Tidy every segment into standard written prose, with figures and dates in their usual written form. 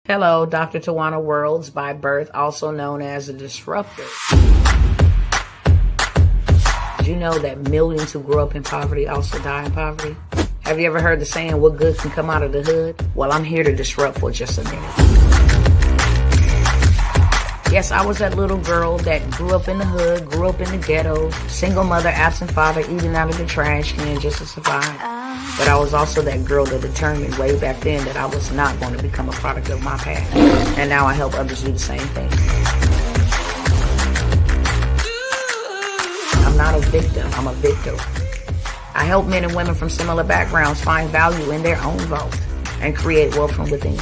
Hello, Dr. Tawana Worlds, by birth also known as a disruptor. Did you know that millions who grew up in poverty also die in poverty? Have you ever heard the saying, what good can come out of the hood? Well, I'm here to disrupt for just a minute. Yes, I was that little girl that grew up in the hood, grew up in the ghetto, single mother, absent father, eating out of the trash can just to survive. But I was also that girl that determined way back then that I was not going to become a product of my past. And now I help others do the same thing. I'm not a victim, I'm a victor. I help men and women from similar backgrounds find value in their own vault and create wealth from within.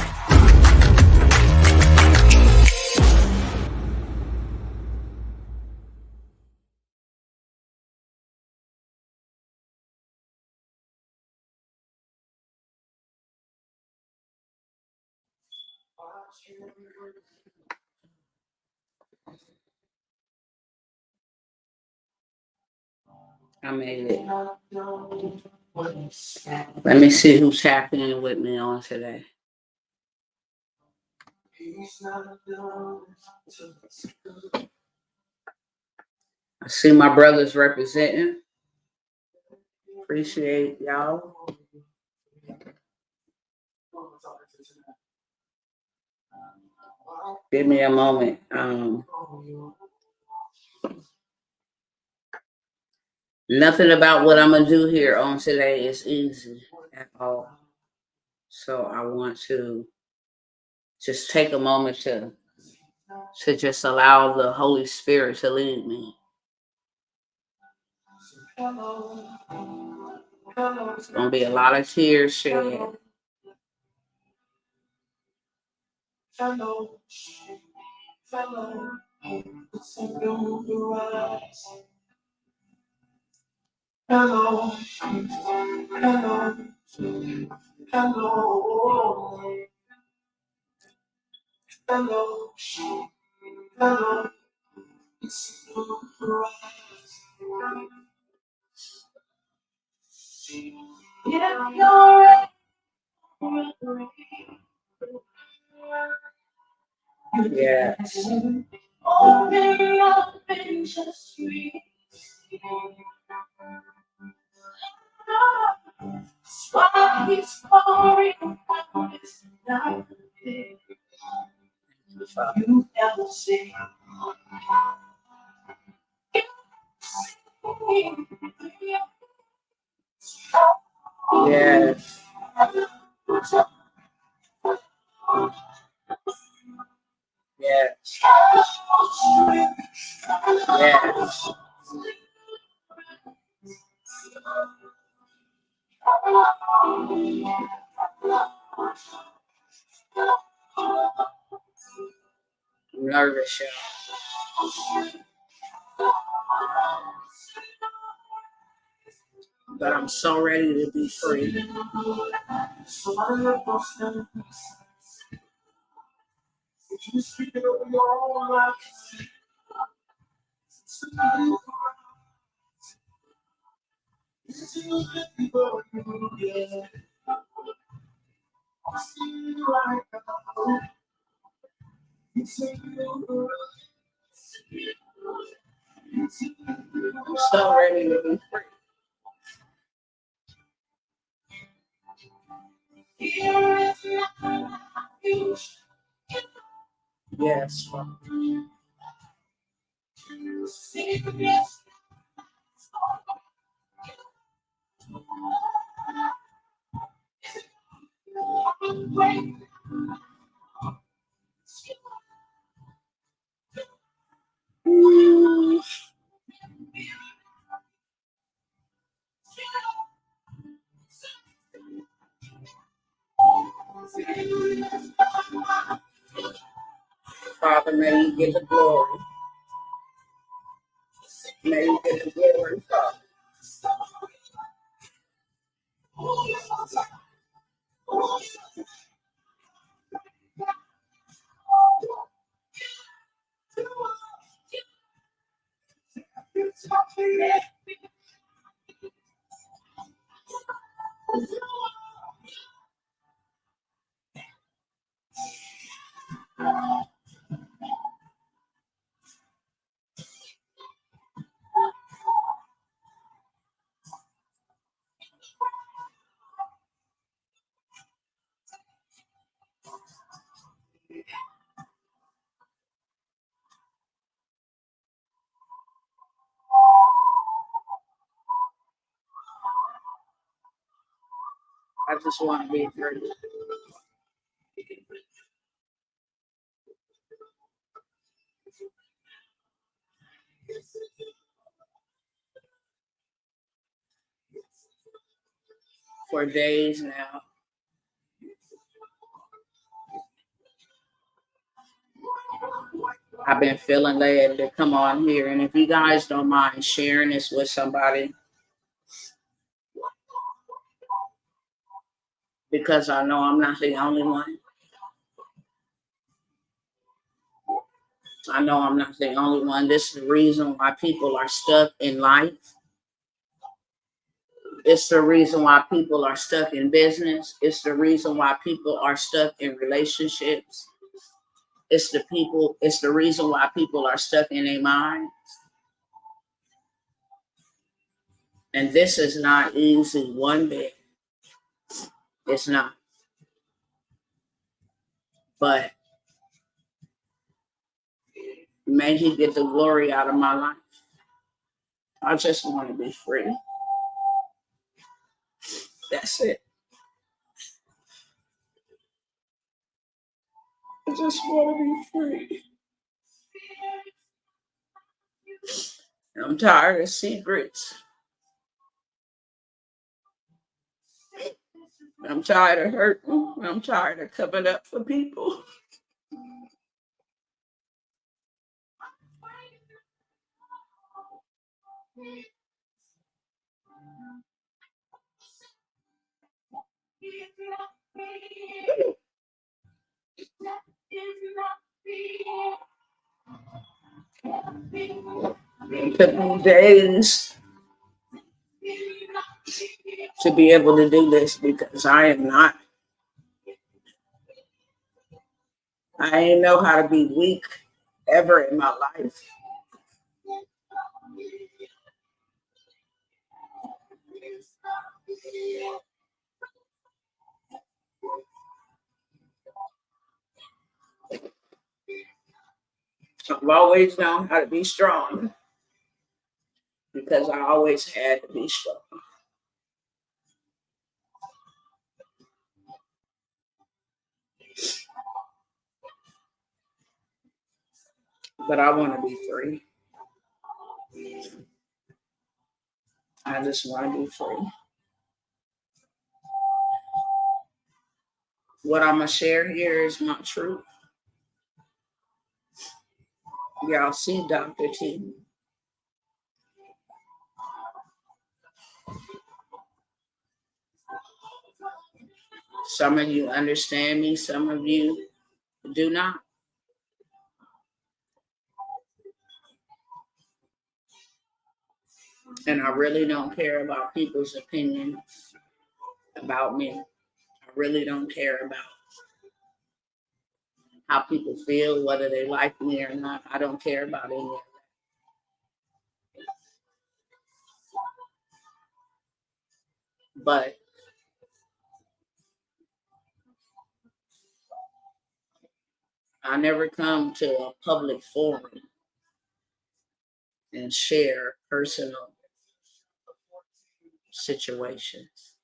I made it. Let me see who's tapping in with me on today. I see my brothers representing. Appreciate y'all. Give me a moment. Nothing about what I'm going to do here on today is easy at all. So I want to just take a moment to just allow the Holy Spirit to lead me. It's going to be a lot of tears shed. Hello. Hello. Yeah, you're right. Yes. Open up and just read. Why he's pouring out his night. You never see. Yes. Yes. Yes. I'm nervous, y'all. But I'm so ready to be free. I'm so ready to be free. Yes. Father, may you get the glory. May you get the glory, Father. I just want to be free. For days now, I've been feeling led to come on here. And if you guys don't mind sharing this with somebody, because I know I'm not the only one. I know I'm not the only one. This is the reason why people are stuck in life. It's the reason why people are stuck in business. It's the reason why people are stuck in relationships. It's the reason why people are stuck in their mind. And this is not easy one bit. It's not. But may he get the glory out of my life. I just want to be free. That's it. I just want to be free. I'm tired of secrets. I'm tired of hurting. I'm tired of coming up for people. It took me days to be able to do this because I ain't know how to be weak ever in my life. I've always known how to be strong because I always had to be strong. But I want to be free. I just want to be free. What I'm going to share here is my truth. Y'all see Dr. T. Some of you understand me, some of you do not. And I really don't care about people's opinions about me. I really don't care about how people feel, whether they like me or not. I don't care about any of that. But I never come to a public forum and share personal situations.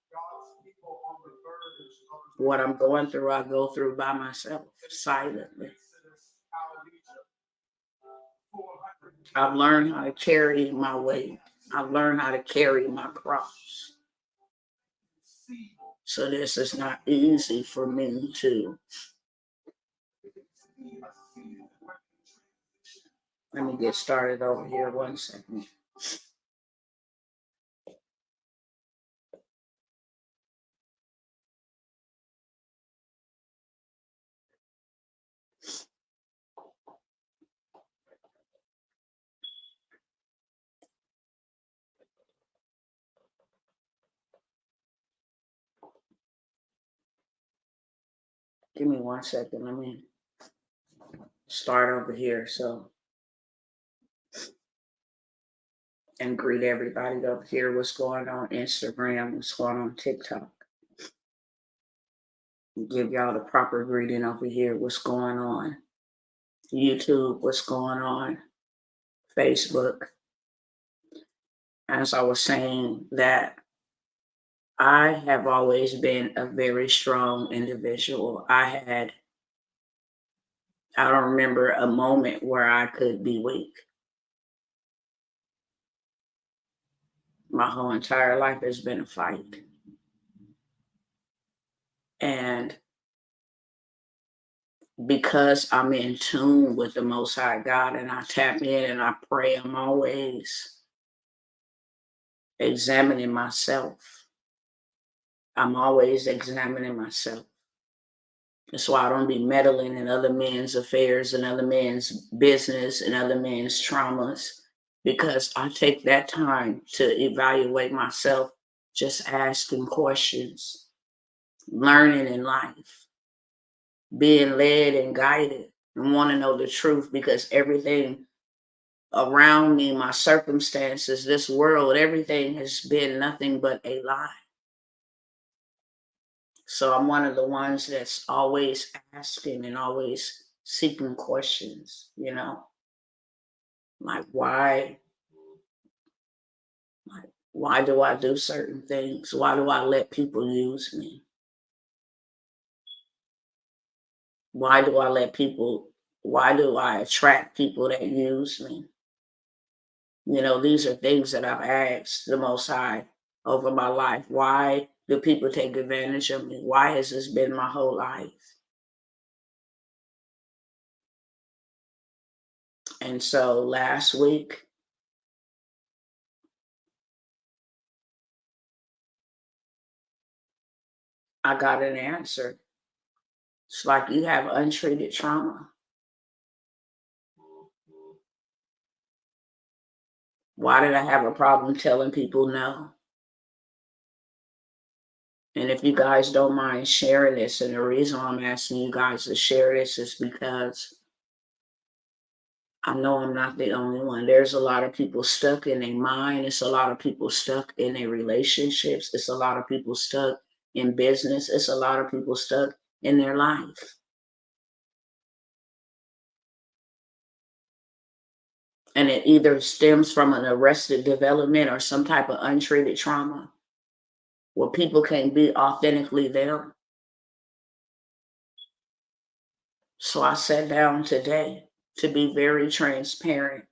What I'm going through, I go through by myself, silently. I've learned how to carry my weight. I've learned how to carry my cross. So this is not easy for me to. Let me get started over here 1 second. Give me 1 second. Let me start over here and greet everybody up here. What's going on Instagram? What's going on TikTok? Give y'all the proper greeting over here. What's going on YouTube? What's going on Facebook? As I was saying that I have always been a very strong individual. I don't remember a moment where I could be weak. My whole entire life has been a fight. And because I'm in tune with the Most High God and I tap in and I pray, I'm always examining myself. I'm always examining myself. That's why I don't be meddling in other men's affairs and other men's business and other men's traumas, because I take that time to evaluate myself, just asking questions, learning in life, being led and guided, and want to know the truth, because everything around me, my circumstances, this world, everything has been nothing but a lie. So I'm one of the ones that's always asking and always seeking questions, like why do I do certain things? Why do I let people use me? Why do I let people, why do I attract people that use me? These are things that I've asked the Most High over my life. Why do people take advantage of me? Why has this been my whole life? And so last week, I got an answer. It's like you have untreated trauma. Why did I have a problem telling people no? And if you guys don't mind sharing this, and the reason why I'm asking you guys to share this is because I know I'm not the only one. There's a lot of people stuck in their mind. It's a lot of people stuck in their relationships. It's a lot of people stuck in business. It's a lot of people stuck in their life. And it either stems from an arrested development or some type of untreated trauma where people can't be authentically them. So I sat down today to be very transparent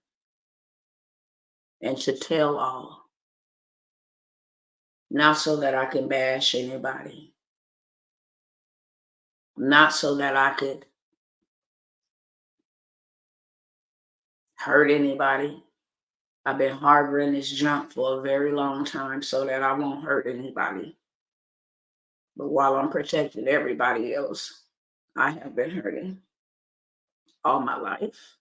and to tell all, not so that I can bash anybody, not so that I could hurt anybody. I've been harboring this junk for a very long time so that I won't hurt anybody. But while I'm protecting everybody else, I have been hurting all my life.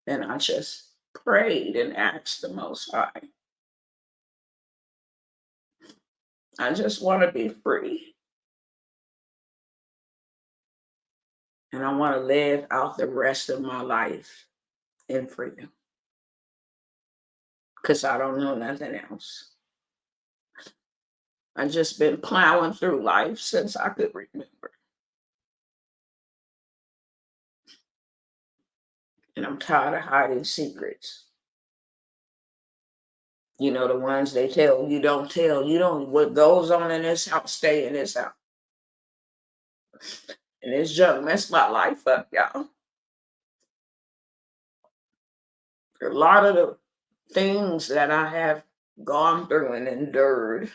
And I just prayed and asked the Most High, I just want to be free. And I want to live out the rest of my life in freedom. Because I don't know nothing else. I've just been plowing through life since I could remember. And I'm tired of hiding secrets. The ones they tell you don't tell. You don't, what goes on in this house, stay in this house. And this junk messed my life up, y'all. A lot of the things that I have gone through and endured,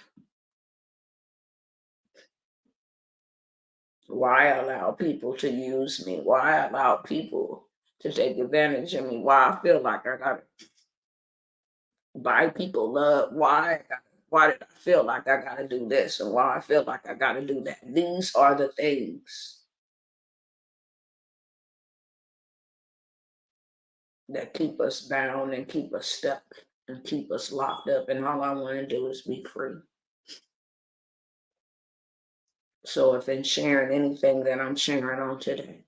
why allow people to use me? Why allow people to take advantage of me? Why I feel like I gotta buy people love? Why did I feel like I gotta do this? And why I feel like I gotta do that? These are the things that keep us bound and keep us stuck and keep us locked up. And all I want to do is be free. So if in sharing anything that I'm sharing on today,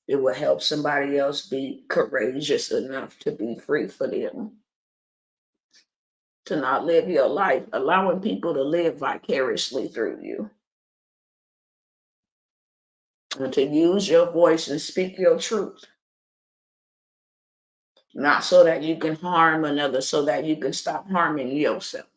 it will help somebody else be courageous enough to be free for them. To not live your life, allowing people to live vicariously through you. And to use your voice and speak your truth. Not so that you can harm another, so that you can stop harming yourself.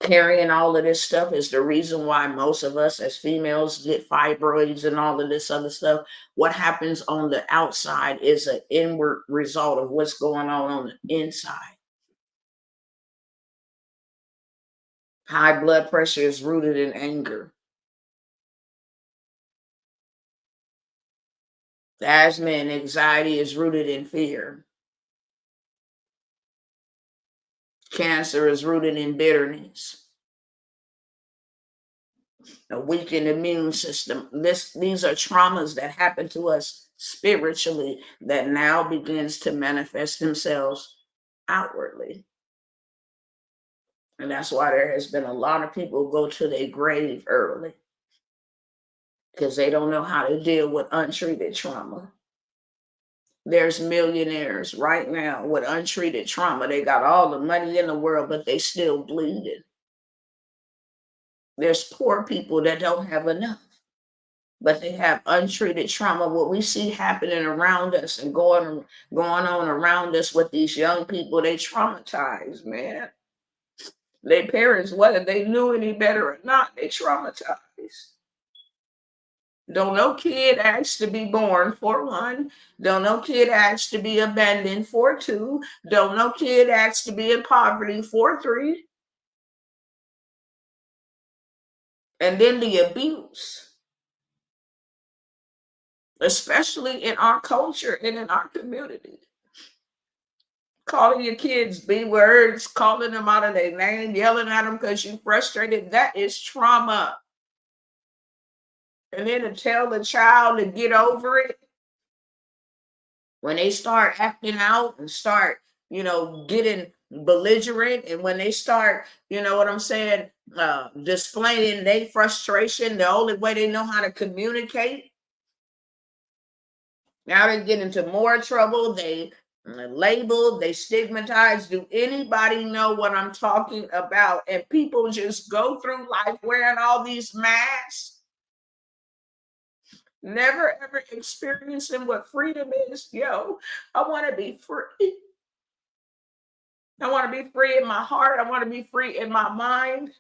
Carrying all of this stuff is the reason why most of us as females get fibroids and all of this other stuff. What happens on the outside is an inward result of what's going on the inside. High blood pressure is rooted in anger. Asthma and anxiety is rooted in fear. Cancer is rooted in bitterness. A weakened immune system. These are traumas that happen to us spiritually that now begins to manifest themselves outwardly. And that's why there has been a lot of people go to their grave early, because they don't know how to deal with untreated trauma. There's millionaires right now with untreated trauma. They got all the money in the world, but they still bleeding. There's poor people that don't have enough, but they have untreated trauma. What we see happening around us and going on around us with these young people, they traumatized, man. Their parents, whether they knew any better or not, they traumatized. Don't no kid ask to be born, for one. Don't no kid ask to be abandoned, for two. Don't no kid ask to be in poverty, for three. And then the abuse, especially in our culture and in our community. Calling your kids B words, calling them out of their name, yelling at them because you're frustrated, that is trauma. And then to tell the child to get over it, when they start acting out and start, getting belligerent, and when they start, you know what I'm saying, displaying their frustration, the only way they know how to communicate, now they get into more trouble. They labeled, they stigmatized. Do anybody know what I'm talking about? And people just go through life wearing all these masks, never ever experiencing what freedom is. Yo, I want to be free. I want to be free in my heart. I want to be free in my mind.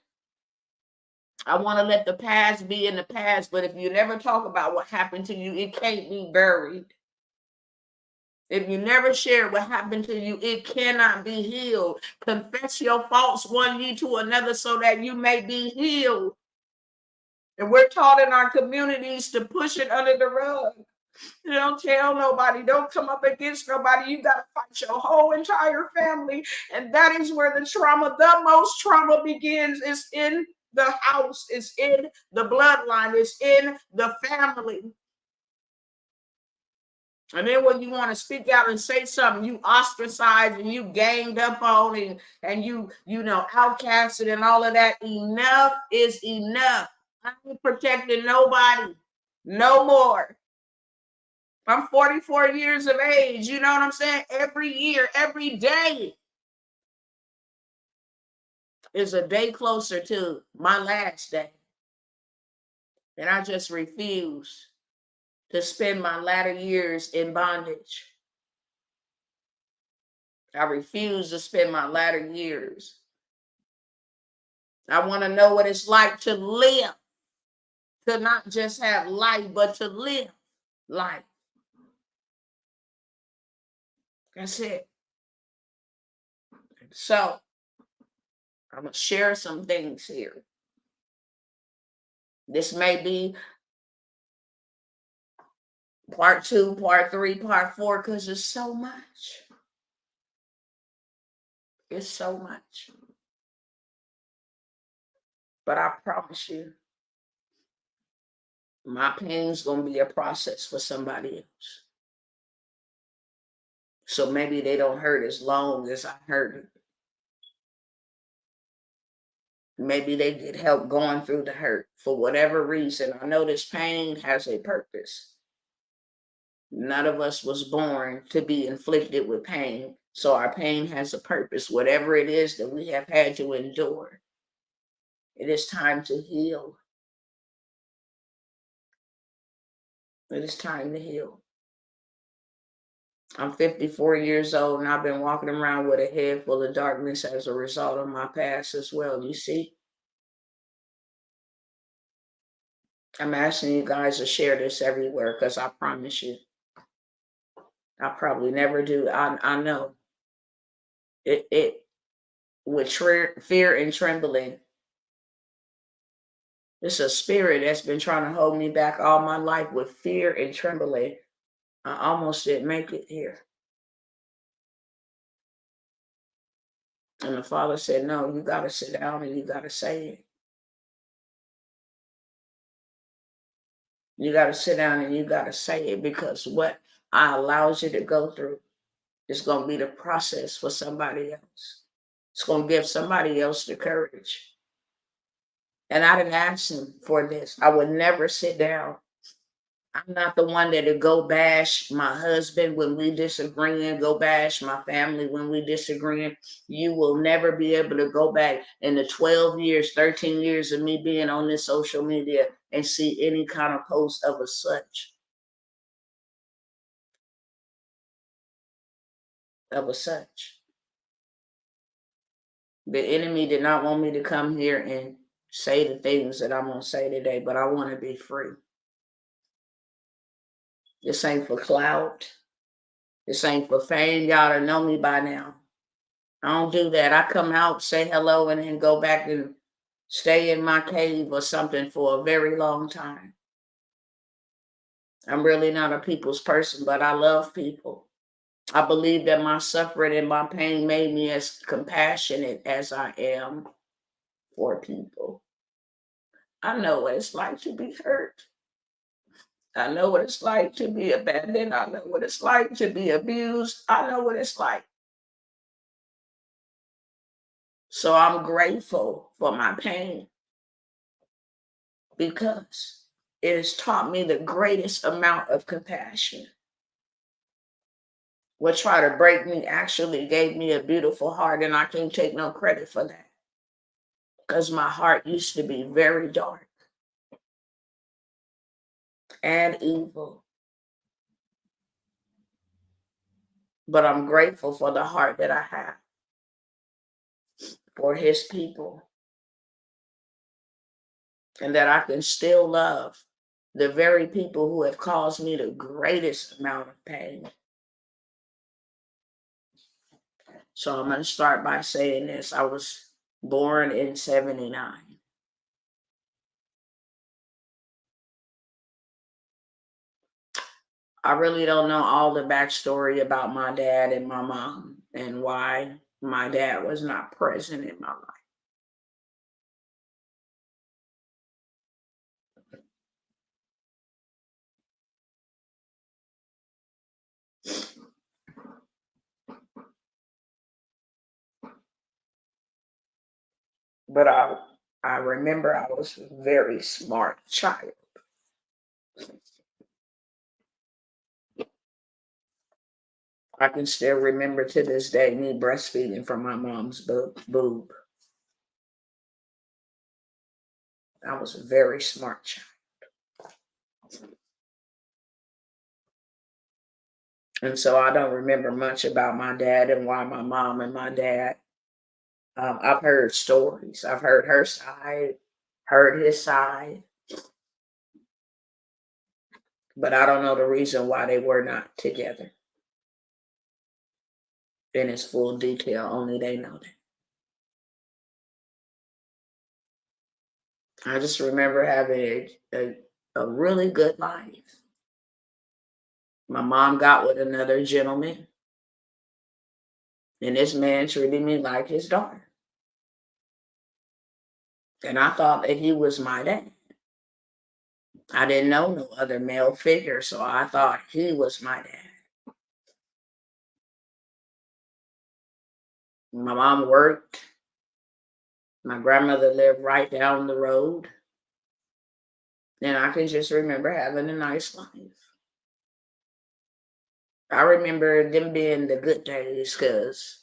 I want to let the past be in the past. But if you never talk about what happened to you, it can't be buried. If you never share what happened to you, it cannot be healed. Confess your faults one ye to another so that you may be healed. And we're taught in our communities to push it under the rug. You don't tell nobody. Don't come up against nobody. You got to fight your whole entire family. And that is where the most trauma begins, is in the house, is in the bloodline, is in the family. And then when you want to speak out and say something, you ostracized and you ganged up on, and you outcasted and all of that. Enough is enough. I ain't protecting nobody no more. I'm 44 years of age. You know what I'm saying? Every year, every day is a day closer to my last day. And I just refuse to spend my latter years in bondage. I refuse to spend my latter years. I want to know what it's like to live, to not just have life, but to live life. That's it. So I'm going to share some things here. This may be part 2, part 3, part 4, because it's so much. It's so much. But I promise you, my pain's going to be a process for somebody else. So maybe they don't hurt as long as I hurt it. Maybe they get help going through the hurt for whatever reason. I know this pain has a purpose. None of us was born to be inflicted with pain. So our pain has a purpose, whatever it is that we have had to endure. It is time to heal. It is time to heal. I'm 54 years old and I've been walking around with a head full of darkness as a result of my past as well. You see, I'm asking you guys to share this everywhere because I promise you, I probably never do. I know it with fear and trembling. It's a spirit that's been trying to hold me back all my life with fear and trembling. I almost didn't make it here. And the Father said, no, you got to sit down and you got to say it. You got to sit down and you got to say it, because what I allows you to go through is going to be the process for somebody else. It's going to give somebody else the courage. And I didn't ask him for this. I would never sit down. I'm not the one that'll go bash my husband when we disagreeing, go bash my family when we disagreeing. You will never be able to go back in the 12 years, 13 years of me being on this social media and see any kind of post of a such. Of a such. The enemy did not want me to come here and say the things that I'm going to say today, but I want to be free. This ain't for clout. This ain't for fame. Y'all to know me by now. I don't do that. I come out, say hello, and then go back and stay in my cave or something for a very long time. I'm really not a people's person, but I love people. I believe that my suffering and my pain made me as compassionate as I am for people. I know what it's like to be hurt. I know what it's like to be abandoned. I know what it's like to be abused. I know what it's like. So I'm grateful for my pain, because it has taught me the greatest amount of compassion. What tried to break me actually gave me a beautiful heart, and I can't take no credit for that, because my heart used to be very dark and evil. But I'm grateful for the heart that I have for his people, and that I can still love the very people who have caused me the greatest amount of pain. So I'm going to start by saying this. I was born in 79. I really don't know all the backstory about my dad and my mom and why my dad was not present in my life. But I remember I was a very smart child. I can still remember to this day me breastfeeding from my mom's boob. I was a very smart child. And so I don't remember much about my dad and why my mom and my dad. I've heard stories. I've heard her side, heard his side, but I don't know the reason why they were not together in its full detail. Only they know that. I just remember having a really good life. My mom got with another gentleman, and this man treated me like his daughter. And I thought that he was my dad. I didn't know no other male figure, so I thought he was my dad. My mom worked. My grandmother lived right down the road. And I can just remember having a nice life. I remember them being the good days, because,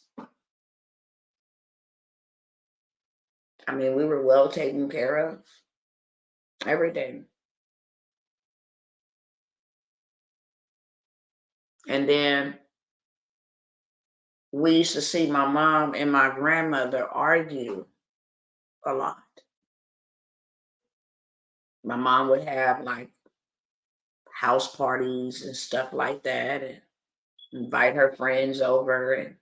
I mean, we were well taken care of every day. And then we used to see my mom and my grandmother argue a lot. My mom would have like house parties and stuff like that and invite her friends over. And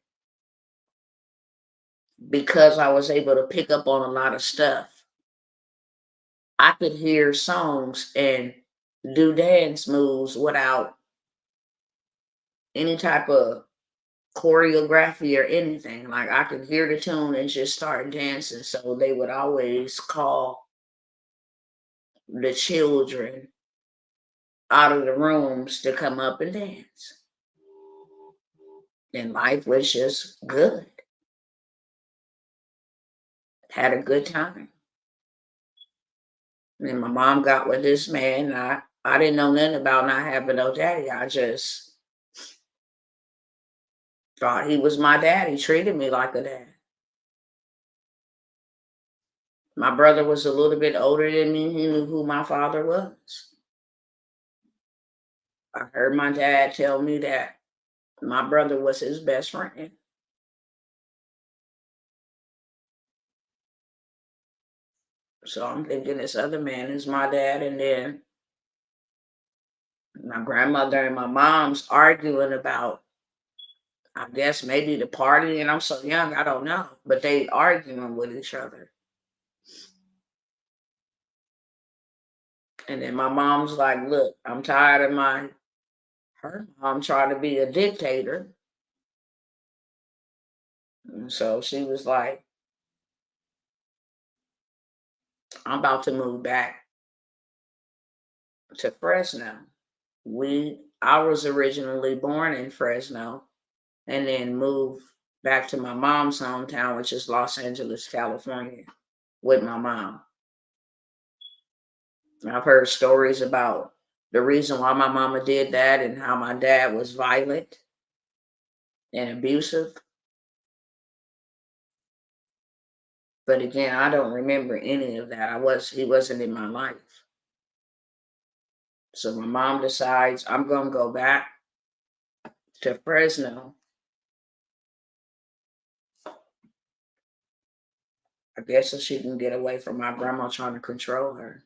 because I was able to pick up on a lot of stuff, I could hear songs and do dance moves without any type of choreography or anything. Like I could hear the tune and just start dancing. So they would always call the children out of the rooms to come up and dance. And life was just good. Had a good time. And my mom got with this man. And I didn't know nothing about not having no daddy. I just thought he was my dad. He treated me like a dad. My brother was a little bit older than me. He knew who my father was. I heard my dad tell me that my brother was his best friend. So I'm thinking this other man is my dad. And then my grandmother and my mom's arguing about, I guess maybe the party. And I'm so young, I don't know. But they arguing with each other. And then my mom's like, look, I'm tired of her mom trying to be a dictator. And so she was like, I'm about to move back to Fresno. I was originally born in Fresno and then moved back to my mom's hometown, which is Los Angeles, California, with my mom. I've heard stories about the reason why my mama did that and how my dad was violent and abusive. But again, I don't remember any of that. He wasn't in my life. So my mom decides I'm gonna go back to Fresno. I guess so she can get away from my grandma trying to control her.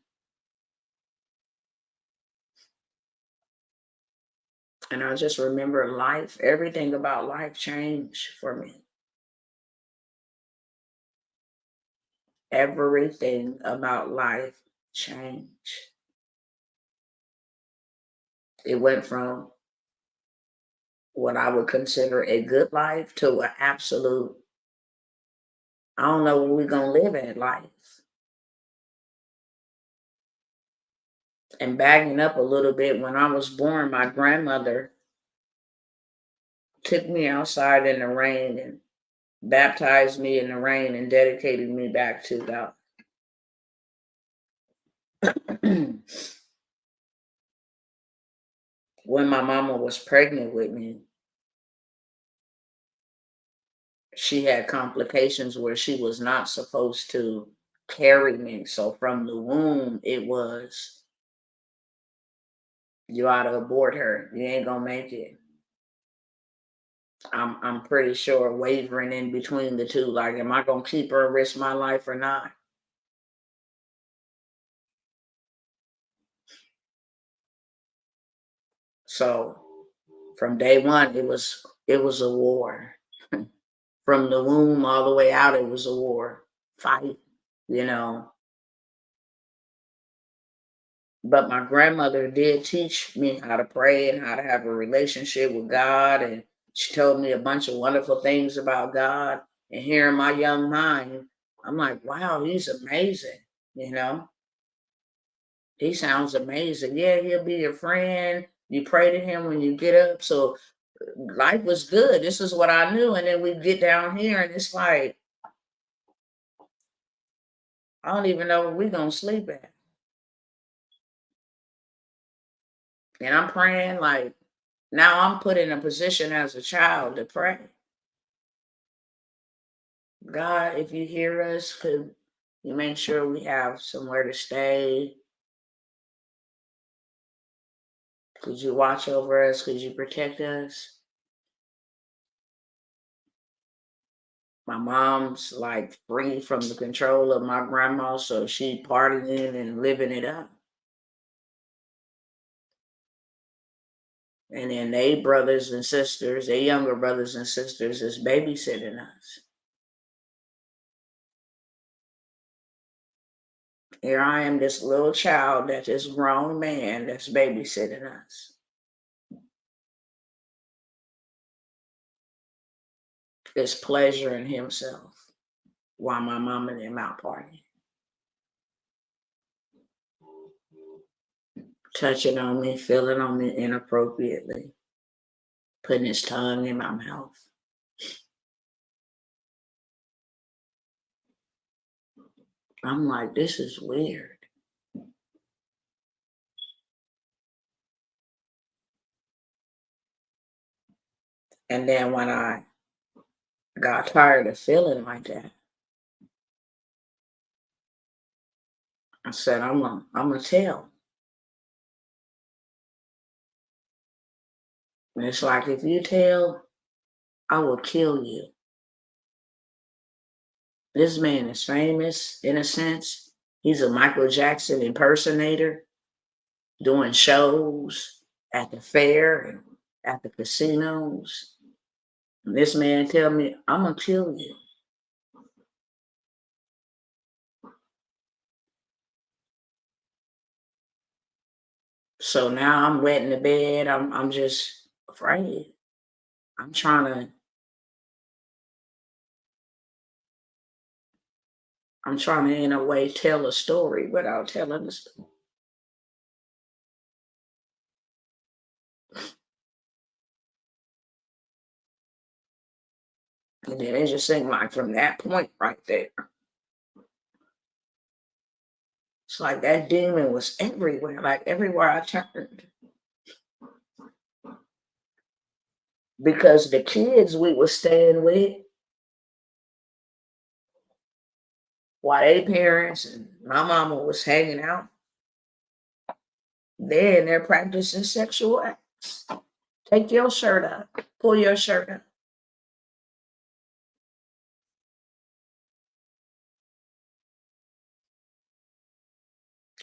And I just remember life, everything about life changed for me. Everything about life changed. It went from what I would consider a good life to an absolute, I don't know where we're going to live in life. And backing up a little bit, when I was born, my grandmother took me outside in the rain and baptized me in the rain and dedicated me back to God. When my mama was pregnant with me, she had complications where she was not supposed to carry me. So from the womb, it was, you ought to abort her. You ain't gonna make it. I'm pretty sure wavering in between the two. Like, am I gonna keep her and risk my life or not? So from day one, it was a war. From the womb all the way out, it was a war. Fight, you know. But my grandmother did teach me how to pray and how to have a relationship with God. And she told me a bunch of wonderful things about God. And here in my young mind, I'm like, wow, he's amazing. You know, he sounds amazing. Yeah, he'll be your friend. You pray to him when you get up. So life was good. This is what I knew. And then we get down here and it's like, I don't even know where we're going to sleep at. And I'm praying like, now I'm put in a position as a child to pray. God, if you hear us, could you make sure we have somewhere to stay? Could you watch over us? Could you protect us? My mom's like free from the control of my grandma, so she partying and living it up. And then they brothers and sisters, their younger brothers and sisters is babysitting us. Here I am, this little child that this grown man that's babysitting us. Is pleasuring himself while my mom and them out partying. Touching on me, feeling on me inappropriately, putting his tongue in my mouth. I'm like, this is weird. And then when I got tired of feeling like that, I said, I'm gonna tell. And it's like, if you tell, I will kill you. This man is famous in a sense. He's a Michael Jackson impersonator, doing shows at the fair and at the casinos. And this man tell me, I'm gonna kill you. So now I'm wet in the bed. I'm just afraid. I'm trying to in a way tell a story without telling the story. And then it just seemed like from that point right there, it's like that demon was everywhere, like everywhere I turned. Because the kids we were staying with, while their parents and my mama was hanging out, they're practicing sexual acts. Take your shirt up, pull your shirt up.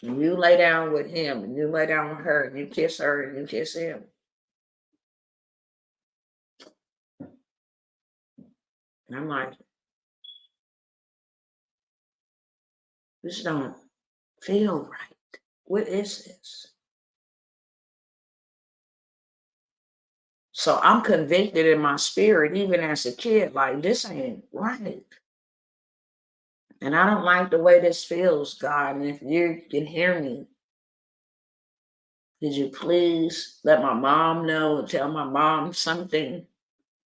And you lay down with him, and you lay down with her, and you kiss her, and you kiss him. And I'm like, this don't feel right. What is this? So I'm convicted in my spirit, even as a kid, like this ain't right. And I don't like the way this feels, God. And if you can hear me, could you please let my mom know and tell my mom something?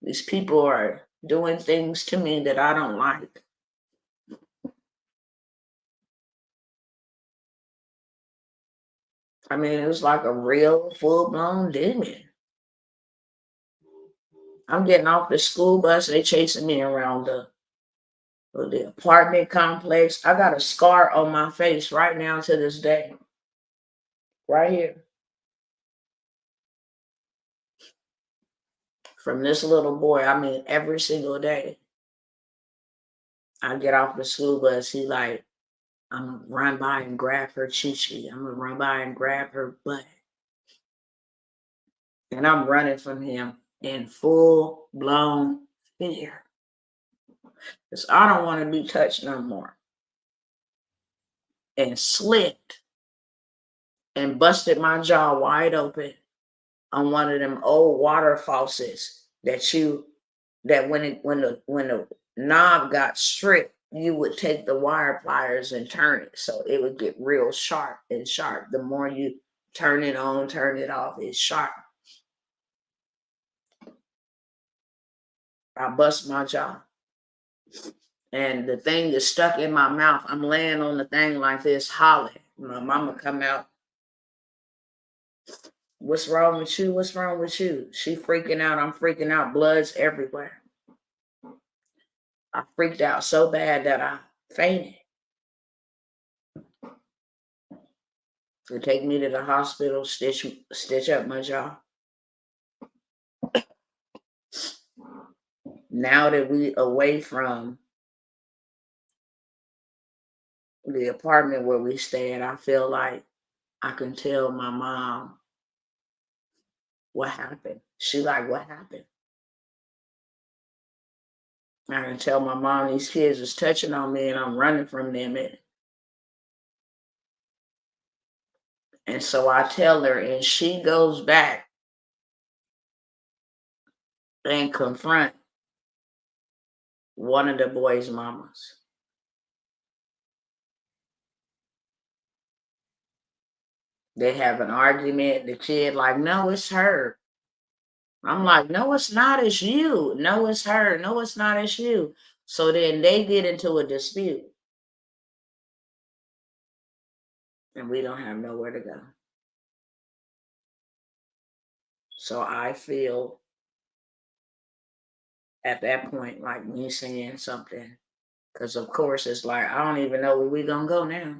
These people are doing things to me that I don't like. I mean, it was like a real full blown demon. I'm getting off the school bus, they chasing me around the apartment complex. I got a scar on my face right now to this day. Right here. From this little boy. I mean, every single day. I get off the school bus, he like, I'm gonna run by and grab her chichi. I'm gonna run by and grab her butt. And I'm running from him in full blown fear. Because I don't want to be touched no more. And slipped and busted my jaw wide open on one of them old water faucets that when the knob got stripped, you would take the wire pliers and turn it so it would get real sharp and sharp. The more you turn it on, turn it off, it's sharp. I bust my jaw. And the thing is stuck in my mouth. I'm laying on the thing like this, hollering. My mama come out. What's wrong with you? What's wrong with you? She freaking out. I'm freaking out. Blood's everywhere. I freaked out so bad that I fainted. They take me to the hospital, stitch up my jaw. Now that we away from the apartment where we stay at, I feel like I can tell my mom What happened? She like, what happened? I can tell my mom these kids is touching on me and I'm running from them. And so I tell her, and she goes back and confront one of the boys' mamas. They have an argument. The kid like, no, it's her. I'm like, no, it's not. It's you. No, it's her. No, it's not. It's you. So then they get into a dispute. And we don't have nowhere to go. So I feel at that point like me saying something. Because of course it's like, I don't even know where we going to go now.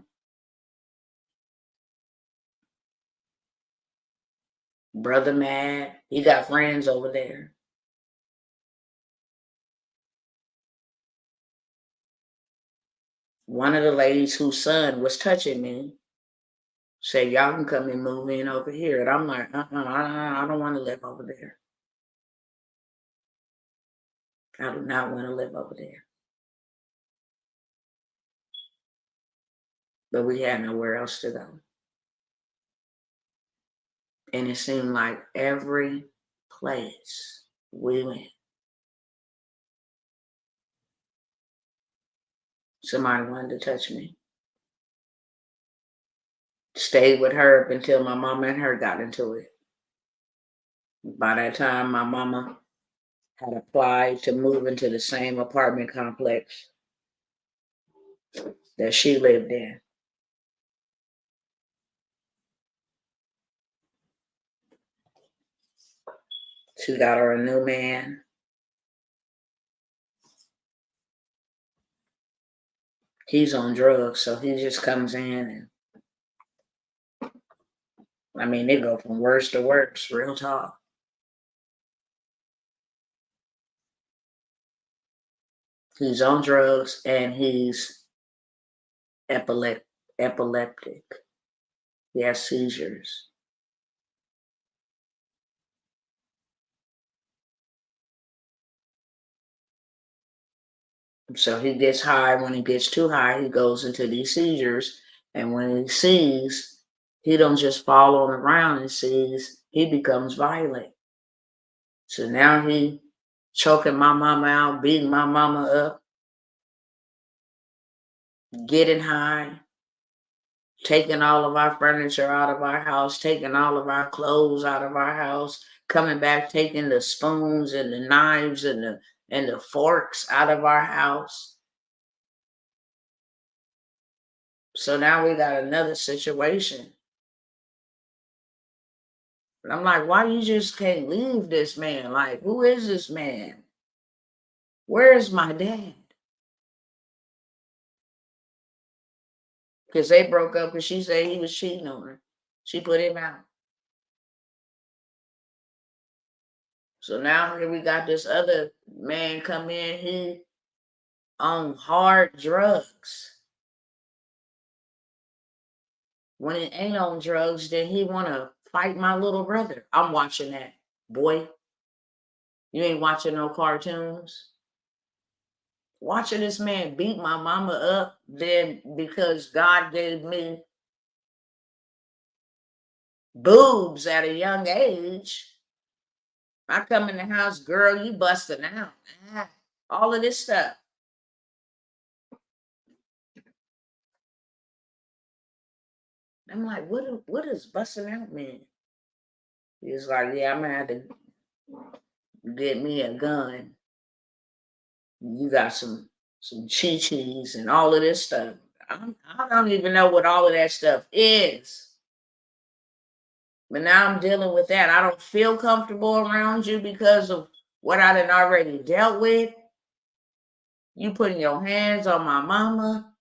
Brother mad. He got friends over there. One of the ladies whose son was touching me said, y'all can come and move in over here. And I'm like, I don't want to live over there. I do not want to live over there. But we had nowhere else to go. And it seemed like every place we went, somebody wanted to touch me. Stayed with her up until my mama and her got into it. By that time, my mama had applied to move into the same apartment complex that she lived in. She got her a new man. He's on drugs, so he just comes in and I mean, they go from worse to worse, real talk. He's on drugs and he's epileptic. He has seizures. So he gets high. When he gets too high, he goes into these seizures. And when he sees, he don't just fall on the ground and sees, he becomes violent. So now he choking my mama out, beating my mama up, getting high, taking all of our furniture out of our house, taking all of our clothes out of our house, coming back, taking the spoons and the knives and the forks out of our house. So now we got another situation. And I'm like, why you just can't leave this man? Like, who is this man? Where is my dad? Because they broke up because she said he was cheating on her. She put him out. So now here we got this other man come in. He on hard drugs. When it ain't on drugs, then he want to fight my little brother. I'm watching that. Boy, you ain't watching no cartoons. Watching this man beat my mama up, then because God gave me boobs at a young age, I come in the house, girl, you busting out. All of this stuff. I'm like, what does busting out mean? He's like, yeah, I'm gonna have to get me a gun. You got some chi-chis and all of this stuff. I don't even know what all of that stuff is. But now I'm dealing with that. I don't feel comfortable around you because of what I done already dealt with. You putting your hands on my mama.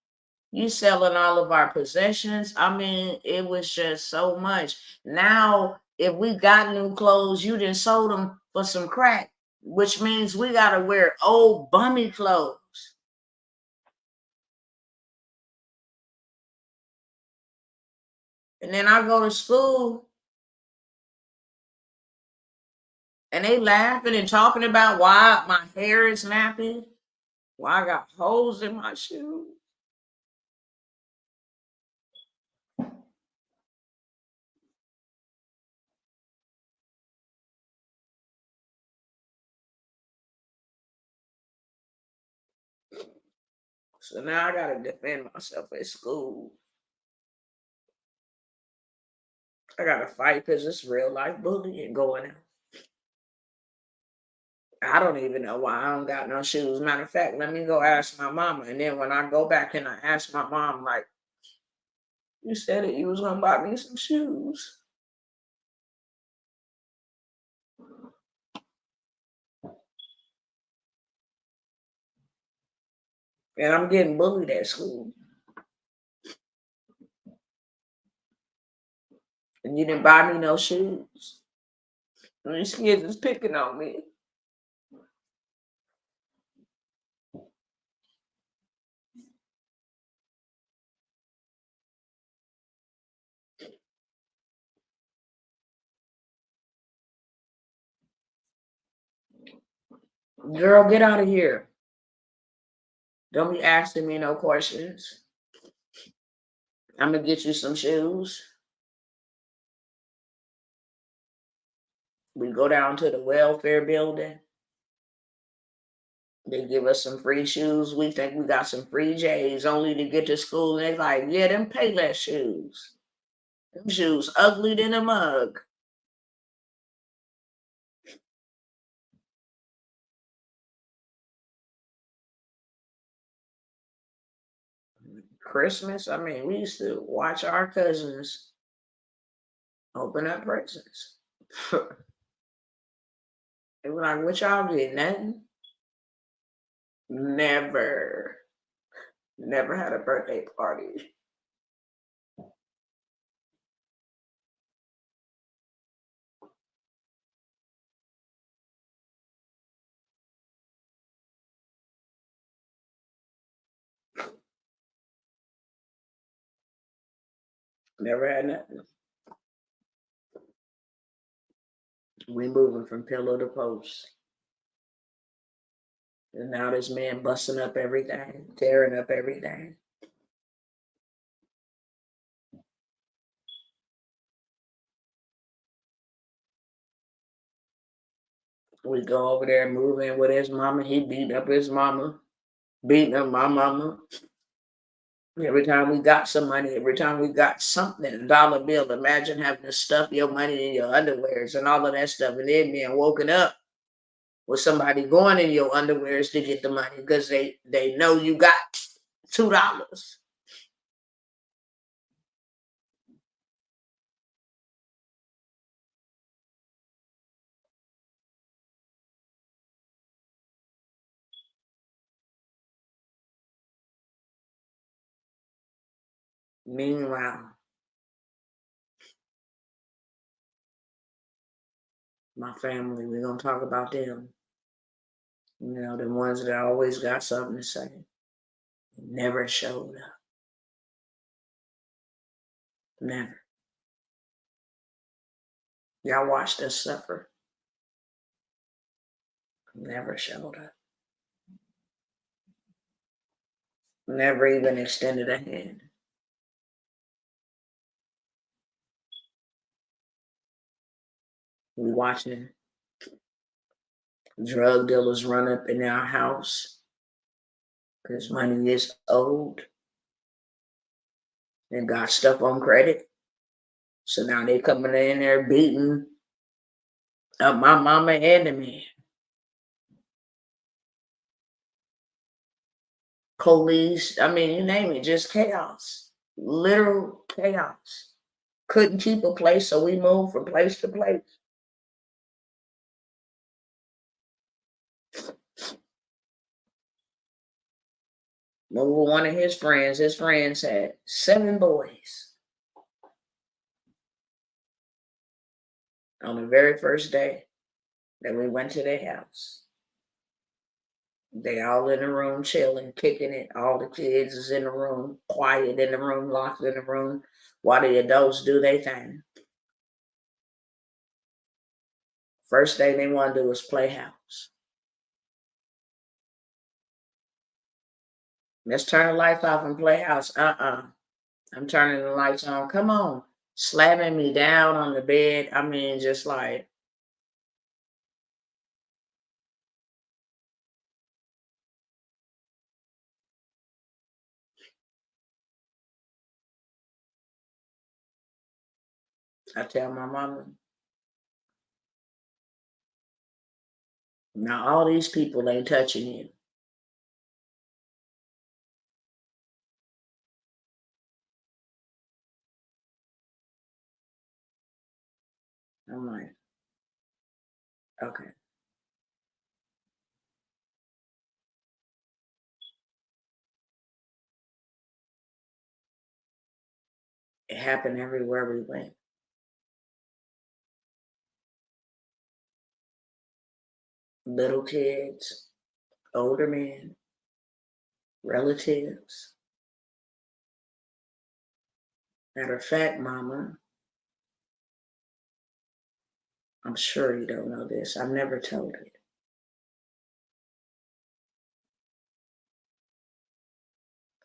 You selling all of our possessions. I mean, it was just so much. Now, if we got new clothes, you done sold them for some crack, which means we got to wear old bummy clothes. And then I go to school And they laughing and talking about why my hair is nappy, why I got holes in my shoes. So now I gotta defend myself at school. I gotta fight because it's real life bullying going on. I don't even know why I don't got no shoes. Matter of fact, let me go ask my mama. And then when I go back and I ask my mom, like, you said that you was gonna buy me some shoes. And I'm getting bullied at school. And you didn't buy me no shoes. And these kids is picking on me. Girl, get out of here. Don't be asking me no questions. I'm gonna get you some shoes. We go down to the welfare building. They give us some free shoes. We think we got some free J's only to get to school. And they like, yeah, them Payless shoes. Them shoes ugly than a mug. Christmas, I mean, we used to watch our cousins open up presents. They were like, what y'all get? Nothing? Never. Never had a birthday party. Never had nothing. We moving from pillow to post. And now this man busting up everything, tearing up everything. We go over there moving with his mama. He beat up his mama, beating up my mama. Every time we got some money, every time we got something, a dollar bill, imagine having to stuff your money in your underwears and all of that stuff, and then being woken up with somebody going in your underwears to get the money because they know you got $2. Meanwhile, my family, we're gonna talk about them. You know, the ones that always got something to say. Never showed up. Never. Y'all watched us suffer. Never showed up. Never even extended a hand. We watching drug dealers run up in our house because money is owed and got stuff on credit. So now they coming in there beating up my mama and me. Police, I mean, you name it, just chaos. Literal chaos. Couldn't keep a place, so we moved from place to place. Moved with one of his friends had 7 boys. On the very first day that we went to their house, they all in the room chilling, kicking it. All the kids is in the room, quiet in the room, locked in the room, while the adults do their thing. First thing they want to do is play house. Let's turn the lights off and play house. I'm turning the lights on. Come on. Slamming me down on the bed. I mean, just like, I tell my mama, now all these people ain't touching you. I'm like, okay. It happened everywhere we went. Little kids, older men, relatives. Matter of fact, mama, I'm sure you don't know this. I've never told it.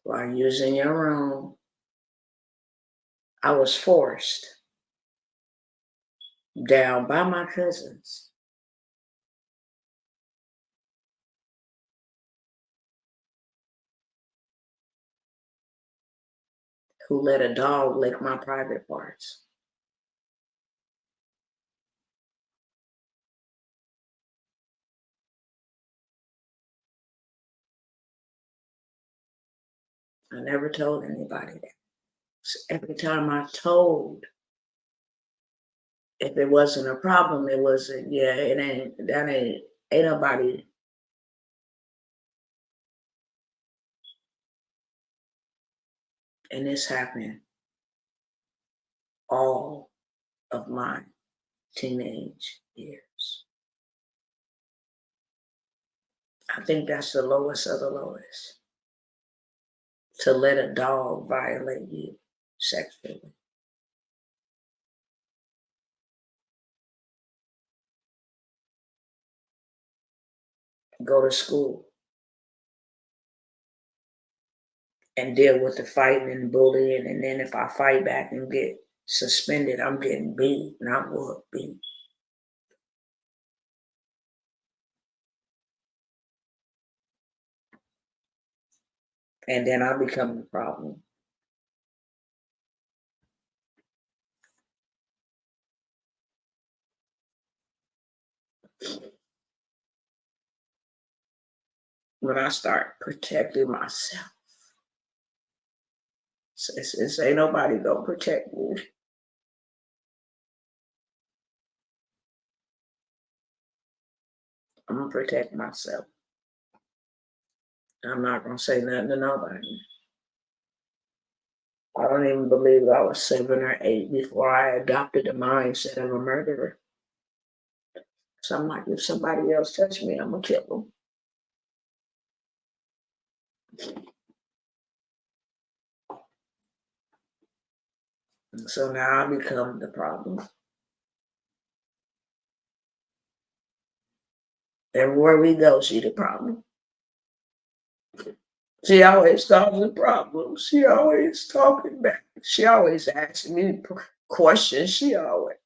While you was in your room, I was forced down by my cousins who let a dog lick my private parts. I never told anybody that. So every time I told, if it wasn't a problem, it wasn't, yeah, ain't nobody. And this happened all of my teenage years. I think that's the lowest of the lowest. To let a dog violate you sexually. Go to school and deal with the fighting and bullying, and then if I fight back and get suspended, I'm getting beat, not whooped, beat. And then I become the problem. When I start protecting myself, since ain't nobody gonna protect me. I'm gonna protect myself. I'm not gonna say nothing to nobody. I don't even believe I was 7 or 8 before I adopted the mindset of a murderer. So I'm like, if somebody else touch me, I'm gonna kill them. So now I become the problem. Everywhere we go, she the problem. She always causing problems. She always talking back. She always asking me questions. She always.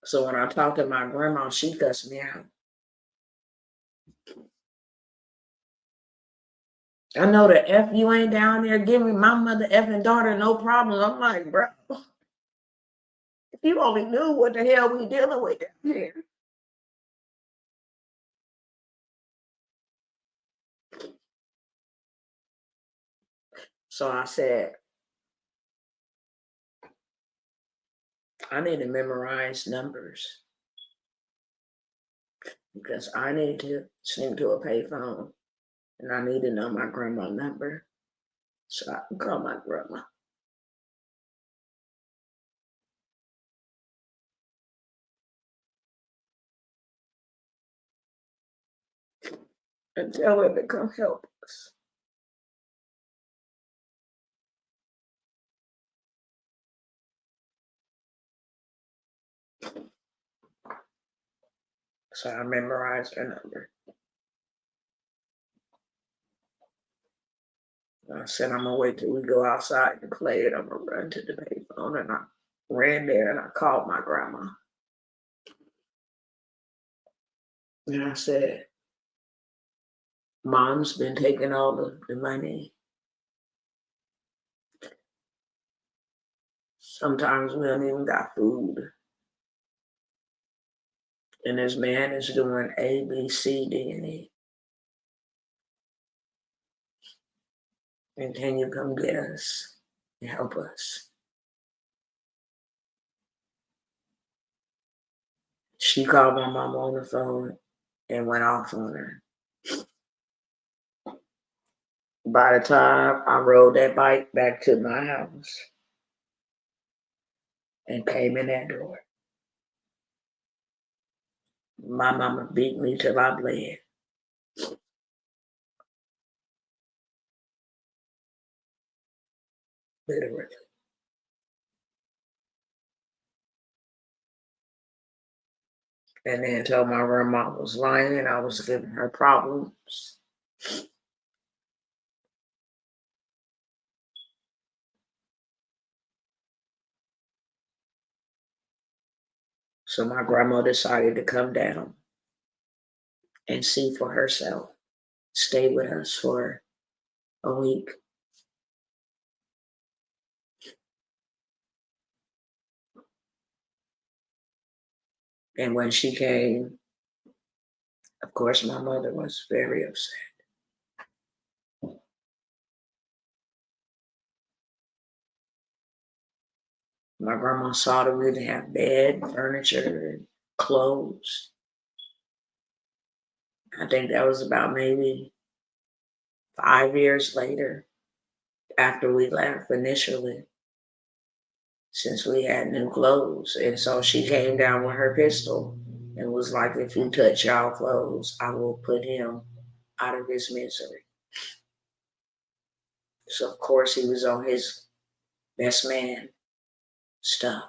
So when I talk to my grandma, she cuss me out. I know the F you ain't down there giving my mother effing daughter no problem. I'm like, bro, if you only knew what the hell we dealing with down here. So I said, I need to memorize numbers because I need to sneak to a payphone and I need to know my grandma number so I can call my grandma and tell her to come help us. So I memorized her number. I said, I'm gonna wait till we go outside and play it. I'm gonna run to the payphone. And I ran there and I called my grandma. And I said, Mom's been taking all of the money. Sometimes we don't even got food. And this man is doing A, B, C, D, and E. And can you come get us and help us? She called my mom on the phone and went off on her. By the time I rode that bike back to my house and came in that door, my mama beat me till I bled. Literally. And then told my grandma was lying and I was giving her problems. So my grandma decided to come down and see for herself, stay with us for a week. And when she came, of course, my mother was very upset. My grandma saw that we didn't have bed, furniture, and clothes. I think that was about maybe 5 years later after we left initially, since we had new clothes. And so she came down with her pistol and was like, if you touch y'all clothes, I will put him out of his misery. So of course he was on his best man stuff.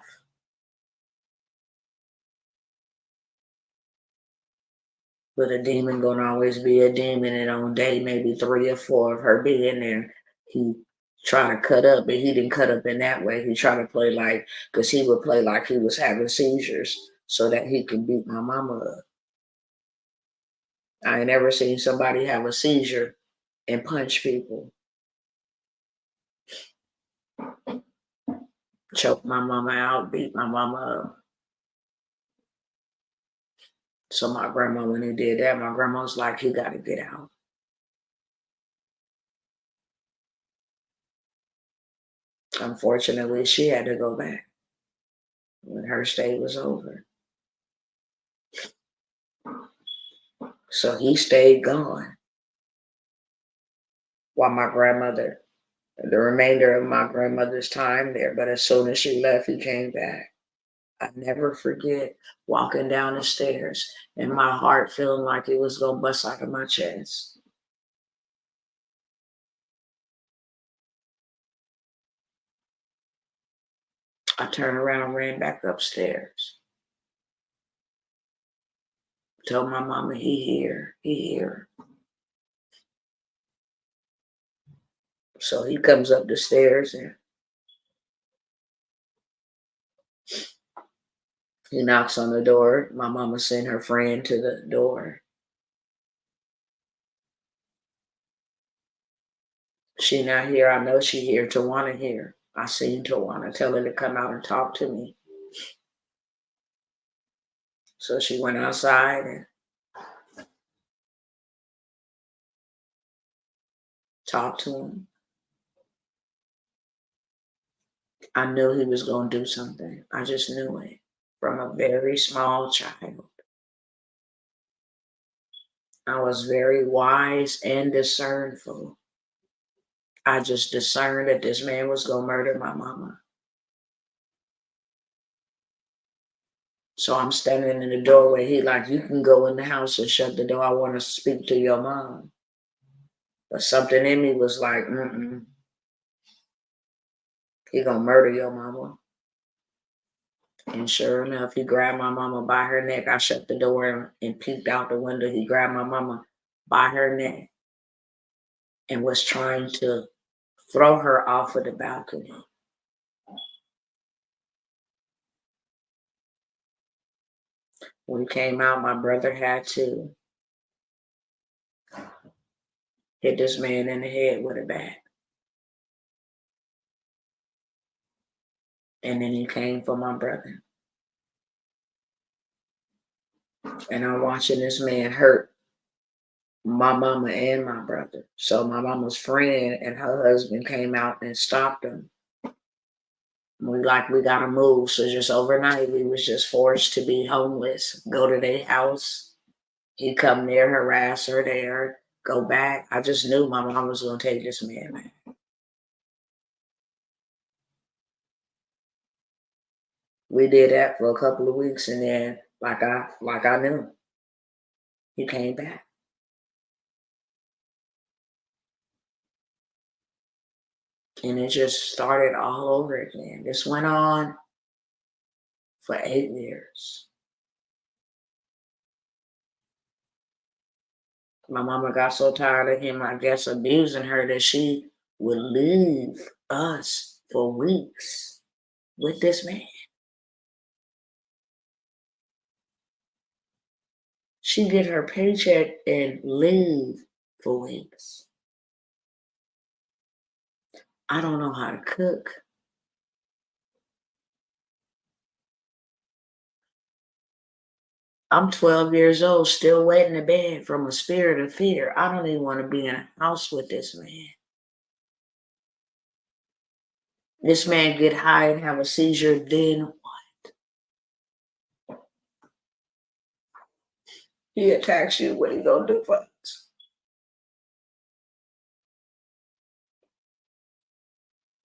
But a demon gonna always be a demon, and on day maybe 3 or 4 of her being there, he tried to cut up, but he didn't cut up in that way. He tried to play like, because he would play like he was having seizures so that he could beat my mama up. I ain't never seen somebody have a seizure and punch people. Choke my mama out, beat my mama up. So my grandma, when he did that, my grandma was like, he got to get out. Unfortunately, she had to go back when her stay was over. So he stayed gone while my grandmother, the remainder of my grandmother's time there. But as soon as she left, he came back. I never forget walking down the stairs and my heart feeling like it was going to bust out of my chest. I turned around, ran back upstairs. Told my mama, he here. So he comes up the stairs and he knocks on the door. My mama sent her friend to the door. She not here. I know she here. Tawana here. I seen Tawana. Tell her to come out and talk to me. So she went outside and talked to him. I knew he was going to do something. I just knew it from a very small child. I was very wise and discernful. I just discerned that this man was going to murder my mama. So I'm standing in the doorway. He like, you can go in the house and shut the door. I want to speak to your mom. But something in me was like, he gonna murder your mama. And sure enough, he grabbed my mama by her neck. I shut the door and peeked out the window. He grabbed my mama by her neck and was trying to throw her off of the balcony. When he came out, my brother had to hit this man in the head with a bat. And then he came for my brother. And I'm watching this man hurt my mama and my brother. So my mama's friend and her husband came out and stopped him. We gotta move. So just overnight, we was just forced to be homeless. Go to their house. He'd come there, harass her there, go back. I just knew my mom was gonna take this man. We did that for a couple of weeks, and then like I knew, he came back. And it just started all over again. This went on for 8 years. My mama got so tired of him, I guess, abusing her that she would leave us for weeks with this man. She'd get her paycheck and leave for weeks. I don't know how to cook. I'm 12 years old, still wet in the bed from a spirit of fear. I don't even want to be in a house with this man. This man get high and have a seizure, then he attacks you. What he gonna do for us?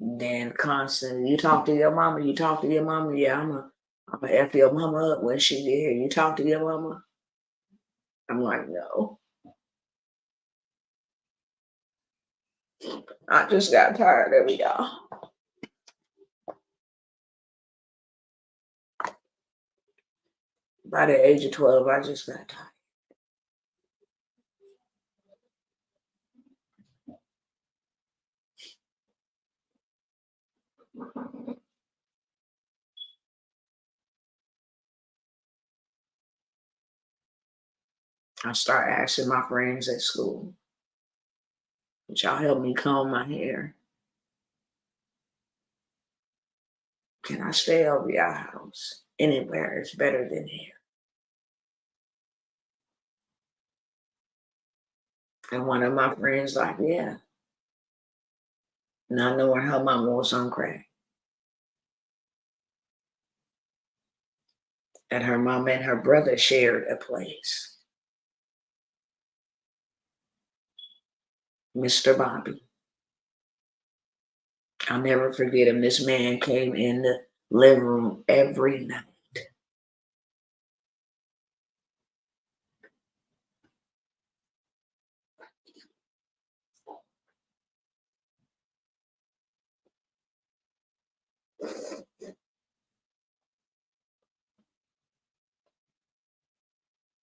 Then constantly, you talk to your mama. You talk to your mama. Yeah, I'm gonna f your mama up when she get here. You talk to your mama. I'm like, no. I just got tired of it, y'all. By the age of 12, I just got tired. I start asking my friends at school, would y'all help me comb my hair? Can I stay over your house? Anywhere is better than here. And one of my friends like, yeah. Not knowing her mama was on crack. And her mama and her brother shared a place. Mr. Bobby. I'll never forget him. This man came in the living room every night.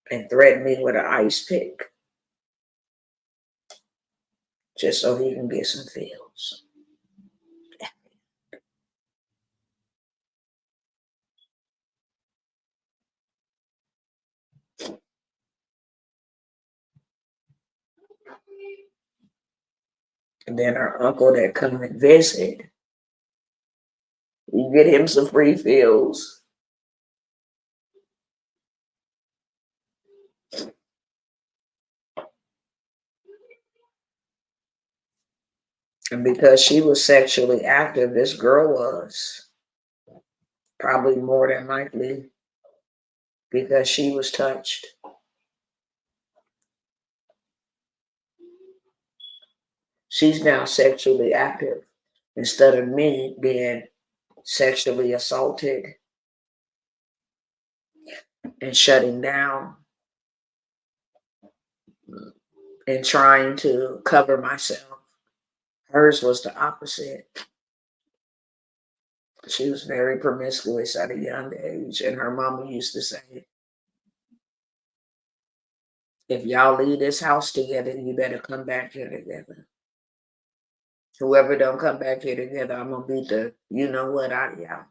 And threatened me with an ice pick just so he can get some feels. And then our uncle that come and visit, you get him some free feels. And because she was sexually active, this girl was probably more than likely because she was touched. She's now sexually active instead of me being sexually assaulted and shutting down and trying to cover myself. Hers was the opposite. She was very promiscuous at a young age, and her mama used to say, if y'all leave this house together, you better come back here together. Whoever don't come back here together, I'm gonna beat the you know what out of y'all.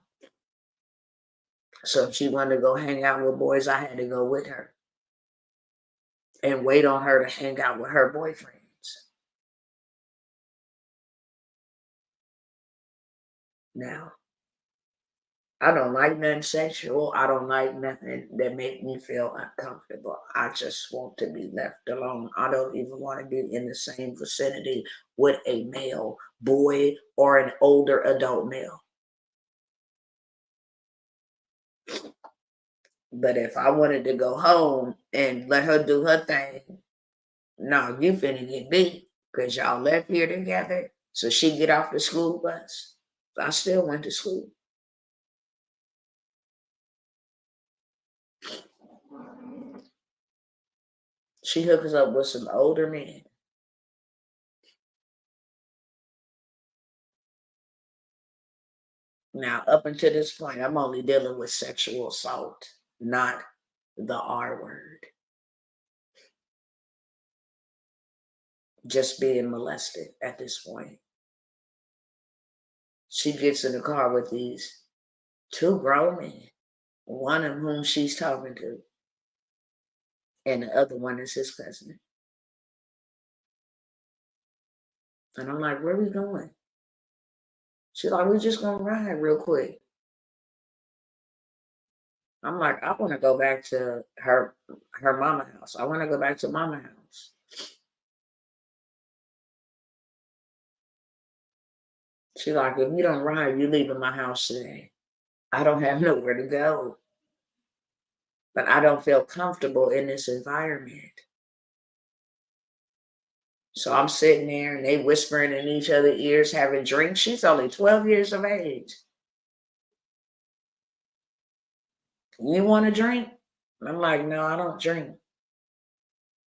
So if she wanted to go hang out with boys, I had to go with her and wait on her to hang out with her boyfriends. Now, I don't like nothing sexual. I don't like nothing that make me feel uncomfortable. I just want to be left alone. I don't even want to be in the same vicinity with a male boy or an older adult male. But if I wanted to go home and let her do her thing, no, you finna get beat because y'all left here together. So she get off the school bus. I still went to school. She hooked us up with some older men. Now, up until this point, I'm only dealing with sexual assault, not the R word. Just being molested at this point. She gets in the car with these two grown men, one of whom she's talking to, and the other one is his cousin. And I'm like, where are we going? She's like, we're just gonna ride real quick. I'm like, I want to go back to her mama house. I want to go back to mama house. She's like, if you don't ride, you leaving my house today. I don't have nowhere to go. But I don't feel comfortable in this environment. So I'm sitting there and they whispering in each other's ears, having drinks. She's only 12 years of age. You want to drink? I'm like, no, I don't drink.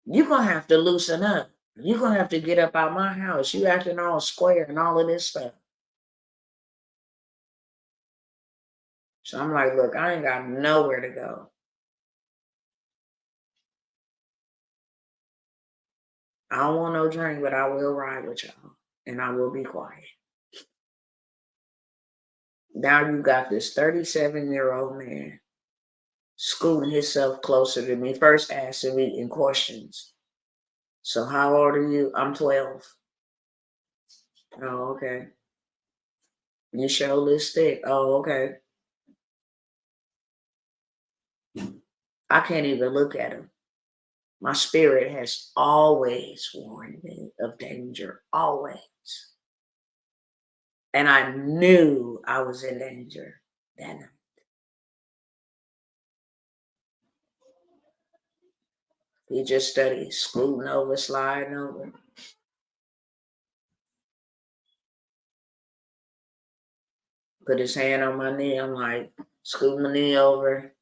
You're going to have to loosen up. You're going to have to get up out my house. You acting all square and all of this stuff. So I'm like, look, I ain't got nowhere to go. I don't want no drink, but I will ride with y'all. And I will be quiet. Now you got this 37-year-old man scooting himself closer to me, first asking me in questions. So how old are you? I'm 12. Oh, okay. You show this thick. Oh, okay. I can't even look at him. My spirit has always warned me of danger, always. And I knew I was in danger that night. He just studied scooting over, sliding over. Put his hand on my knee. I'm like, scoot my knee over.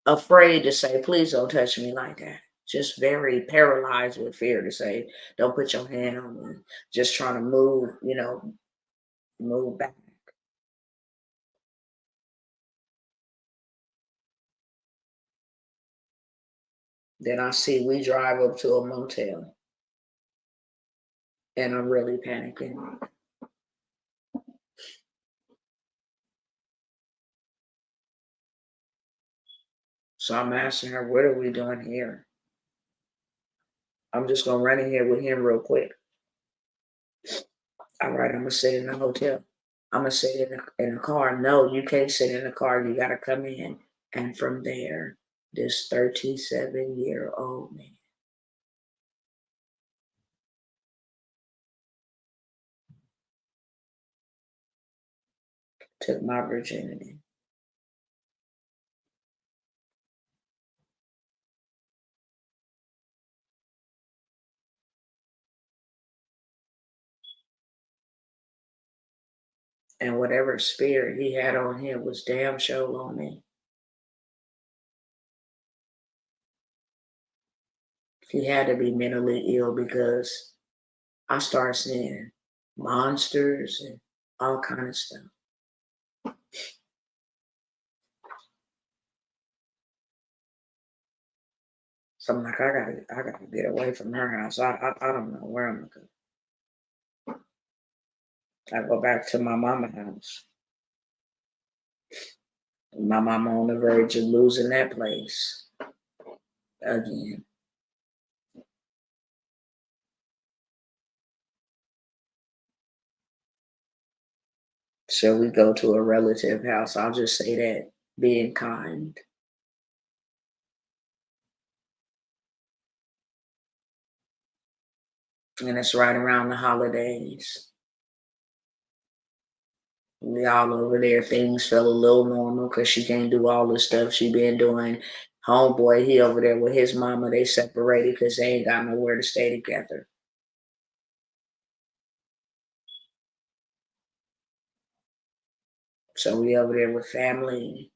Afraid to say, please don't touch me like that. Just very paralyzed with fear to say, don't put your hand on me. Just trying to move, move back. Then I see we drive up to a motel and I'm really panicking. So I'm asking her, what are we doing here? I'm just going to run in here with him real quick. All right, I'm going to sit in the hotel. I'm going to sit in the car. No, you can't sit in the car. You got to come in. And from there, this 37-year-old man took my virginity. And whatever spirit he had on him was damn sure on me. He had to be mentally ill because I started seeing monsters and all kind of stuff. So I'm like, I gotta get away from her house. I don't know where I'm gonna go. I go back to my mama house. My mama on the verge of losing that place again. So we go to a relative house. I'll just say that, being kind. And it's right around the holidays. We all over there. Things felt a little normal because she can't do all the stuff she been doing. Homeboy, he over there with his mama. They separated because they ain't got nowhere to stay together. So we over there with family.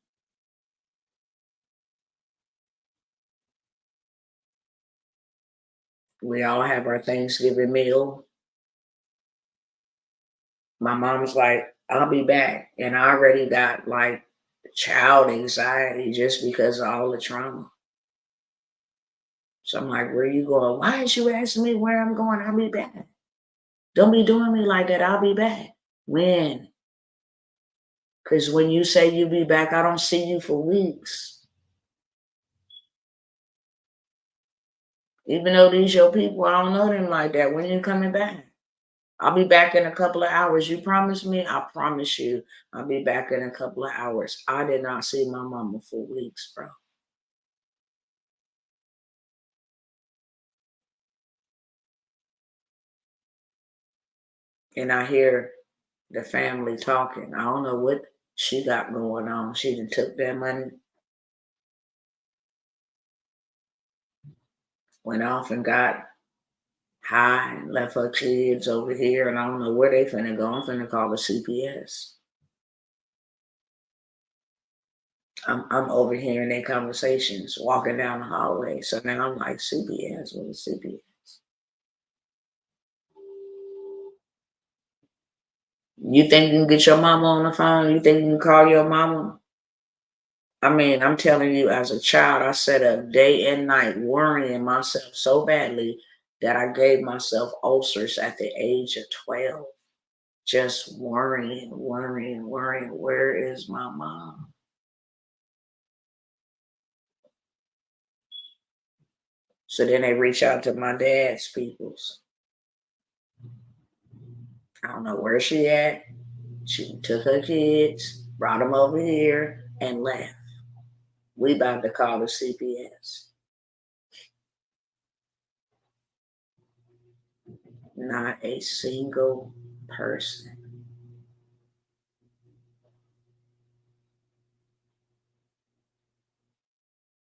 We all have our Thanksgiving meal. My mom's like, I'll be back. And I already got like child anxiety just because of all the trauma. So I'm like, where you going? Why is you asking me where I'm going? I'll be back. Don't be doing me like that. I'll be back. When? Because when you say you be back, I don't see you for weeks. Even though these your people, I don't know them like that. When you coming back? I'll be back in a couple of hours. You promise me? I promise you I'll be back in a couple of hours. I did not see my mama for weeks, bro. And I hear the family talking. I don't know what she got going on. She done took that money, went off and got high and left her kids over here, and I don't know where they finna go. I'm finna call the CPS. I'm overhearing their conversations walking down the hallway. So now I'm like, CPS, what is CPS? You think you can get your mama on the phone? You think you can call your mama? I mean, I'm telling you, as a child, I sat up day and night worrying myself so badly that I gave myself ulcers at the age of 12. Just worrying, worrying, worrying. Where is my mom? So then they reach out to my dad's peoples. I don't know where she at. She took her kids, brought them over here, and left. We about to call the CPS. Not a single person.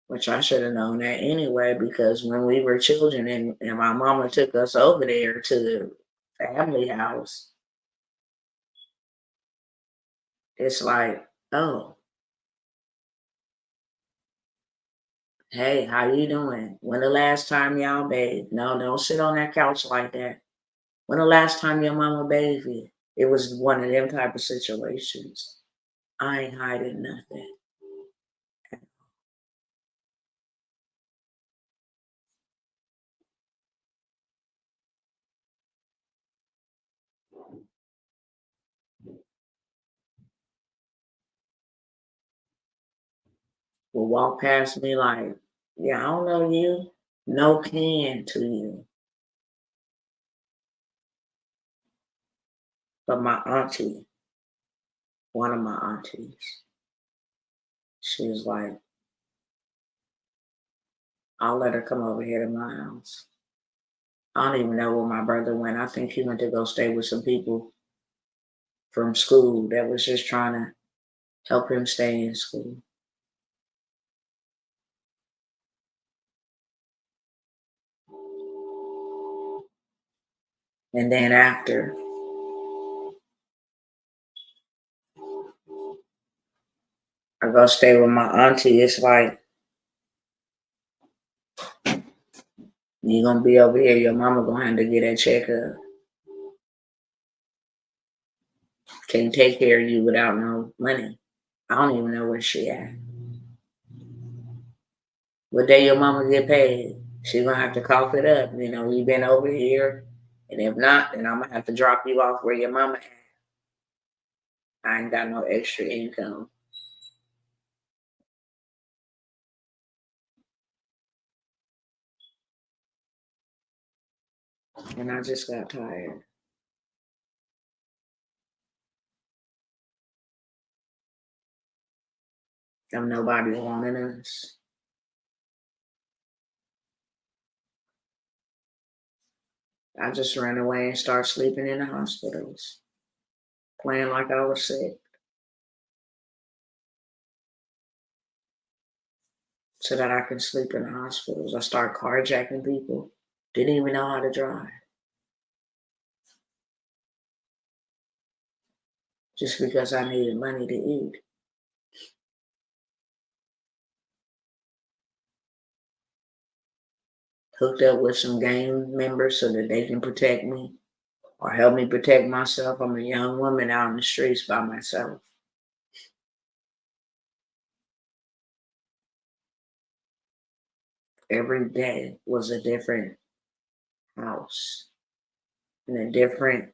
Which I should have known that anyway, because when we were children and my mama took us over there to the family house, it's like, oh, hey, how you doing? When the last time y'all bathed? No, don't sit on that couch like that. When the last time your mama bathed you? It was one of them type of situations. I ain't hiding nothing. Will walk past me like, yeah, I don't know you. No can to you. But my auntie, one of my aunties, she was like, I'll let her come over here to my house. I don't even know where my brother went. I think he went to go stay with some people from school that was just trying to help him stay in school. And then after I go stay with my auntie, it's like, you gonna be over here, your mama gonna have to get that checkup. Can't take care of you without no money. I don't even know where she at. What day your mama get paid? She gonna have to cough it up. You know, you been over here, and if not, then I'm gonna have to drop you off where your mama at. I ain't got no extra income, and I just got tired of nobody wanting us. I just ran away and started sleeping in the hospitals, playing like I was sick, so that I can sleep in the hospitals. I started carjacking people. Didn't even know how to drive, just because I needed money to eat. Hooked up with some gang members so that they can protect me or help me protect myself. I'm a young woman out in the streets by myself. Every day was a different house and a different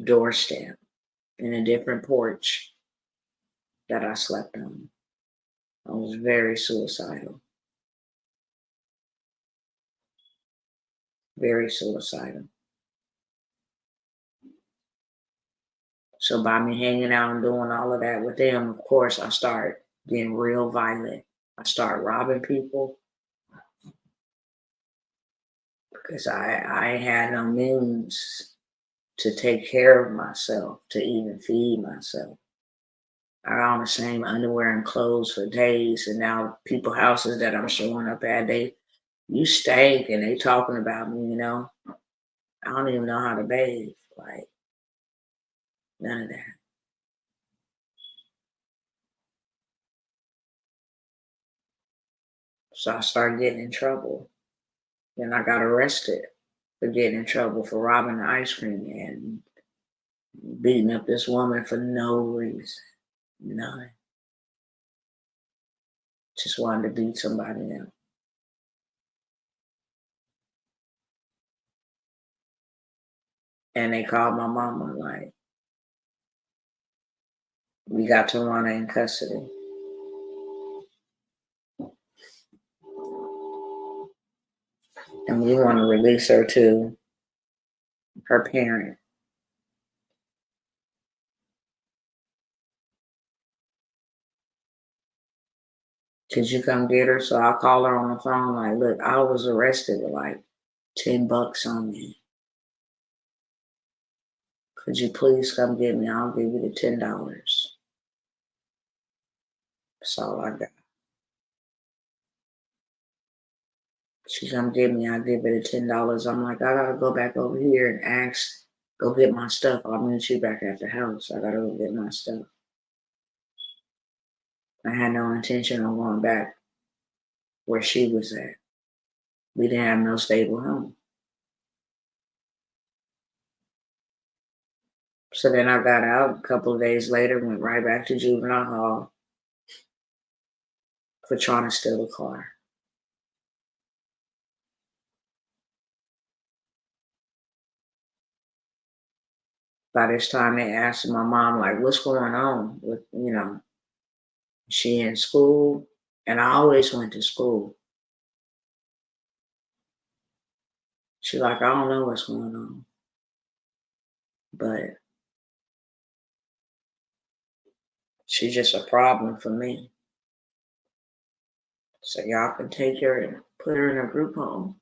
doorstep and a different porch that I slept on. I was very suicidal, very suicidal. So by me hanging out and doing all of that with them, of course, I start getting real violent. I start robbing people because I had no means to take care of myself, to even feed myself. I got on the same underwear and clothes for days, and now people houses that I'm showing up at, you stink, and they talking about me. I don't even know how to bathe, like none of that. So I started getting in trouble. Then I got arrested for getting in trouble for robbing the ice cream man, beating up this woman for no reason, none. Just wanted to beat somebody up. And they called my mama, like, we got Tawana in custody. And we want to release her to her parent. Could you come get her? So I call her on the phone, like, look, I was arrested with like $10 on me. Could you please come get me? I'll give you the $10. That's all I got. She come get me, I give her the $10. I'm like, I gotta go back over here and go get my stuff. I'll meet you back at the house. I gotta go get my stuff. I had no intention of going back where she was at. We didn't have no stable home. So then I got out a couple of days later, went right back to juvenile hall for trying to steal a car. By this time, they asked my mom, like, what's going on with, she in school? And I always went to school. She like, I don't know what's going on. But she's just a problem for me. So y'all can take her and put her in a group home.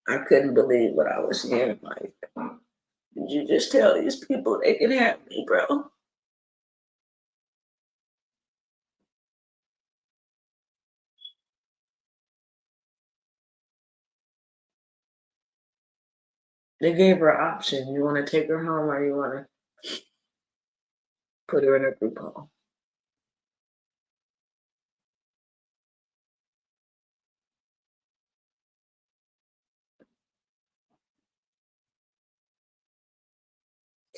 I couldn't believe what I was hearing. Like, did you just tell these people they can have me, bro? They gave her an option. You want to take her home or you want to put her in a group home?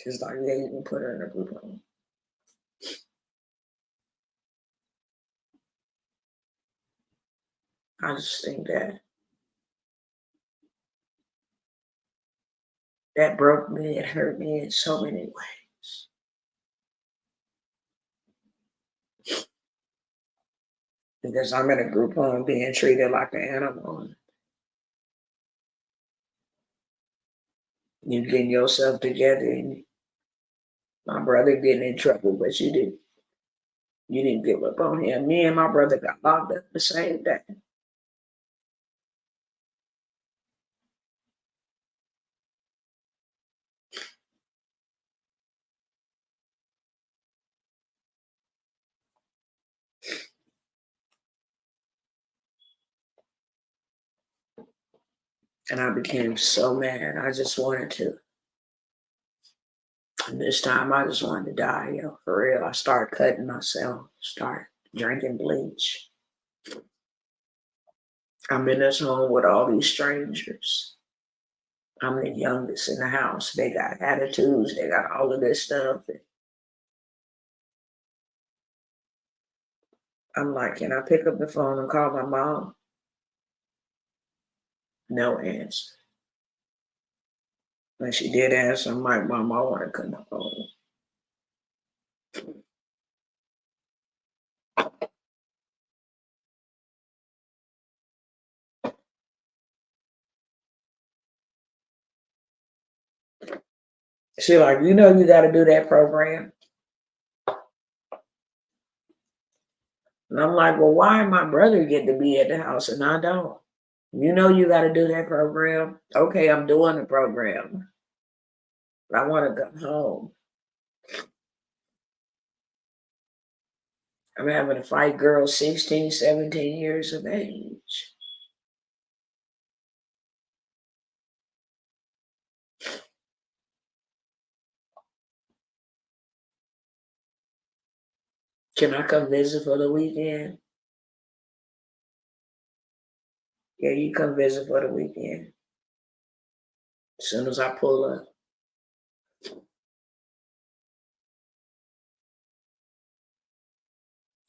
Just like they even put her in a group home. I just think that broke me. It hurt me in so many ways. Because I'm in a group home being treated like an animal. You getting yourself together, and my brother getting in trouble, but you didn't give up on him. Me and my brother got locked up the same day. And I became so mad. I just wanted to. And this time I just wanted to die, yo. For real. I started cutting myself, start drinking bleach. I'm in this home with all these strangers. I'm the youngest in the house. They got attitudes, they got all of this stuff. I'm like, can I pick up the phone and call my mom? No answer. When she did answer, I'm like, Mom, I want to come home. She like, you know, you got to do that program. And I'm like, well, why my brother get to be at the house and I don't? You know, you got to do that program. Okay, I'm doing the program. But I want to come home. I'm having to fight girls 16, 17 years of age. Can I come visit for the weekend? Yeah, you come visit for the weekend. As soon as I pull up.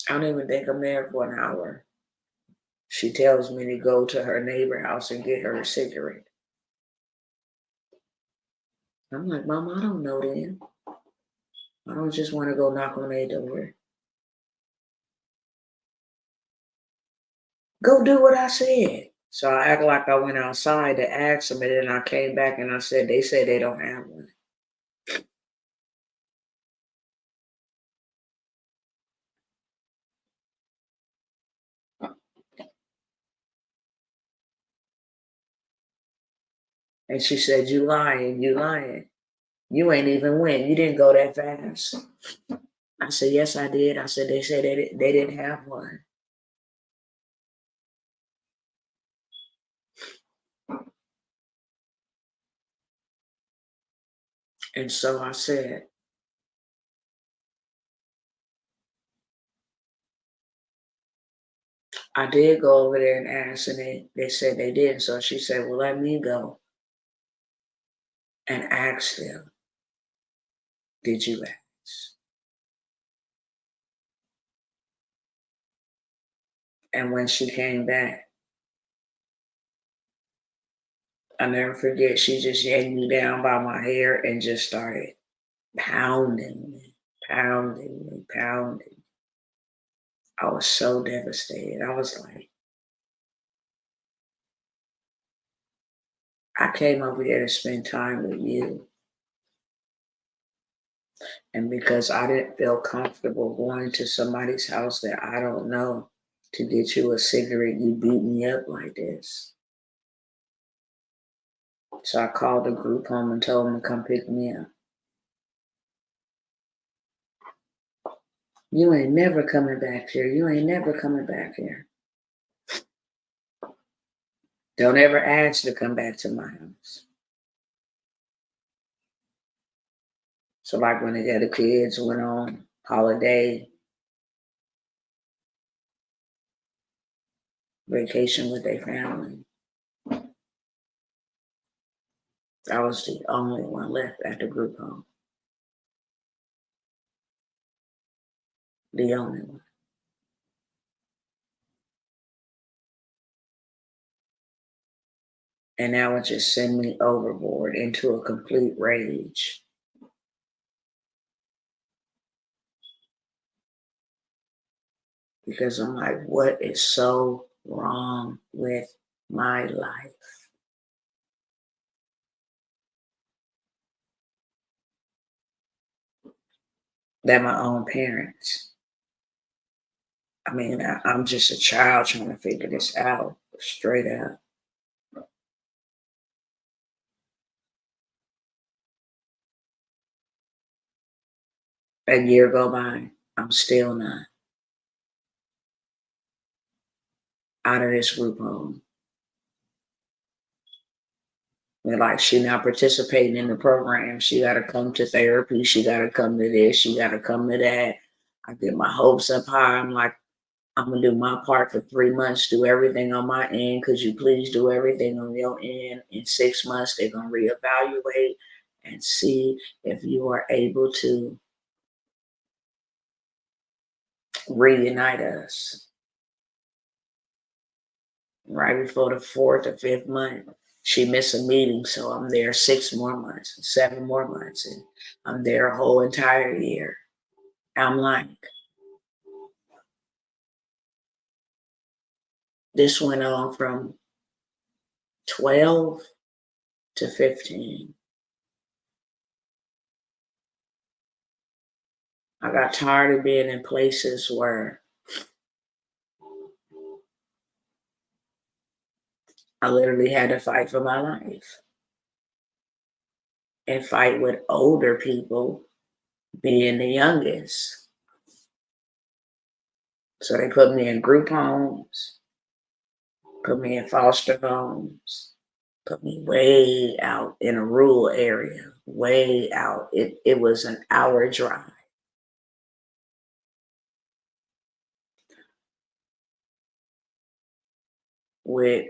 I don't even think I'm there for an hour. She tells me to go to her neighbor house and get her a cigarette. I'm like, Mom, I don't know them. I don't just want to go knock on their door. Go do what I said. So I act like I went outside to ask them, and then I came back and I said, they said they don't have one. And she said, you lying, you lying. You ain't even went. You didn't go that fast. I said, yes, I did. I said, they said they didn't have one. And so I said, I did go over there and ask, and they said they didn't. So she said, well, let me go and ask them, did you ask? And when she came back, I never forget, she just yanked me down by my hair and just started pounding me, pounding me, pounding me. I was so devastated. I was like, I came over here to spend time with you. And because I didn't feel comfortable going to somebody's house that I don't know to get you a cigarette, you beat me up like this. So I called the group home and told them to come pick me up. You ain't never coming back here. You ain't never coming back here. Don't ever ask to come back to my house. So like when the other kids went on holiday, vacation with their family, I was the only one left at the group home. The only one. And that would just send me overboard into a complete rage. Because I'm like, what is so wrong with my life? That my own parents. I mean, I'm just a child trying to figure this out straight up. A year go by, I'm still not out of this group home. And like she not participating in the program. She gotta come to therapy. She gotta come to this. She gotta come to that. I get my hopes up high. I'm like, I'm gonna do my part for 3 months, do everything on my end. Could you please do everything on your end? In 6 months, they're gonna reevaluate and see if you are able to reunite us. Right before the fourth or fifth month, she missed a meeting, so I'm there 6 more months, 7 more months, and I'm there a whole entire year. I'm like, this went on from 12 to 15. I got tired of being in places where I literally had to fight for my life and fight with older people, being the youngest. So they put me in group homes, put me in foster homes, put me way out in a rural area, way out. It was an hour drive with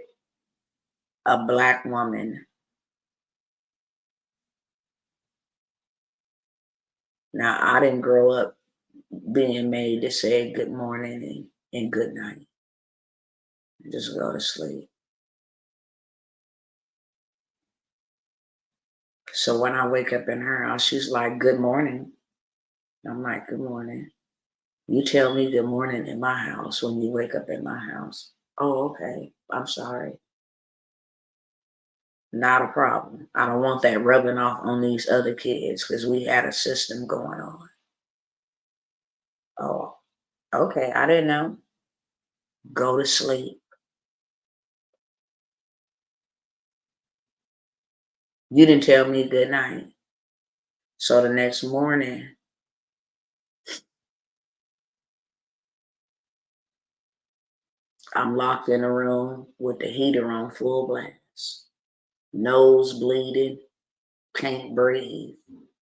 a black woman. Now, I didn't grow up being made to say good morning and good night and just go to sleep. So when I wake up in her house, she's like, good morning. I'm like, good morning. You tell me good morning in my house when you wake up in my house. Oh, okay. I'm sorry. Not a problem. I don't want that rubbing off on these other kids because we had a system going on. Oh, okay. I didn't know. Go to sleep. You didn't tell me good night. So the next morning, I'm locked in a room with the heater on full blast, nose bleeding, can't breathe.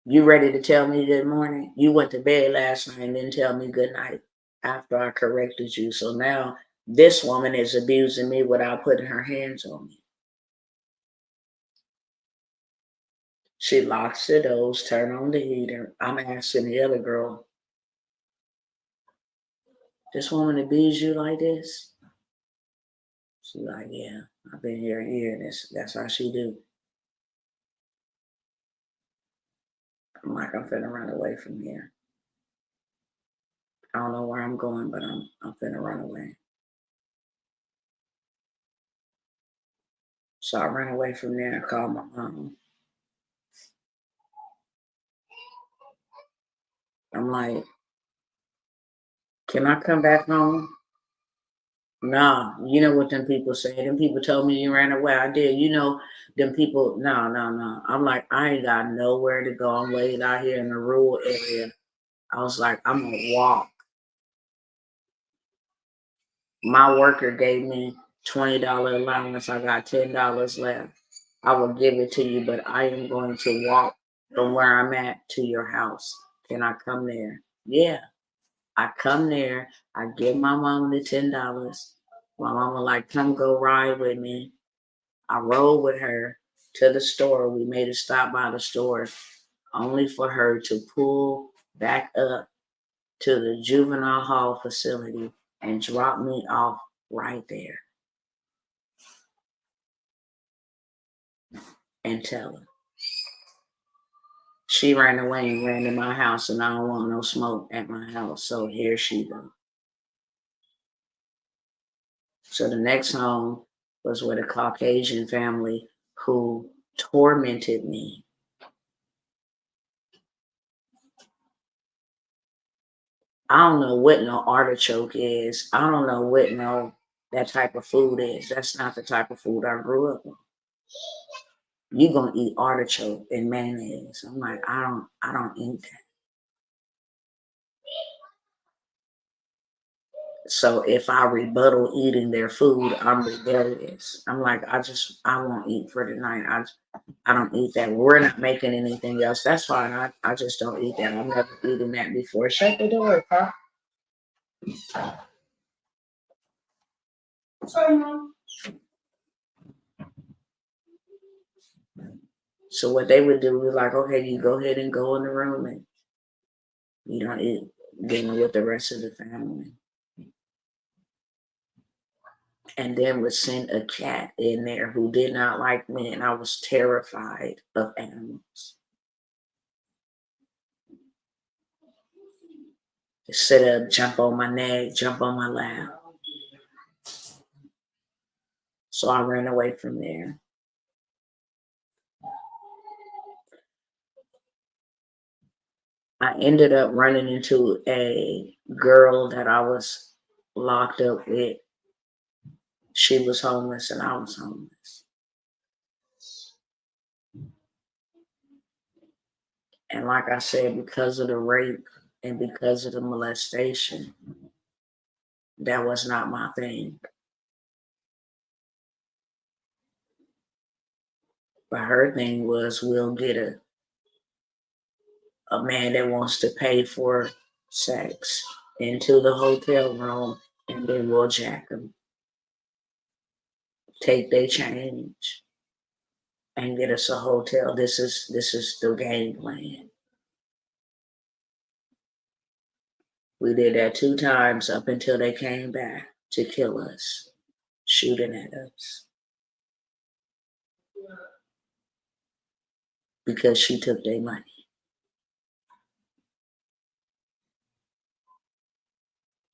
You ready to tell me good morning? You went to bed last night and didn't tell me good night after I corrected you. So now this woman is abusing me without putting her hands on me. She locks the doors, turn on the heater. I'm asking the other girl, this woman abuse you like this? She's like, yeah, I've been here a year. That's how she do. I'm like, I'm finna run away from here. I don't know where I'm going, but I'm finna run away. So I ran away from there and called my mom. I'm like, can I come back home? Nah, you know what them people say. Them people told me you ran away. I did. You know, them people, no, no, no. I'm like, I ain't got nowhere to go. I'm laid out here in a rural area. I was like, I'm gonna walk. My worker gave me $20 allowance. I got $10 left. I will give it to you, but I am going to walk from where I'm at to your house. Can I come there? Yeah. I come there. I give my mama the $10. My mama like, come go ride with me. I rode with her to the store. We made a stop by the store only for her to pull back up to the juvenile hall facility and dropped me off right there. And tell her. She ran away and ran to my house, and I don't want no smoke at my house. So here she goes. So the next home was with a Caucasian family who tormented me. I don't know what no artichoke is. I don't know what no that type of food is. That's not the type of food I grew up on. You gonna eat artichoke and mayonnaise. I'm like, I don't eat that. So if I rebuttal eating their food, I'm rebellious. I'm like, I won't eat for the night. I don't eat that. We're not making anything else. That's fine. I just don't eat that. I've never eaten that before. Shut the door, Pop. Sorry, Mom. So what they would do was like, okay, you go ahead and go in the room and you don't eat dinner with the rest of the family. And then would send a cat in there who did not like me, and I was terrified of animals. Sit up, jump on my neck, jump on my lap. So I ran away from there. I ended up running into a girl that I was locked up with. She was homeless and I was homeless. And like I said, because of the rape and because of the molestation, that was not my thing. But her thing was, we'll get a man that wants to pay for sex into the hotel room, and then we'll jack them, take their change, and get us a hotel. This is the game plan. We did that 2 times up until they came back to kill us, shooting at us. Because she took their money.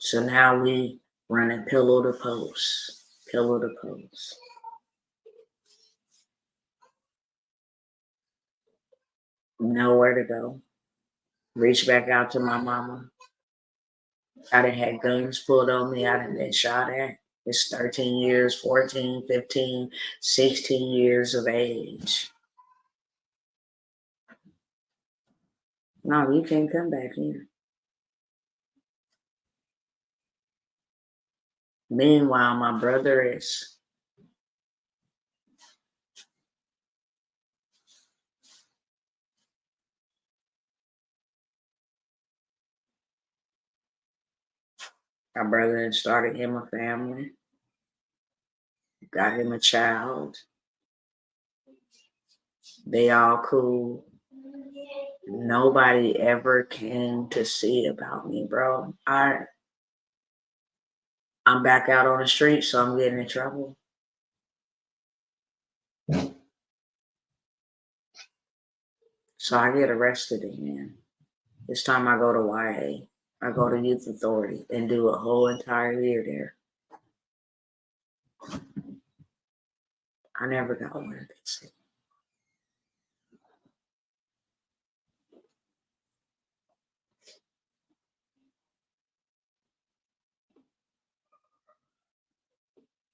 So now we running pillow to post, pillow to post. Nowhere to go. Reach back out to my mama. I done had guns pulled on me. I done been shot at. It's 13 years, 14, 15, 16 years of age. No, you can't come back here. Meanwhile, my brother is my brother had started him a family, got him a child. They all cool. Nobody ever came to see about me, bro. I'm back out on the street, so I'm getting in trouble. So I get arrested again. This time I go to YA. I go to Youth Authority and do a whole entire year there. I never got one of this.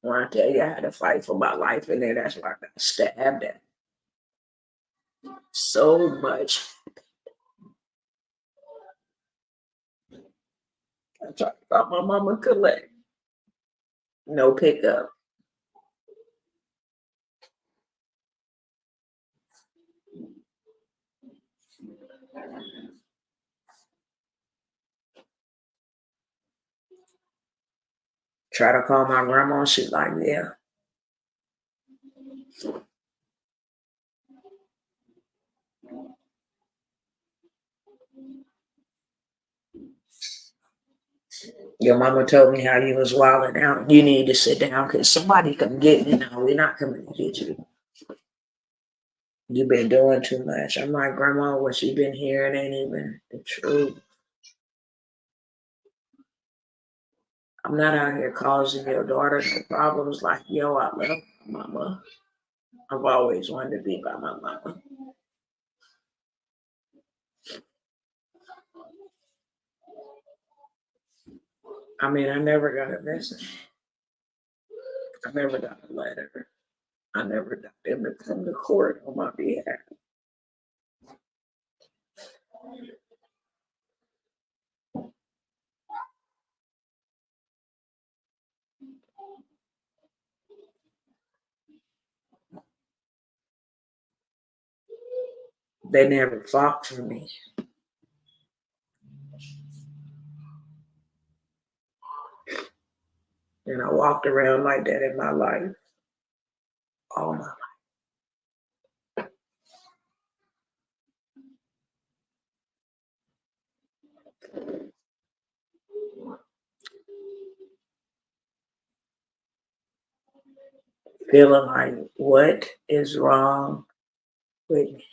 When I tell you I had to fight for my life in there, that's why I got stabbed at so much. I tried to call my mama collect. No pickup. Try to call my grandma, she's like, yeah. Your mama told me how you was wilding out. You need to sit down because somebody come get me now. We're not coming to get you. You've been doing too much. I'm like, Grandma, what you been hearing ain't even the truth. I'm not out here causing your daughter no problems like, yo, I love my mama. I've always wanted to be by my mama. I mean, I never got a message. I never got a letter. I never got them to come to court on my behalf. They never fought for me. And I walked around like that in my life, all my life. Feeling like, what is wrong with me?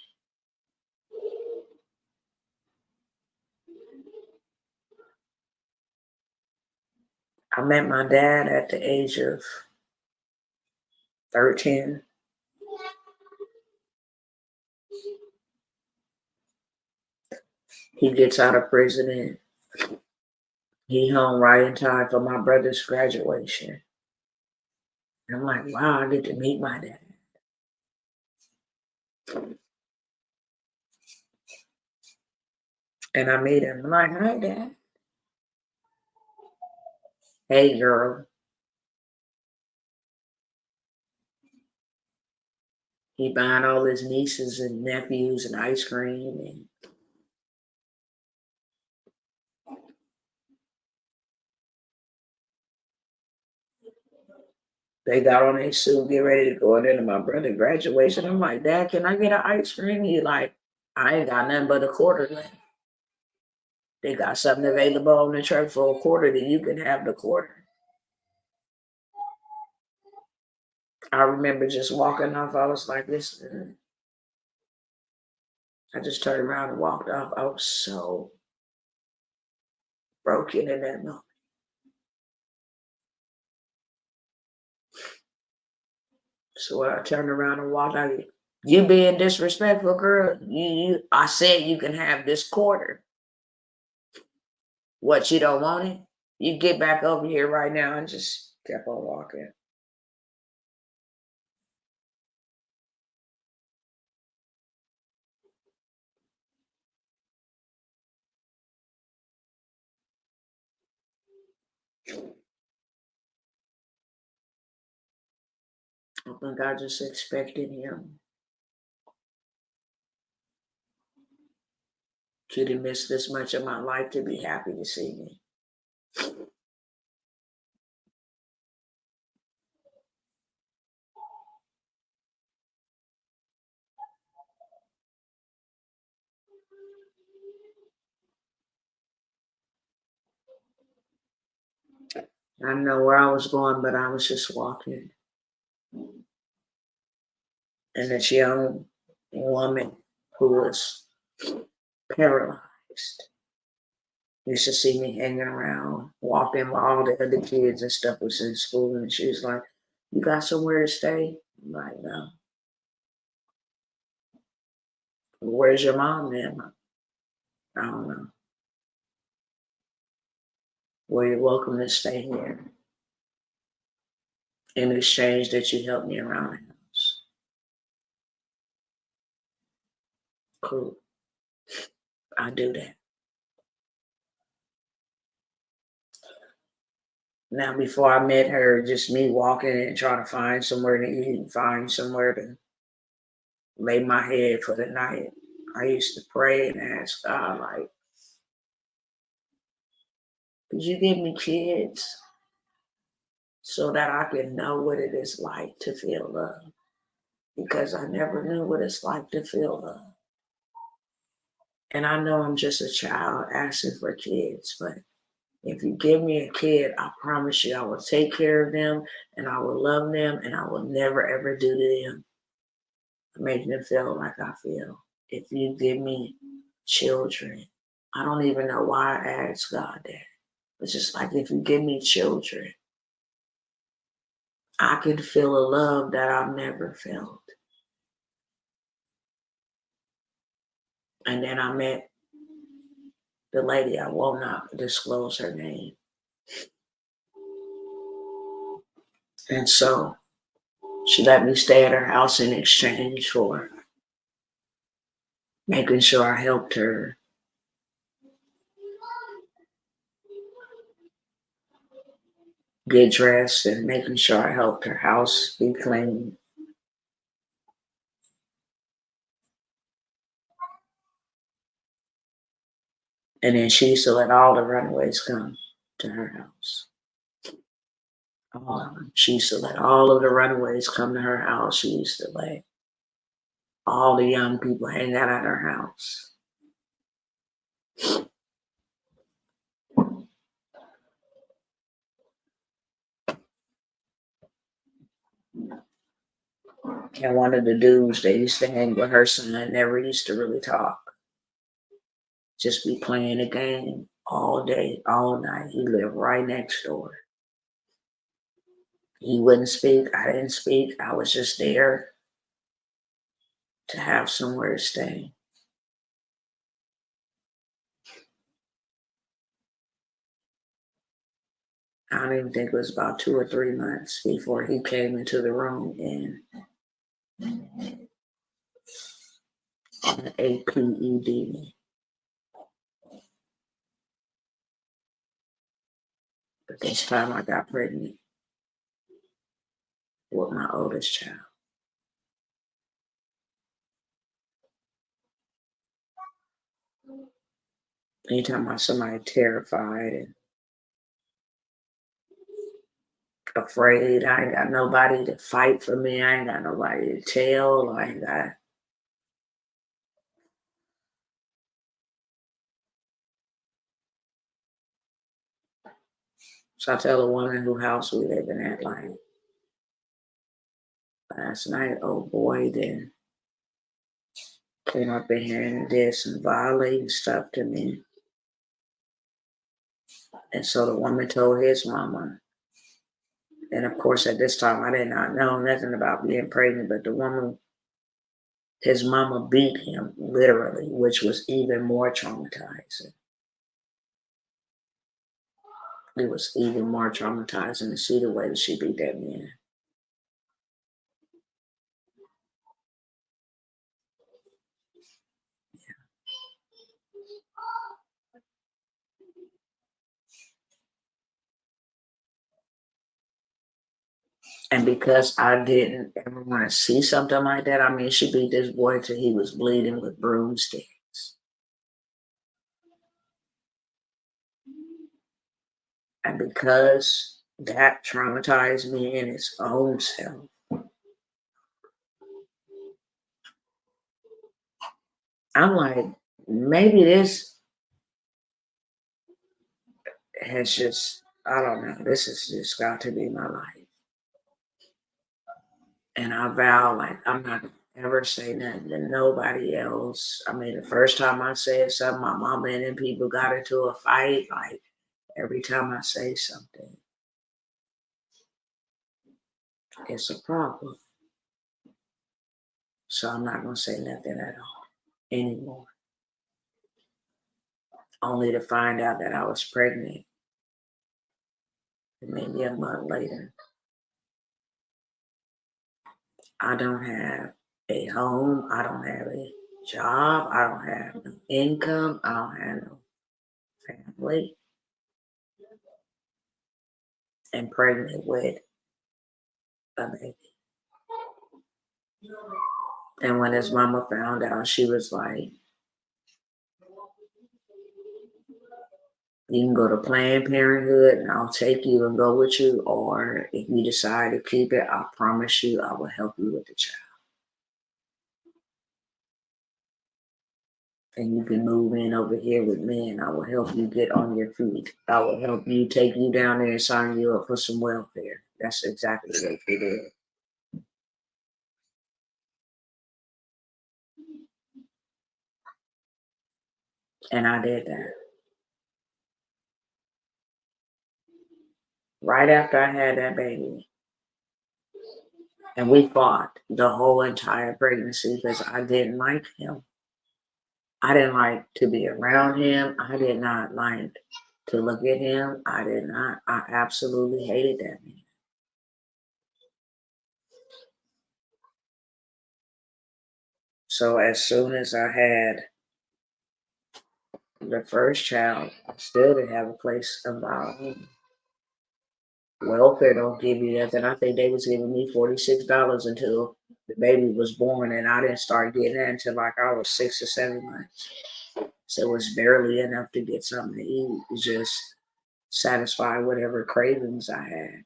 I met my dad at the age of 13. He gets out of prison and he home right in time for my brother's graduation. And I'm like, wow, I get to meet my dad. And I meet him. I'm like, hi, Dad. Hey, girl. He buying all his nieces and nephews and ice cream. And they got on their suit, get ready to go into my brother's graduation. I'm like, Dad, can I get an ice cream? He like, I ain't got nothing but a quarter left. They got something available on the truck for a quarter that you can have the quarter. I remember just walking off. I was like, listen. I just turned around and walked off. I was so broken in that moment. So when I turned around and walked out, you being disrespectful, girl. I said you can have this quarter. What, you don't want it? You get back over here right now, and just kept on walking. I think I just expected him to miss this much of my life to be happy to see me. I don't know where I was going, but I was just walking. And this young woman who was paralyzed used to see me hanging around, walking while all the other kids and stuff was in school. And she was like, you got somewhere to stay? I'm like, no. Where's your mom then? I don't know. Well, you're welcome to stay here in exchange that you help me around the house. Cool. I do that. Now, before I met her, just me walking and trying to find somewhere to eat and find somewhere to lay my head for the night. I used to pray and ask God, like, could you give me kids so that I can know what it is like to feel love? Because I never knew what it's like to feel love. And I know I'm just a child asking for kids, but If you give me a kid, I promise you I will take care of them and I will love them and I will never ever do to them make them feel like I feel. If you give me children, I don't even know why I asked God that. It's just like if you give me children, I can feel a love that I've never felt. And then I met the lady, I will not disclose her name. And so she let me stay at her house in exchange for making sure I helped her get dressed and making sure I helped her house be clean. And then she used to let all the runaways come to her house. All of them. She used to let all of the runaways come to her house. She used to let all the young people hang out at her house. And one of the dudes that used to hang with her son never used to really talk. Just be playing a game all day, all night. He lived right next door. He wouldn't speak. I didn't speak. I was just there to have somewhere to stay. I don't even think it was about 2 or 3 months before he came into the room and APED me. But this time I got pregnant with my oldest child. Anytime I somebody terrified and afraid, I ain't got nobody to fight for me. I ain't got nobody to tell. I ain't got. So I tell the woman who house we live in at, like, last night, oh boy, then came up in here and did some violating stuff to me. And so the woman told his mama. And of course, at this time, I did not know nothing about being pregnant, but the woman, his mama beat him literally, which was even more traumatizing. It was even more traumatizing to see the way that she beat that man. And because I didn't ever want to see something like that, I mean, she beat this boy till he was bleeding with broomsticks. And because that traumatized me in its own self, I'm like, maybe this has just, I don't know, this has just got to be my life. And I vow, like, I'm not gonna ever say nothing to nobody else. I mean, the first time I said something, my mama and them people got into a fight. Like, every time I say something, it's a problem. So I'm not gonna say nothing at all anymore. Only to find out that I was pregnant maybe a month later. I don't have a home. I don't have a job. I don't have no income. I don't have no family. And pregnant with a baby. And when his mama found out, she was like, you can go to Planned Parenthood and I'll take you and go with you. Or if you decide to keep it, I promise you I will help you with the child. and you can move in over here with me, and I will help you get on your feet. I will help you, take you down there and sign you up for some welfare. That's exactly what they did. And I did that. Right after I had that baby. And we fought the whole entire pregnancy because I didn't like him. I didn't like to be around him. I did not like to look at him. I did not. I absolutely hated that man. So as soon as I had the first child, I still didn't have a place of my own. Welfare don't give you nothing. I think they was giving me $46 until the baby was born, and I didn't start getting that until like I was 6 or 7 months. So it was barely enough to get something to eat. It just satisfy whatever cravings I had.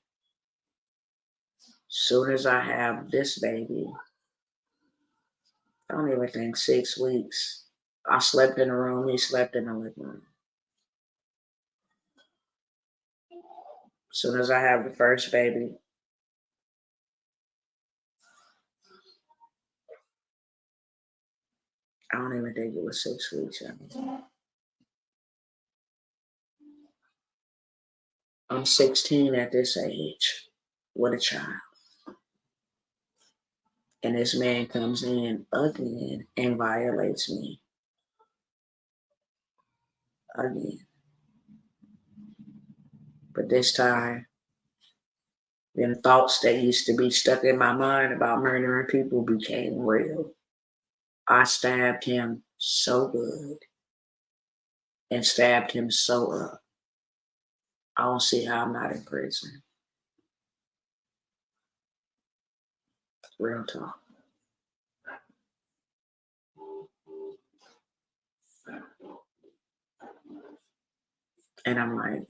Soon as I have this baby, I don't even think 6 weeks. I slept in the room, he slept in the living room. Soon as I have the first baby, I don't even think it was 6 weeks. I'm 16 at this age with a child. And this man comes in again and violates me again. But this time, them thoughts that used to be stuck in my mind about murdering people became real. I stabbed him so good and stabbed him so up. I don't see how I'm not in prison. Real talk. And I'm like,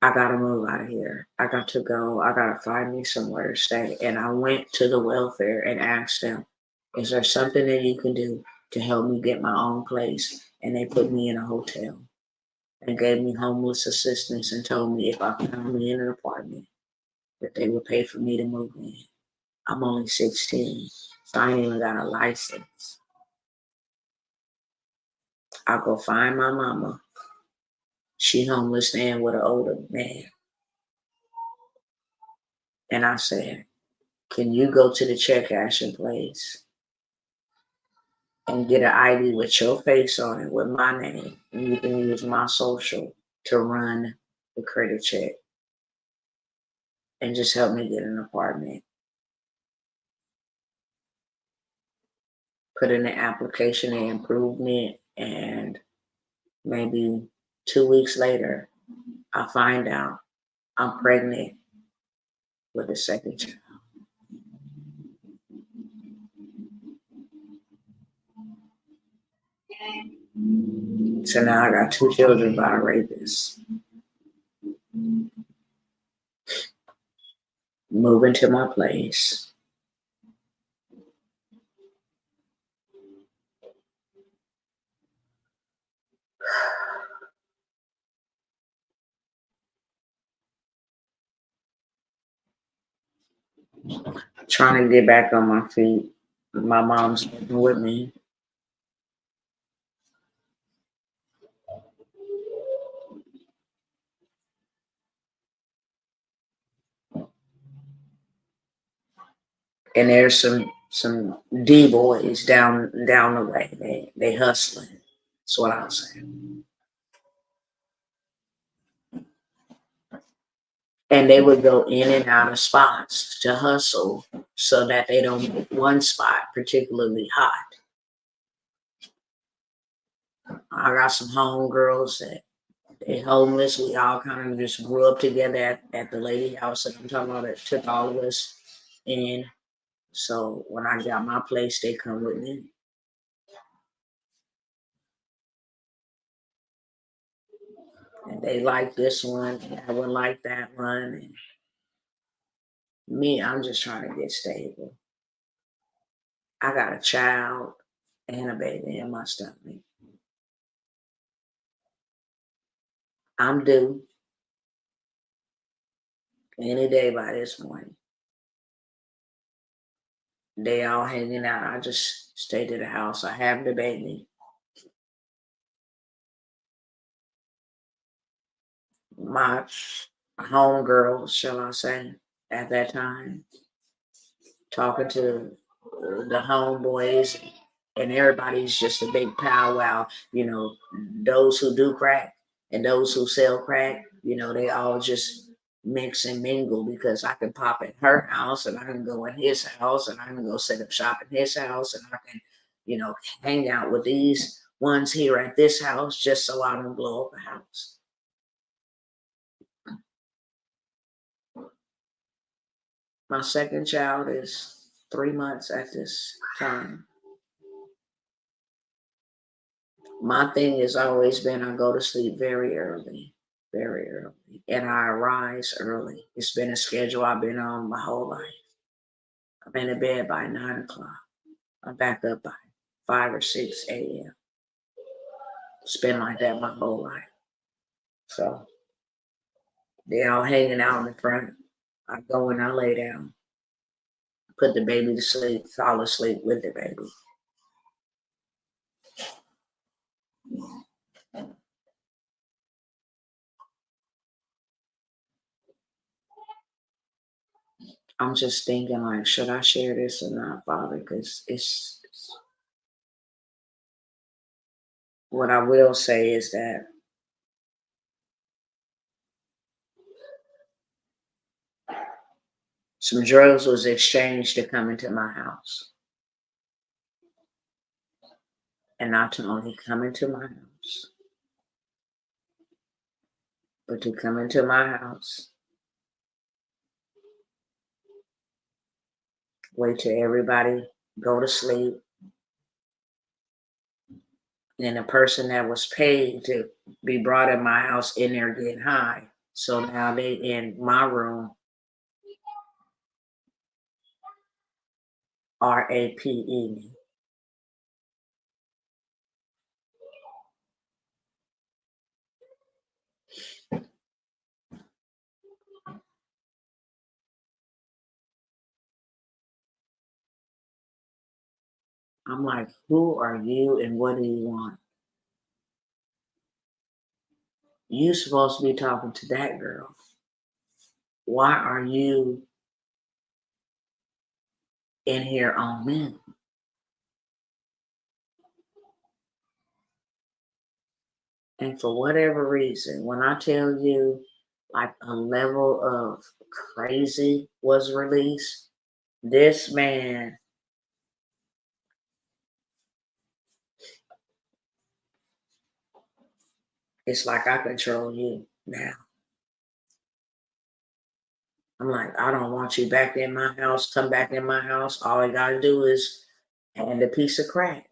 I gotta move out of here. I got to go. I gotta find me somewhere to stay. And I went to the welfare and asked them, is there something that you can do to help me get my own place? And they put me in a hotel and gave me homeless assistance and told me if I found me in an apartment that they would pay for me to move in. I'm only 16, so I ain't even got a license. I go find my mama. She homeless and with an older man. And I said, can you go to the check cashing place and get an ID with your face on it with my name? And you can use my social to run the credit check and just help me get an apartment. Put in the application and improvement, and maybe 2 weeks later, I find out I'm pregnant with a second child. So now I got 2 children by a rapist. Moving to my place. Trying to get back on my feet. My mom's living with me. And there's some D boys down the way. They hustling. That's what I'm saying. And they would go in and out of spots to hustle so that they don't make one spot particularly hot. I got some homegirls that they homeless. We all kind of just grew up together at the lady house that I'm talking about that took all of us in. So when I got my place, they come with me. And they like this one, and I would like that one. And me, I'm just trying to get stable. I got a child, and a baby in my stomach. I'm due any day by this morning. They all hanging out. I just stayed at the house. I have the baby. My homegirl, shall I say, at that time, talking to the homeboys, and everybody's just a big powwow. You know, those who do crack and those who sell crack, you know, they all just mix and mingle because I can pop at her house and I can go in his house and I can go set up shop in his house and I can, you know, hang out with these ones here at this house just so I don't blow up a house. My second child is 3 months at this time. My thing has always been I go to sleep very early, and I arise early. It's been a schedule I've been on my whole life. I'm in bed by 9 o'clock. I'm back up by 5 or 6 a.m. It's been like that my whole life. So they're all hanging out in the front. I go and I lay down, put the baby to sleep, fall asleep with the baby. I'm just thinking like, should I share this or not, Father? Because it's what I will say is that some drugs was exchanged to come into my house. And not to only come into my house, but to come into my house, wait till everybody go to sleep, and the person that was paid to be brought in my house in there getting high. So now they in my room, RAPE. I'm like, who are you and what do you want? You supposed to be talking to that girl. Why are you in here on me? And for whatever reason, when I tell you like a level of crazy was released, this man, it's like I control you now. I'm like, I don't want you back in my house. Come back in my house. All I gotta do is hand a piece of crack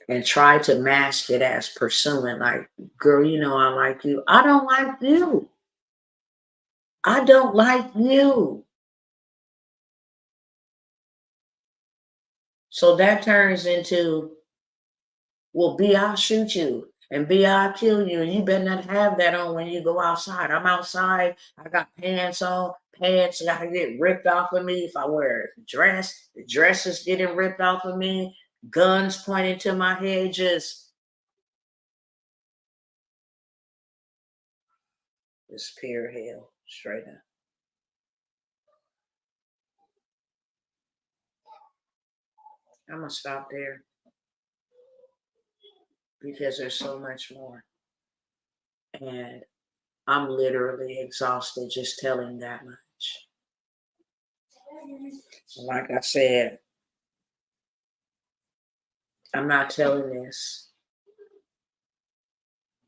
and try to mask it as pursuing. Like, girl, you know I like you. I don't like you. I don't like you. So that turns into, well, B, I'll shoot you. And B, I'll kill you. And you better not have that on when you go outside. I'm outside. I got pants on. Pants got to get ripped off of me. If I wear a dress, the dress is getting ripped off of me. Guns pointing to my head. Just pure hell. Straight up. I'm going to stop there because there's so much more. And I'm literally exhausted just telling that much. Like I said, I'm not telling this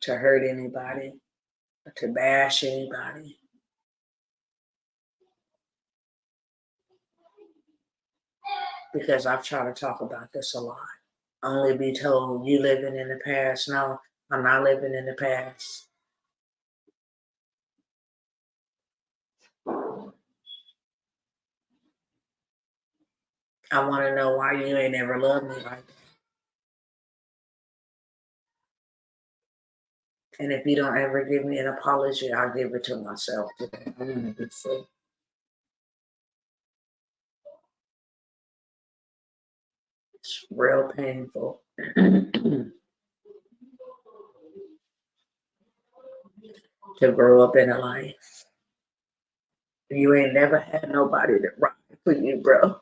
to hurt anybody, or to bash anybody. Because I've tried to talk about this a lot. Only be told you living in the past. No, I'm not living in the past. I want to know why you ain't ever loved me like that. And if you don't ever give me an apology, I'll give it to myself today. I want to be free. It's real painful to grow up in a life. You ain't never had nobody to ride for you, bro.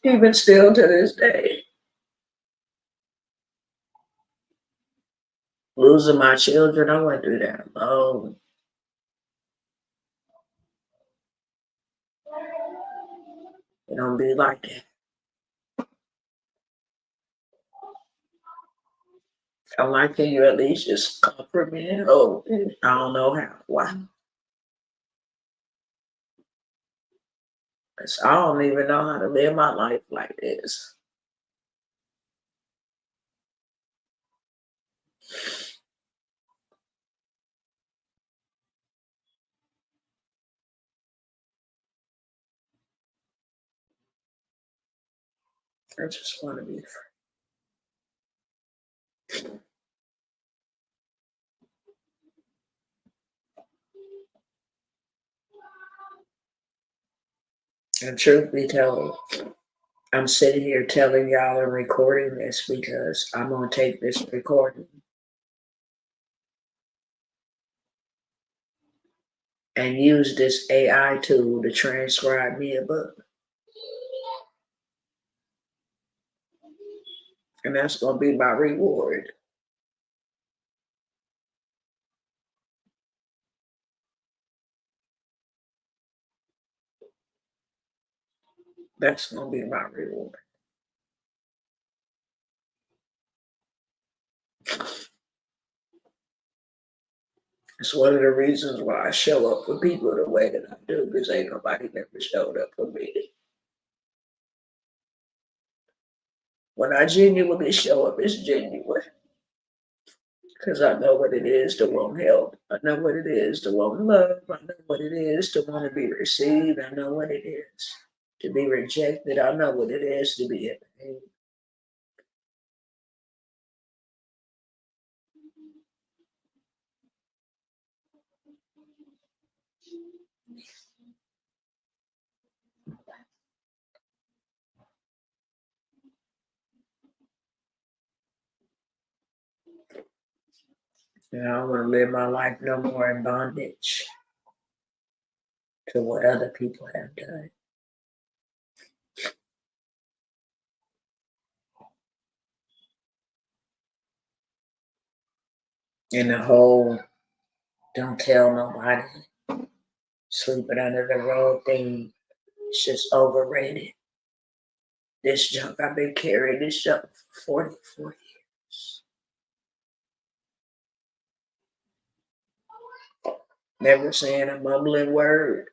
Even still to this day. Losing my children, I went through that alone. It don't be like that. I'm like, can you at least just comfort me and hold me? I don't know how. Why? Because I don't even know how to live my life like this. I just want to be free. And truth be told, I'm sitting here telling y'all and recording this because I'm going to take this recording and use this AI tool to transcribe me a book. And that's going to be my reward. That's going to be my reward. It's one of the reasons why I show up for people the way that I do, because ain't nobody never showed up for me. When I genuinely show up, it's genuine. Because I know what it is to want help. I know what it is to want love. I know what it is to want to be received. I know what it is to be rejected. I know what it is to be in pain. And I don't want to live my life no more in bondage to what other people have done. And the whole don't tell nobody, sleeping under the rug thing, it's just overrated. This junk, I've been carrying this junk for 44 years. Never saying a mumbling word.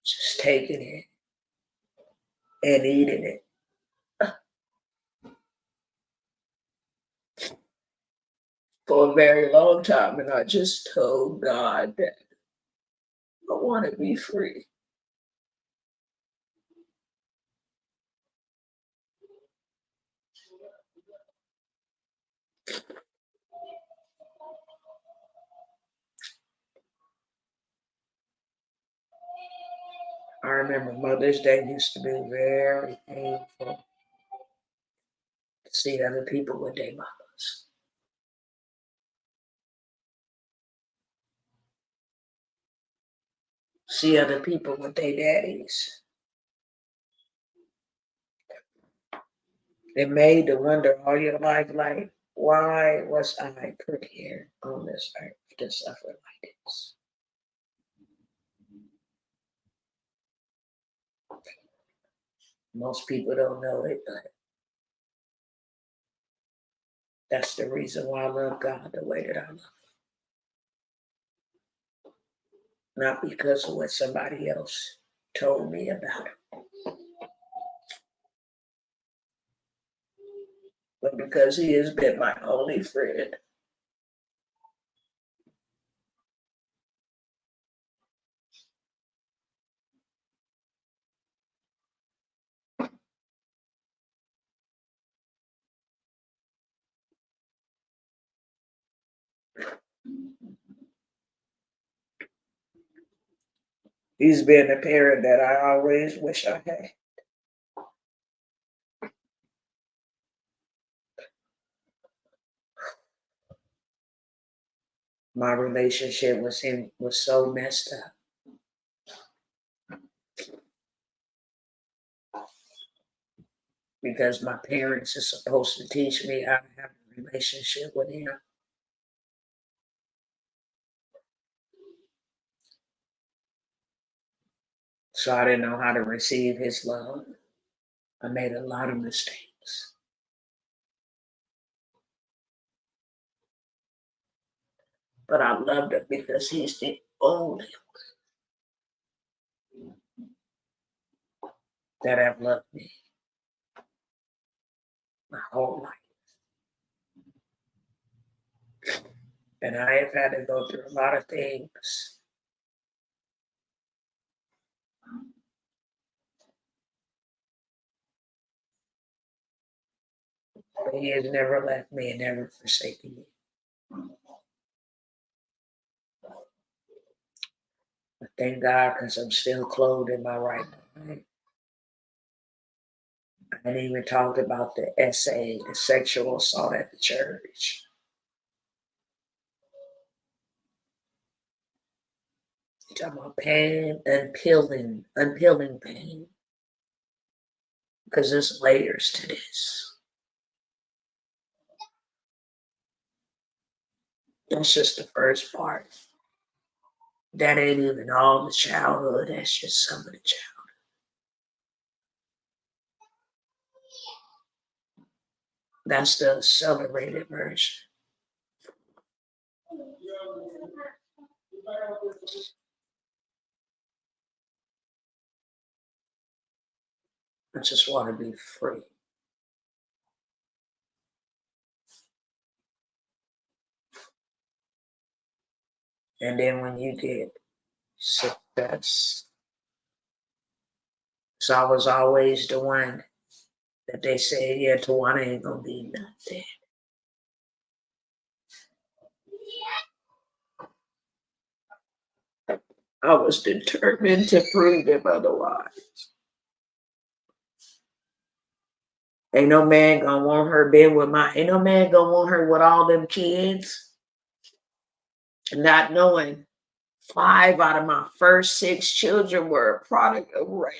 Just taking it and eating it. For a very long time, and I just told God that I want to be free. I remember Mother's Day used to be very painful to see other people with their mamas. See other people with their daddies. It made to wonder all your life, like, why was I put here on this earth to suffer like this? Most people don't know it, but that's the reason why I love God the way that I love. Not because of what somebody else told me about it, but because He has been my only friend. He's been a parent that I always wish I had. My relationship with him was so messed up because my parents are supposed to teach me how to have a relationship with him. So I didn't know how to receive his love. I made a lot of mistakes. But I loved him because he's the only that have loved me my whole life. And I have had to go through a lot of things. But he has never left me and never forsaken me. But thank God because I'm still clothed in my right mind. I didn't even talk about the essay, the sexual assault at the church. You're talking about pain, unpeeling pain. Because there's layers to this. That's just the first part. That ain't even all the childhood. That's just some of the childhood. That's the accelerated version. I just want to be free. And then when you get success, so I was always the one that they said, yeah, Tawana ain't gonna be nothing. I was determined to prove them otherwise. Ain't no man gonna want her being with ain't no man gonna want her with all them kids. Not knowing 5 out of my first 6 children were a product of rape.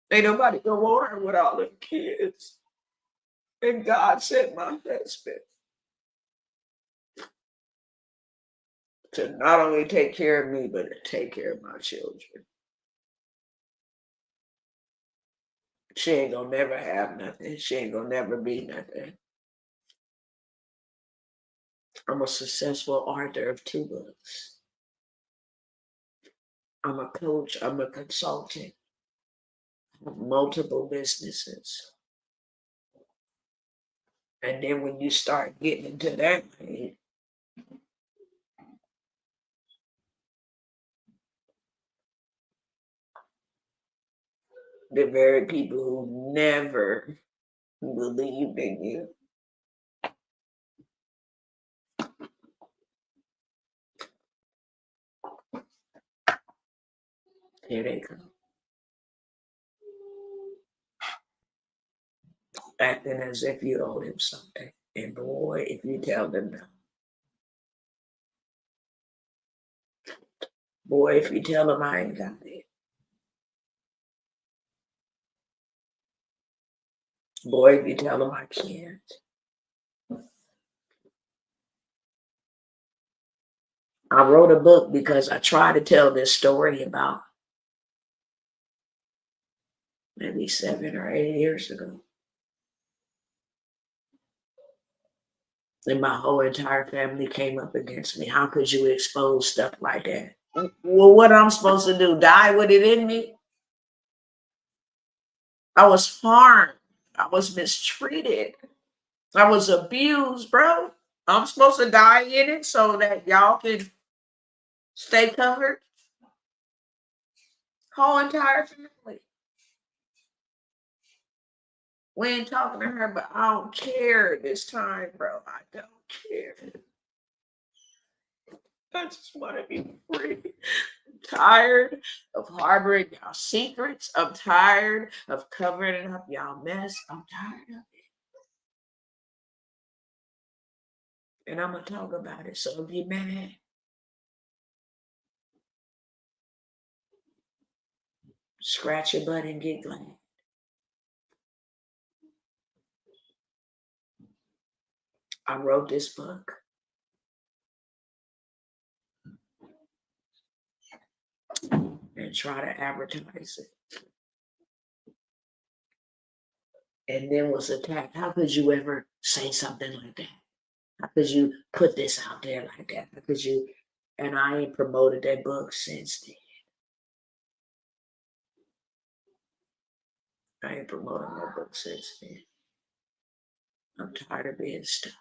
Ain't nobody gonna want her with all them kids. And God sent my husband to not only take care of me, but to take care of my children. She ain't gonna never have nothing. She ain't gonna never be nothing. I'm a successful author of 2 books. I'm a coach. I'm a consultant. I have multiple businesses. And then when you start getting into that, the very people who never believed in you, here they come. Acting as if you owe them something. And boy, if you tell them no. Boy, if you tell them I ain't got it. Boy, if you tell them I can't. I wrote a book because I tried to tell this story about maybe 7 or 8 years ago. And my whole entire family came up against me. How could you expose stuff like that? Well, what I'm supposed to do? Die with it in me? I was harmed. I was mistreated. I was abused, bro. I'm supposed to die in it so that y'all can stay covered. Whole entire family. We ain't talking to her, but I don't care this time, bro. I don't care. I just want to be free. I'm tired of harboring y'all secrets. I'm tired of covering up y'all mess. I'm tired of it. And I'm going to talk about it. So if you're mad, scratch your butt and get glad. I wrote this book and try to advertise it. And then was attacked. How could you ever say something like that? How could you put this out there like that? How could you? And I ain't promoted that book since then. I ain't promoted my book since then. I'm tired of being stuck.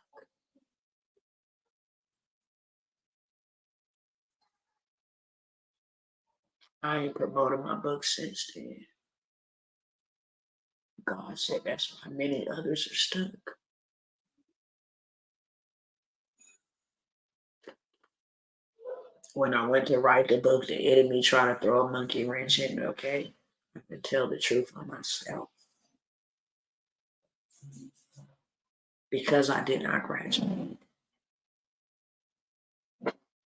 I ain't promoted my book since then. God said that's why many others are stuck. When I went to write the book, the enemy tried to throw a monkey wrench in it, okay? I can tell the truth on myself. Because I did not graduate.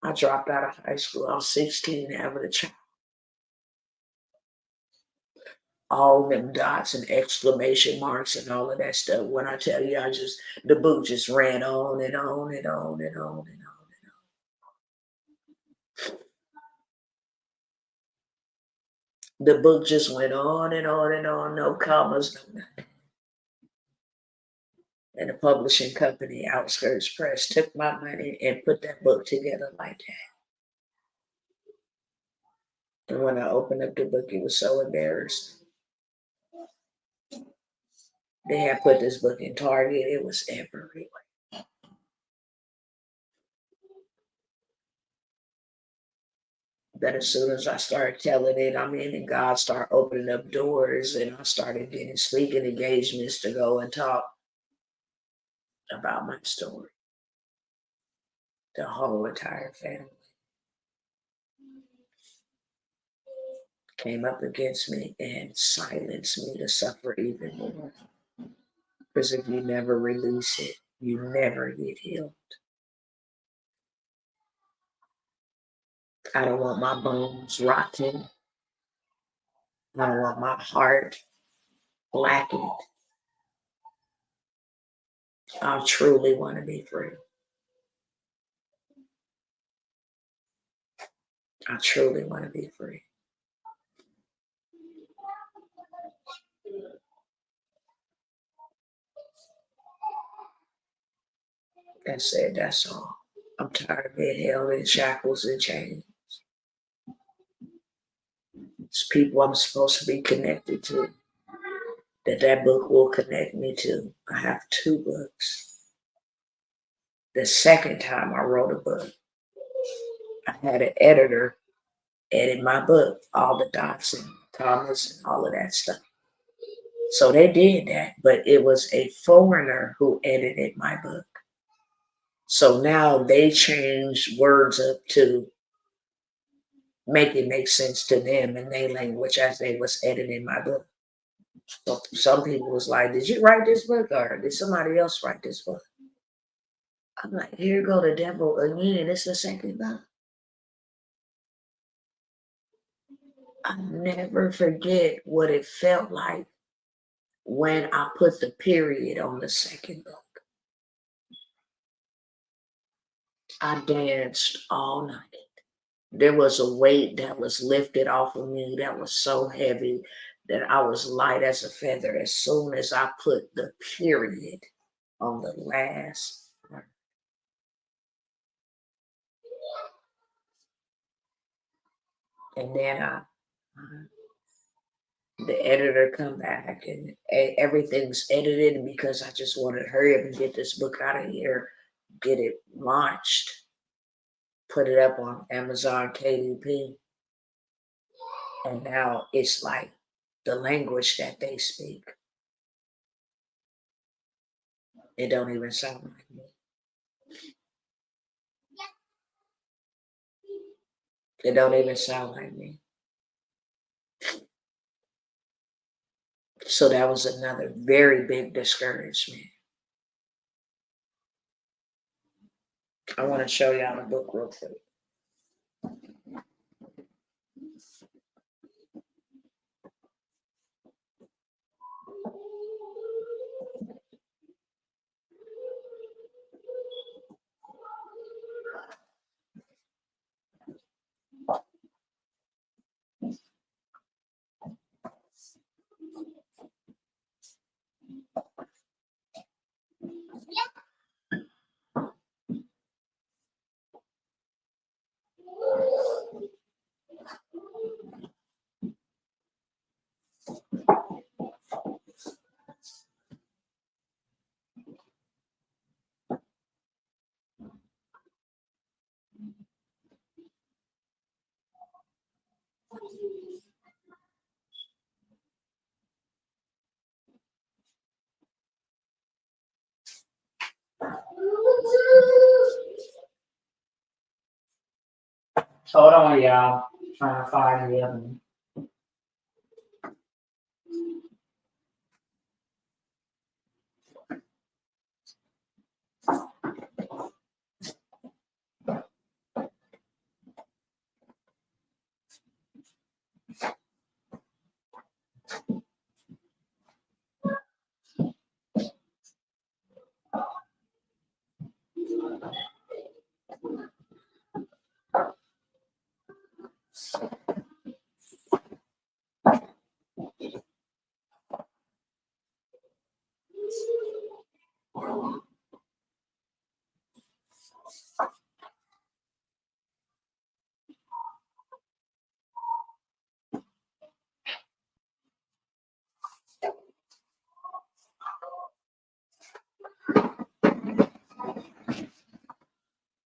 I dropped out of high school. I was 16 having a child. All them dots and exclamation marks and all of that stuff. When I tell you, the book just ran on and on and on and on and on and on. The book just went on and on and on, no commas, no nothing. And the publishing company, Outskirts Press, took my money and put that book together like that. And when I opened up the book, it was so embarrassing. They had put this book in Target. It was everywhere. That as soon as I started telling it, and God started opening up doors, and I started getting speaking engagements to go and talk about my story. The whole entire family came up against me and silenced me to suffer even more. Because if you never release it, you never get healed. I don't want my bones rotting. I don't want my heart blackened. I truly want to be free. I truly want to be free. That's it. That's all. I'm tired of being held in shackles and chains. It's people I'm supposed to be connected to that book will connect me to. I have 2 books. The second time I wrote a book, I had an editor edit my book, all the dots and commas and all of that stuff. So they did that, but it was a foreigner who edited my book. So now they changed words up to make it make sense to them in their language as they was editing my book. So some people was like, did you write this book or did somebody else write this book? I'm like, here go the devil again. It's the second book. I never forget what it felt like when I put the period on the second book. I danced all night. There was a weight that was lifted off of me that was so heavy that I was light as a feather as soon as I put the period on the last word. And then the editor come back and everything's edited because I just wanted to hurry up and get this book out of here, get it launched, put it up on Amazon KDP. And now it's like the language that they speak. It don't even sound like me. It don't even sound like me. So that was another very big discouragement. I want to show y'all the book real quick. Hold on, y'all. Trying to find the other one.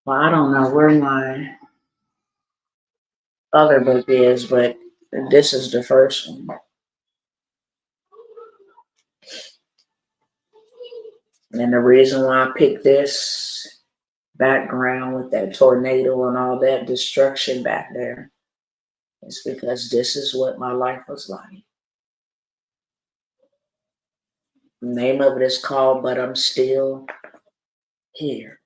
Well, I don't know where my other book is, but this is the first one. And the reason why I picked this background with that tornado and all that destruction back there is because this is what my life was like. The name of it is called But I'm Still Here.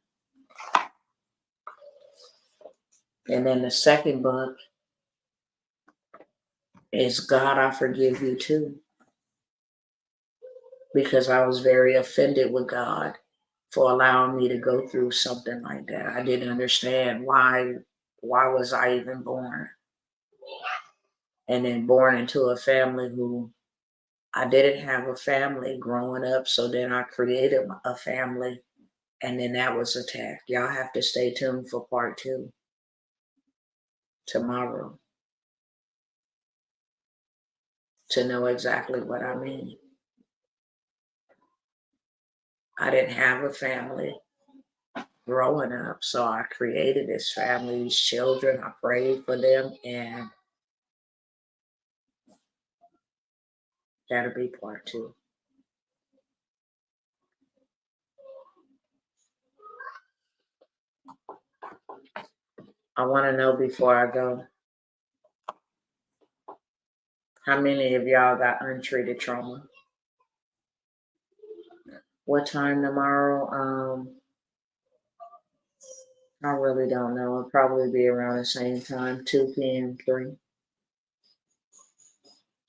And then the second book is God, I Forgive You Too. Because I was very offended with God for allowing me to go through something like that. I didn't understand why was I even born? And then born into a family who I didn't have a family growing up, so then I created a family, and then that was attacked. Y'all have to stay tuned for part 2 tomorrow to know exactly what I mean. I didn't have a family growing up, so I created this family, these children. I prayed for them, and that'll be part 2. I want to know before I go, how many of y'all got untreated trauma? What time tomorrow? I really don't know. It'll probably be around the same time, 2 p.m., 3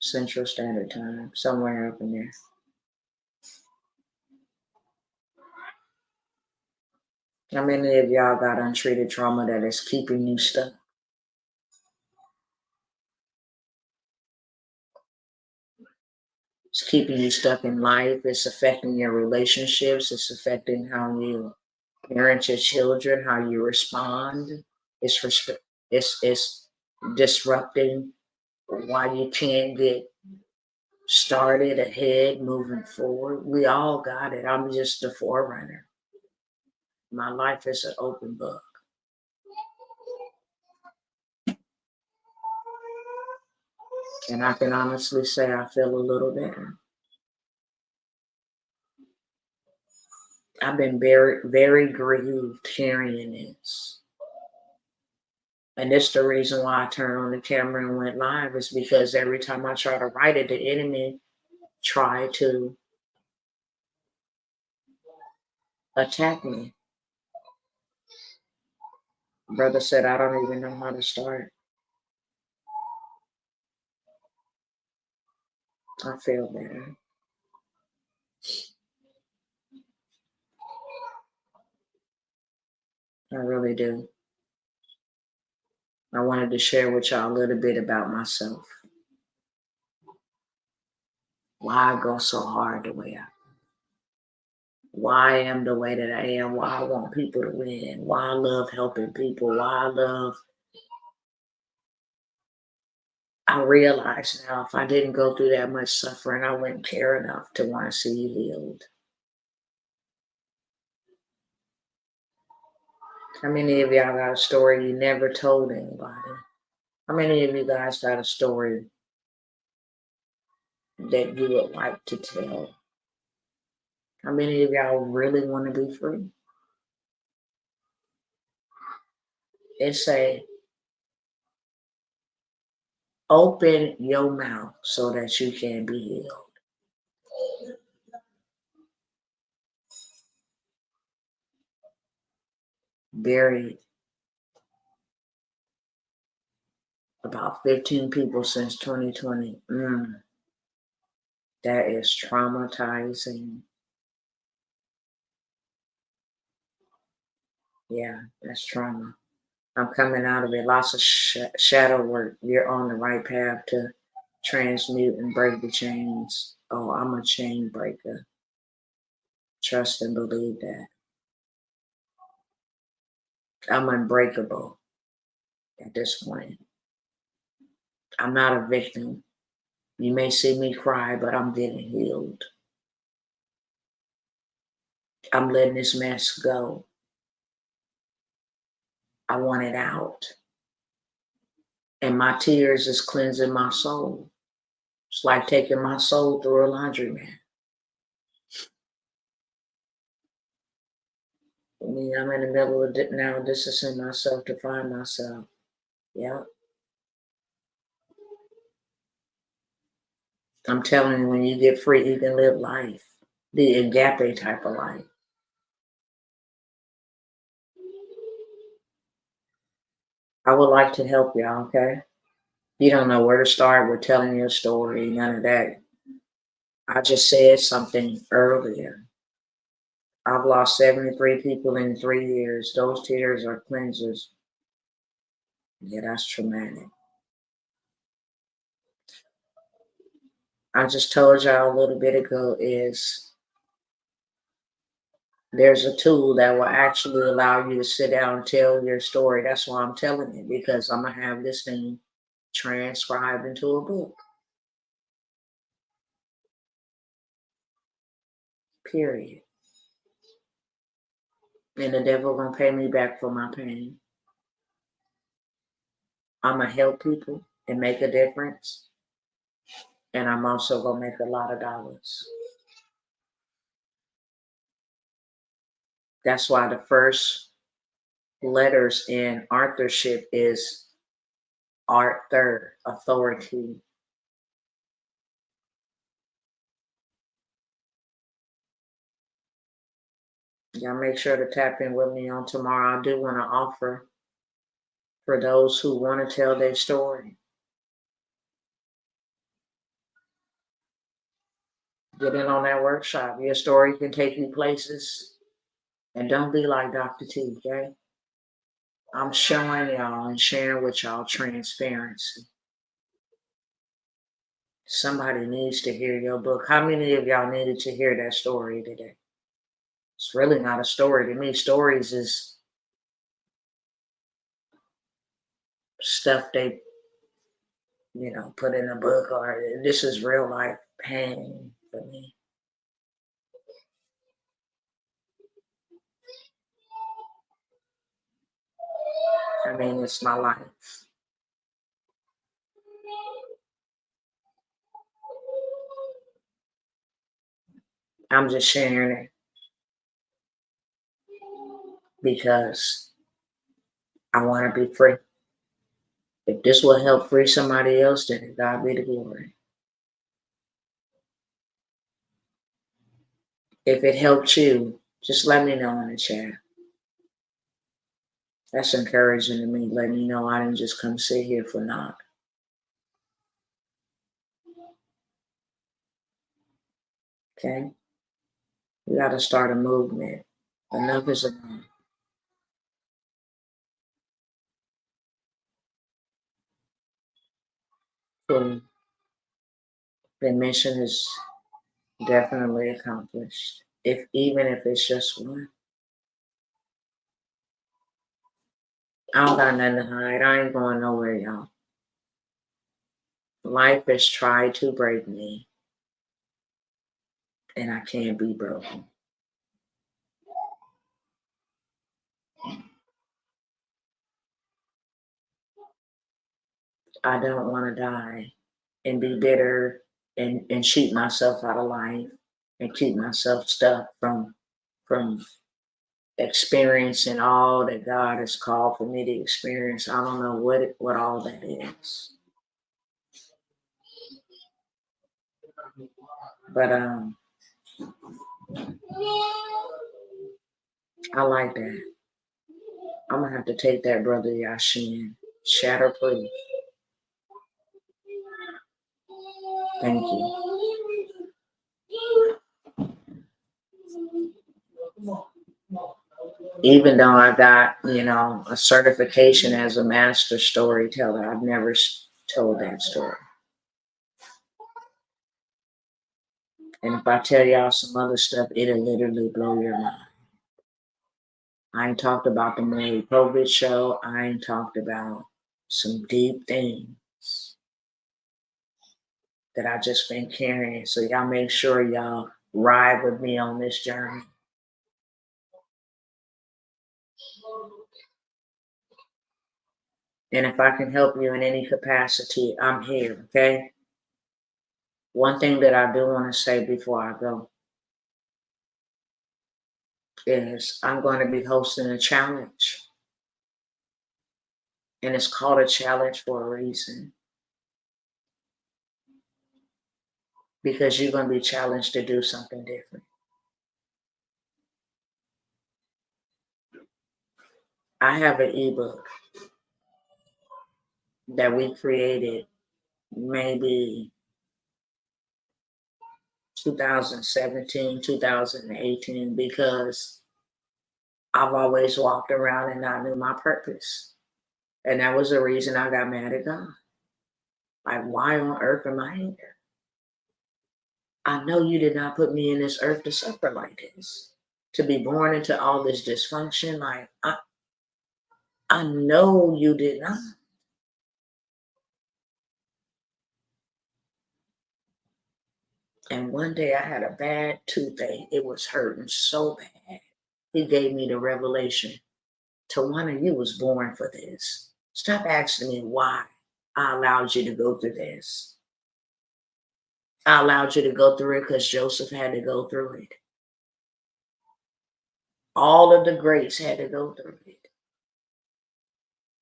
Central Standard Time, somewhere up in there. How many of y'all got untreated trauma that is keeping you stuck? It's keeping you stuck in life. It's affecting your relationships. It's affecting how you parent your children, how you respond. It's disrupting why you can't get started ahead, moving forward. We all got it. I'm just the forerunner. My life is an open book. And I can honestly say I feel a little better. I've been very, very grieved hearing this. And this the reason why I turned on the camera and went live, is because every time I try to write it, the enemy try to attack me. Brother said, I don't even know how to start. I feel better. I really do. I wanted to share with y'all a little bit about myself. Why I go so hard the way I, why I am the way that I am, why I want people to win, why I love helping people, I realize now, if I didn't go through that much suffering, I wouldn't care enough to want to see you healed. How many of y'all got a story you never told anybody? How many of you guys got a story that you would like to tell? How many of y'all really want to be free? It's a open your mouth so that you can be healed. Buried about 15 people since 2020. That is traumatizing. Yeah, that's trauma. I'm coming out of it. Lots of shadow work. You're on the right path to transmute and break the chains. Oh, I'm a chain breaker. Trust and believe that. I'm unbreakable at this point. I'm not a victim. You may see me cry, but I'm getting healed. I'm letting this mess go. I want it out. And my tears is cleansing my soul. It's like taking my soul through a laundromat. I mean, I'm in the middle of now distancing myself to find myself. Yeah. I'm telling you, when you get free, you can live life. The agape type of life. I would like to help y'all, okay? You don't know where to start with telling your story, none of that. I just said something earlier. I've lost 73 people in 3 years. Those tears are cleansers. Yeah, that's traumatic. I just told y'all a little bit ago is there's a tool that will actually allow you to sit down and tell your story. That's why I'm telling it, because I'm going to have this thing transcribed into a book. Period. And the devil going to pay me back for my pain. I'm going to help people and make a difference. And I'm also going to make a lot of dollars. That's why the first letters in authorship is Arthur, authority. Y'all make sure to tap in with me on tomorrow. I do want to offer for those who want to tell their story. Get in on that workshop. Your story can take you places. And don't be like Dr. T, okay? I'm showing y'all and sharing with y'all transparency. Somebody needs to hear your book. How many of y'all needed to hear that story today? It's really not a story to me. Stories is stuff they, put in a book, or this is real life pain for me. I mean, it's my life. I'm just sharing it because I want to be free. If this will help free somebody else, then God be the glory. If it helped you, just let me know in the chat. That's encouraging to me. Let me know I didn't just come sit here for naught. Okay? We got to start a movement. Enough is enough. So the mission is definitely accomplished. Even if it's just one. I don't got nothing to hide. I ain't going nowhere, y'all. Life has tried to break me, and I can't be broken. I don't want to die and be bitter and cheat myself out of life and keep myself stuck from experiencing all that God has called for me to experience. I don't know what all that is. But I like that. I'm gonna have to take that, Brother Yashin. Shatterproof. Thank you. Even though I got, a certification as a master storyteller, I've never told that story. And if I tell y'all some other stuff, it'll literally blow your mind. I ain't talked about the Maury Povich show. I ain't talked about some deep things that I just been carrying. So y'all make sure y'all ride with me on this journey. And if I can help you in any capacity, I'm here, okay? One thing that I do want to say before I go is I'm going to be hosting a challenge. And it's called a challenge for a reason. Because you're going to be challenged to do something different. I have an ebook that we created maybe 2017, 2018, because I've always walked around and not knew my purpose. And that was the reason I got mad at God. Like, why on earth am I here? I know you did not put me in this earth to suffer like this, to be born into all this dysfunction. Like, I know you did not. And one day I had a bad toothache. It was hurting so bad. He gave me the revelation. Tawana, you was born for this. Stop asking me why I allowed you to go through this. I allowed you to go through it because Joseph had to go through it. All of the greats had to go through it.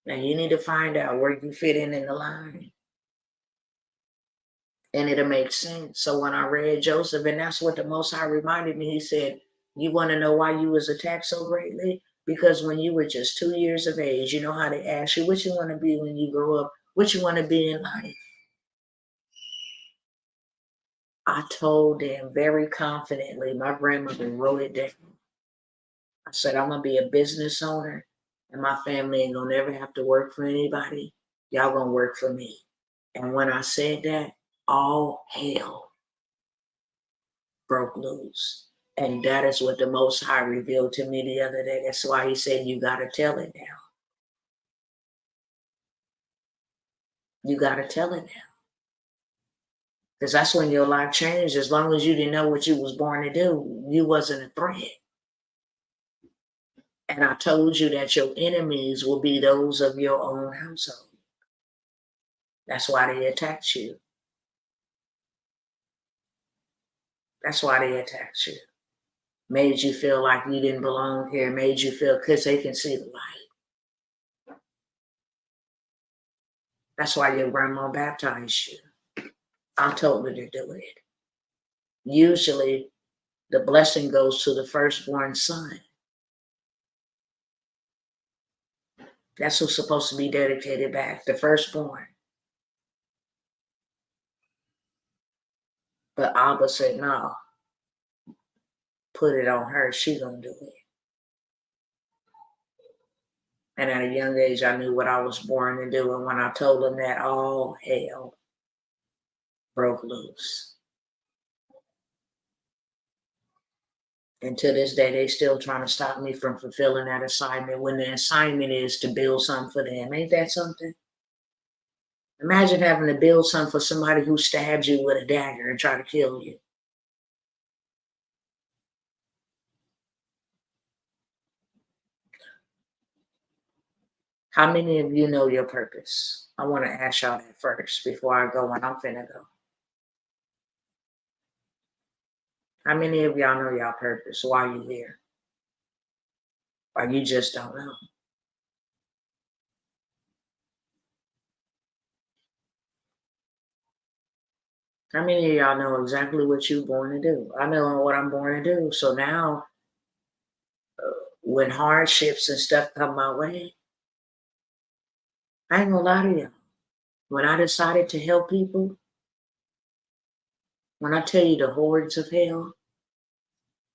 Now you need to find out where you fit in the line. And it'll make sense. So when I read Joseph, and that's what the Most High reminded me, he said, you want to know why you was attacked so greatly? Because when you were just 2 years of age, you know how they ask you what you want to be when you grow up, what you want to be in life. I told them very confidently, my grandmother wrote it down. I said, I'm going to be a business owner, and my family ain't going to never have to work for anybody. Y'all going to work for me. And when I said that, all hell broke loose. And that is what the Most High revealed to me the other day. That's why he said, you got to tell it now. You got to tell it now. Because that's when your life changed. As long as you didn't know what you was born to do, you wasn't a threat. And I told you that your enemies will be those of your own household. That's why they attacked you. That's why they attacked you. Made you feel like you didn't belong here. Made you feel, because they can see the light. That's why your grandma baptized you. I told her to do it. Usually, the blessing goes to the firstborn son. That's who's supposed to be dedicated back, the firstborn. But Abba said, no, put it on her. She gonna do it. And at a young age, I knew what I was born to do. And when I told them that, all hell broke loose. And to this day, they still trying to stop me from fulfilling that assignment when the assignment is to build something for them. Ain't that something? Imagine having to build something for somebody who stabs you with a dagger and try to kill you. How many of you know your purpose? I want to ask y'all that first before I go, and I'm finna go. How many of y'all know y'all purpose? Why you here? Or you just don't know? How many of y'all know exactly what you're born to do? I know what I'm born to do. So now, when hardships and stuff come my way, I ain't gonna lie to you. When I decided to help people, when I tell you the hordes of hell,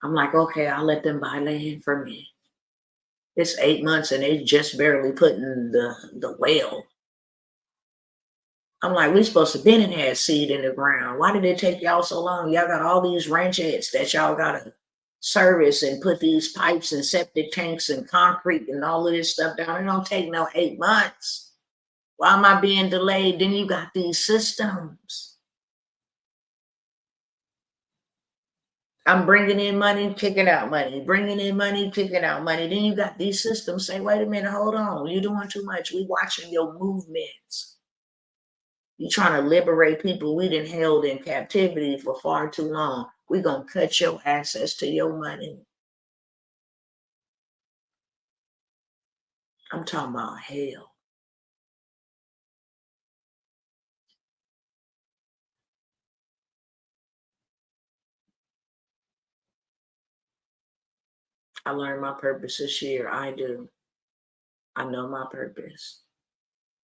I'm like, okay, I'll let them buy land for me. It's 8 months and they just barely putting the well. I'm like, we supposed to been in had seed in the ground. Why did it take y'all so long? Y'all got all these ranchettes that y'all gotta service and put these pipes and septic tanks and concrete and all of this stuff down. It don't take no 8 months. Why am I being delayed? Then you got these systems. I'm bringing in money, kicking out money, bringing in money, kicking out money. Then you got these systems say, wait a minute, hold on. You're doing too much. We watching your movements. You trying to liberate people we done held in captivity for far too long. We gonna cut your access to your money. I'm talking about hell. I learned my purpose this year. I do. I know my purpose.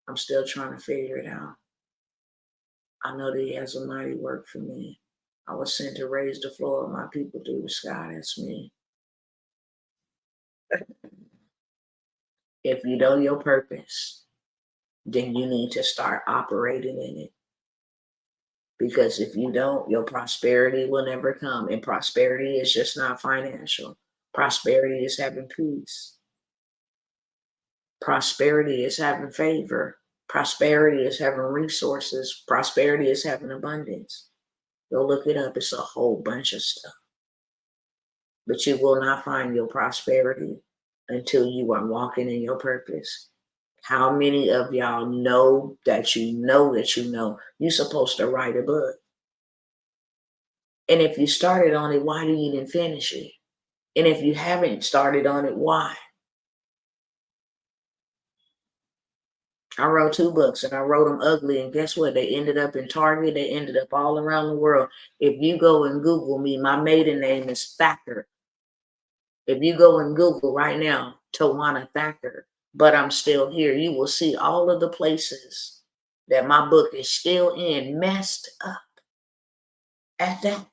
I'm still trying to figure it out. I know that he has a mighty work for me. I was sent to raise the floor of my people through the sky. That's me. If you know your purpose, then you need to start operating in it. Because if you don't, your prosperity will never come. And prosperity is just not financial. Prosperity is having peace. Prosperity is having favor. Prosperity is having resources. Prosperity is having abundance. Go look it up. It's a whole bunch of stuff. But you will not find your prosperity until you are walking in your purpose. How many of y'all know that you know that you know you're supposed to write a book? And if you started on it, why do you didn't finish it? And if you haven't started on it, why? I wrote 2 books and I wrote them ugly. And guess what? They ended up in Target. They ended up all around the world. If you go and Google me, my maiden name is Thacker. If you go and Google right now, Tawana Thacker, but I'm still here, you will see all of the places that my book is still in, messed up at that.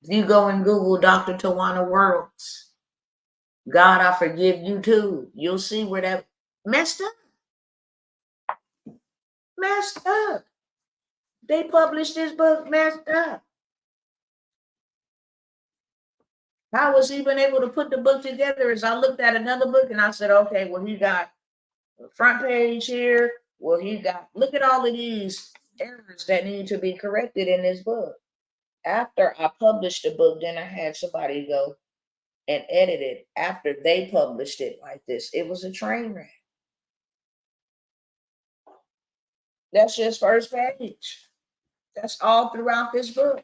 If you go and Google Dr. Tawana Worlds, God, I forgive you too, you'll see where that messed up. Messed up. They published this book messed up. How I was even able to put the book together is I looked at another book and I said, okay, well, he got the front page here. Well, he got, look at all of these errors that need to be corrected in this book. After I published the book, then I had somebody go and edit it after they published it like this. It was a train wreck. That's just first page. That's all throughout this book.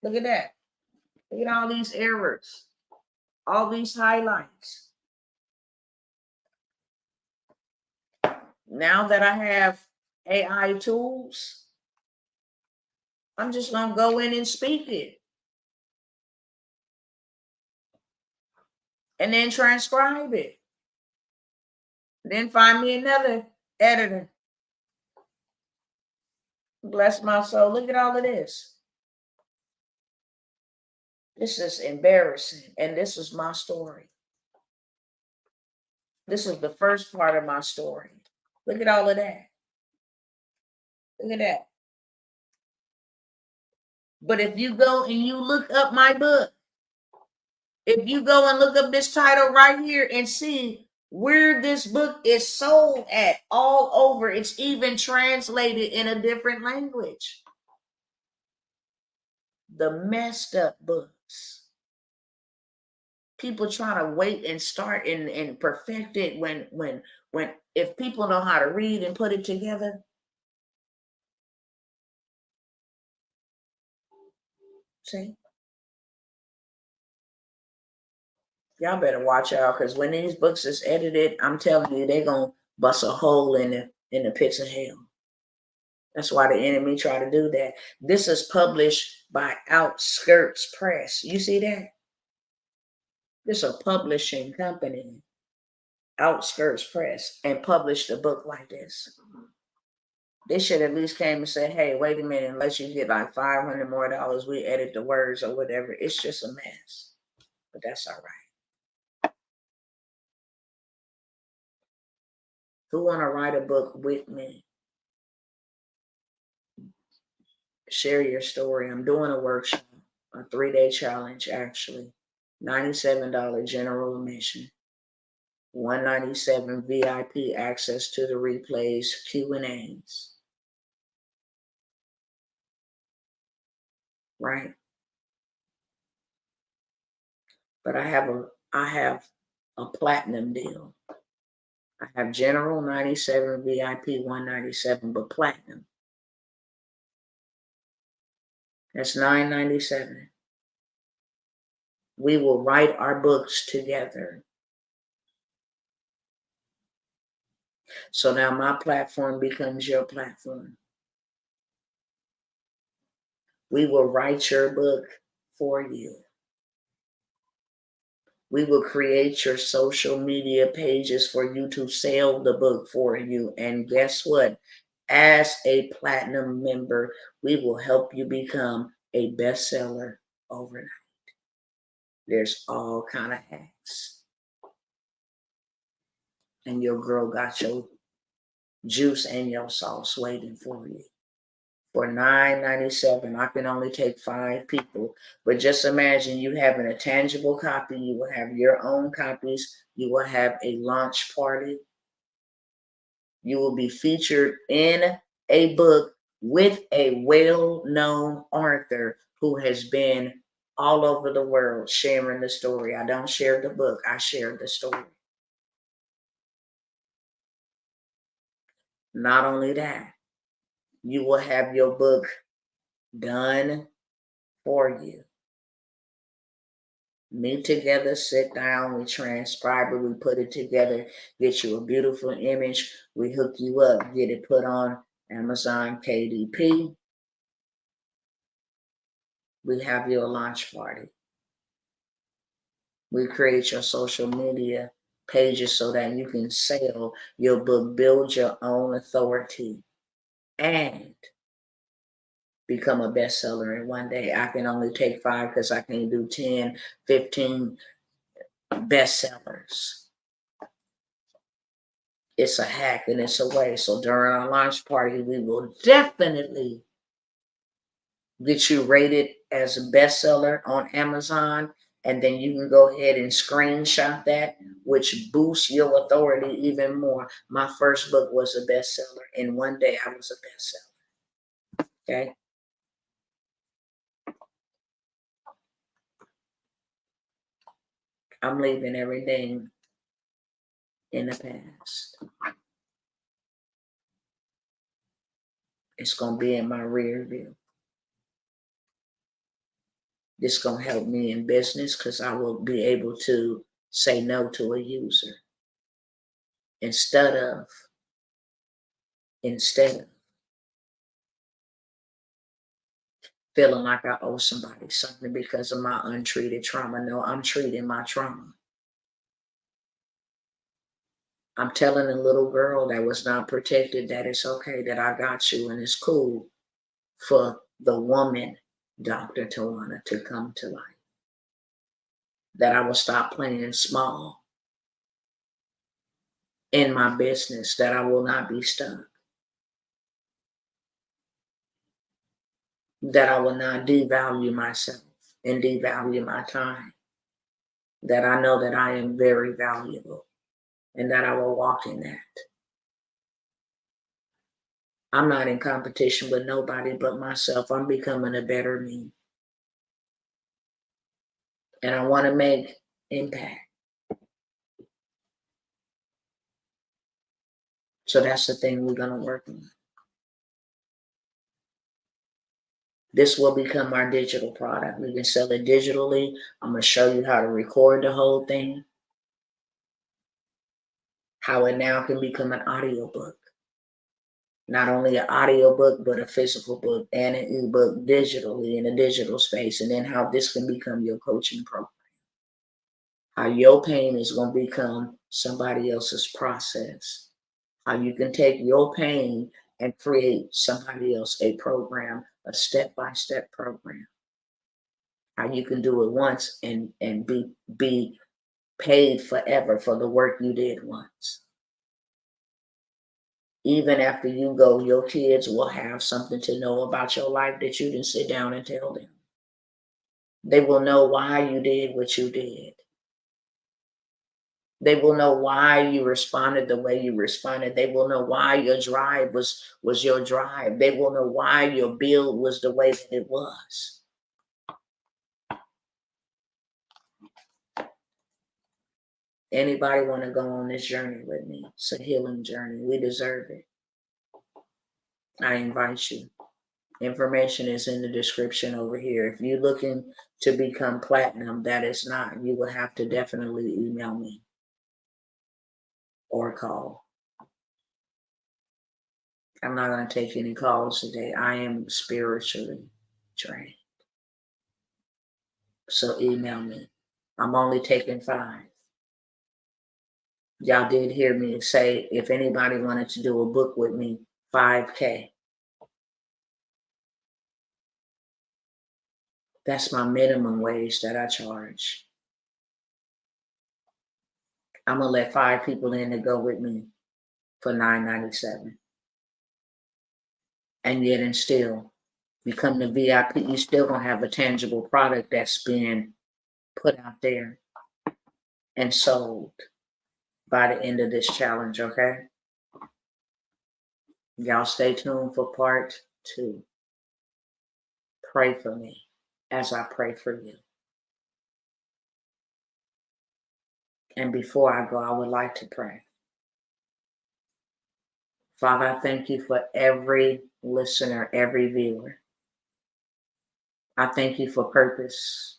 Look at that. Look at all these errors, all these highlights. Now that I have AI tools, I'm just going to go in and speak it and then transcribe it. Then find me another editor. Bless my soul. Look at all of this. This is embarrassing. And this is my story. This is the first part of my story. Look at all of that. Look at that. But if you go and you look up my book, if you go and look up this title right here and see where this book is sold at all over, it's even translated in a different language. The messed up books. People trying to wait and start and perfect it when if people know how to read and put it together. See? Y'all better watch out, because when these books is edited, I'm telling you, they're gonna bust a hole in the pits of hell. That's why the enemy try to do that. This is published by Outskirts Press. You see that? This is a publishing company, Outskirts Press, and published a book like this. They should at least came and said, hey, wait a minute, unless you get like $500 more, we edit the words or whatever. It's just a mess. But that's all right. Who want to write a book with me? Share your story. I'm doing a workshop, a 3-day challenge, actually. $97 general admission. $197 VIP access to the replays, Q&As. Right? But I have a platinum deal. I have general 97, VIP 197, but platinum. That's $997. We will write our books together. So now my platform becomes your platform. We will write your book for you. We will create your social media pages for you to sell the book for you. And guess what? As a platinum member, we will help you become a bestseller overnight. There's all kind of hacks. And your girl got your juice and your sauce waiting for you. For $997, I can only take 5 people. But just imagine you having a tangible copy. You will have your own copies. You will have a launch party. You will be featured in a book with a well-known author who has been all over the world sharing the story. I don't share the book. I share the story. Not only that, you will have your book done for you. Meet together, sit down, we transcribe it, we put it together, get you a beautiful image, we hook you up, get it put on Amazon KDP. We have your launch party. We create your social media pages so that you can sell your book, build your own authority, and become a bestseller in one day. I can only take 5 because I can't do 10, 15 bestsellers. It's a hack and it's a way. So during our launch party, we will definitely get you rated as a bestseller on Amazon. And then you can go ahead and screenshot that, which boosts your authority even more. My first book was a bestseller. In one day, I was a bestseller. Okay. I'm leaving everything in the past. It's going to be in my rear view. This is going to help me in business because I will be able to say no to a user instead of instead of feeling like I owe somebody something because of my untreated trauma. No, I'm treating my trauma. I'm telling a little girl that was not protected that it's okay, that I got you, and it's cool for the woman, Dr. Tawana, to come to life. That I will stop playing small in my business, that I will not be stuck, that I will not devalue myself and devalue my time, that I know that I am very valuable and that I will walk in that. I'm not in competition with nobody but myself. I'm becoming a better me. And I want to make impact. So that's the thing we're going to work on. This will become our digital product. We can sell it digitally. I'm going to show you how to record the whole thing. How it now can become an audiobook. Not only an audiobook, but a physical book and an ebook digitally in a digital space. And then how this can become your coaching program. How your pain is going to become somebody else's process. How you can take your pain and create somebody else a program, a step-by-step program. How you can do it once and be paid forever for the work you did once. Even after you go, your kids will have something to know about your life that you didn't sit down and tell them. They will know why you did what you did. They will know why you responded the way you responded. They will know why your drive was your drive. They will know why your build was the way that it was. Anybody want to go on this journey with me? It's a healing journey. We deserve it. I invite you. Information is in the description over here. If you're looking to become platinum, that is not. You will have to definitely email me or call. I'm not going to take any calls today. I am spiritually drained. So email me. I'm only taking 5. Y'all did hear me say if anybody wanted to do a book with me, $5K. That's my minimum wage that I charge. I'm going to let 5 people in to go with me for $9.97. And yet and still, you come to VIP, you still going to have a tangible product that's being put out there and sold by the end of this challenge, okay? Y'all stay tuned for part 2. Pray for me as I pray for you. And before I go, I would like to pray. Father, I thank you for every listener, every viewer. I thank you for purpose.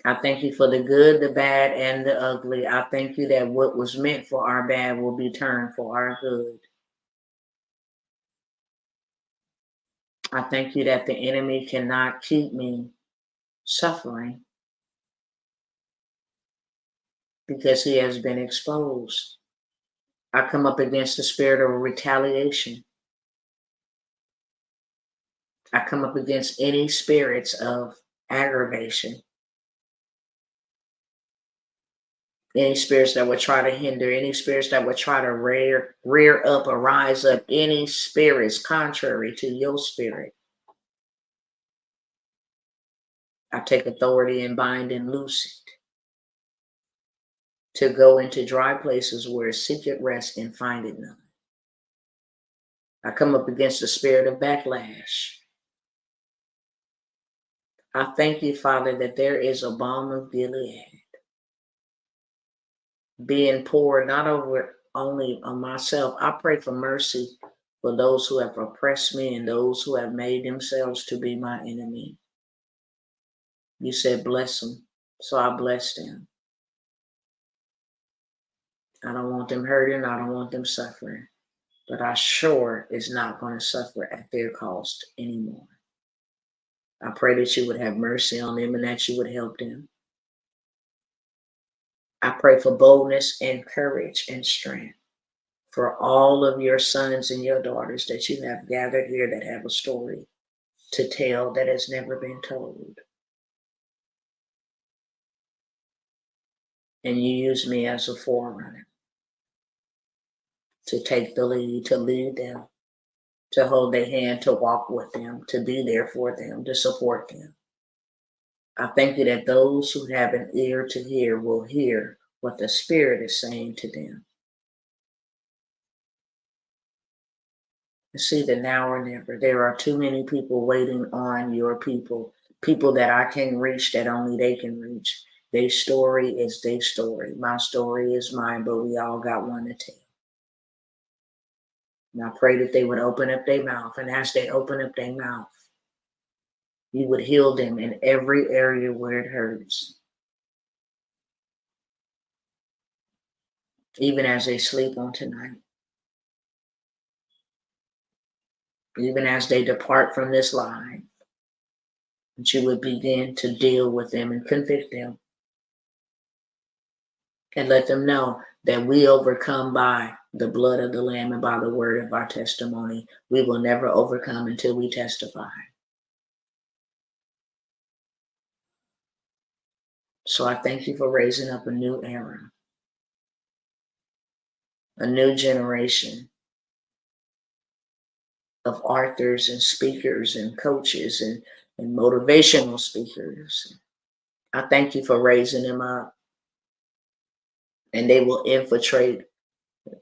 I thank you for the good, the bad, and the ugly. I thank you that what was meant for our bad will be turned for our good. I thank you that the enemy cannot keep me suffering because he has been exposed. I come up against the spirit of retaliation. I come up against any spirits of aggravation. Any spirits that would try to hinder, any spirits that would try to rear up or rise up, any spirits contrary to your spirit. I take authority and bind and loose it to go into dry places where seeketh rest and findeth none. I come up against the spirit of backlash. I thank you, Father, that there is a balm of Gilead being poured not over only on myself. I pray for mercy for those who have oppressed me and those who have made themselves to be my enemy. You said bless them, so I bless them. I don't want them hurting. I don't want them suffering. but I sure is not going to suffer at their cost anymore. I pray that you would have mercy on them and that you would help them. I pray for boldness and courage and strength for all of your sons and your daughters that you have gathered here that have a story to tell that has never been told. And you use me as a forerunner to take the lead, to lead them, to hold their hand, to walk with them, to be there for them, to support them. I thank you that those who have an ear to hear will hear what the Spirit is saying to them. It's either now or never. There are too many people waiting on your people, people that I can reach that only they can reach. Their story is their story. My story is mine, but we all got one to tell. And I pray that they would open up their mouth. And as they open up their mouth, you would heal them in every area where it hurts. Even as they sleep on tonight. Even as they depart from this life. That you would begin to deal with them and convict them. And let them know that we overcome by the blood of the Lamb and by the word of our testimony. We will never overcome until we testify. So I thank you for raising up a new era, a new generation of authors and speakers and coaches and motivational speakers. I thank you for raising them up. And they will infiltrate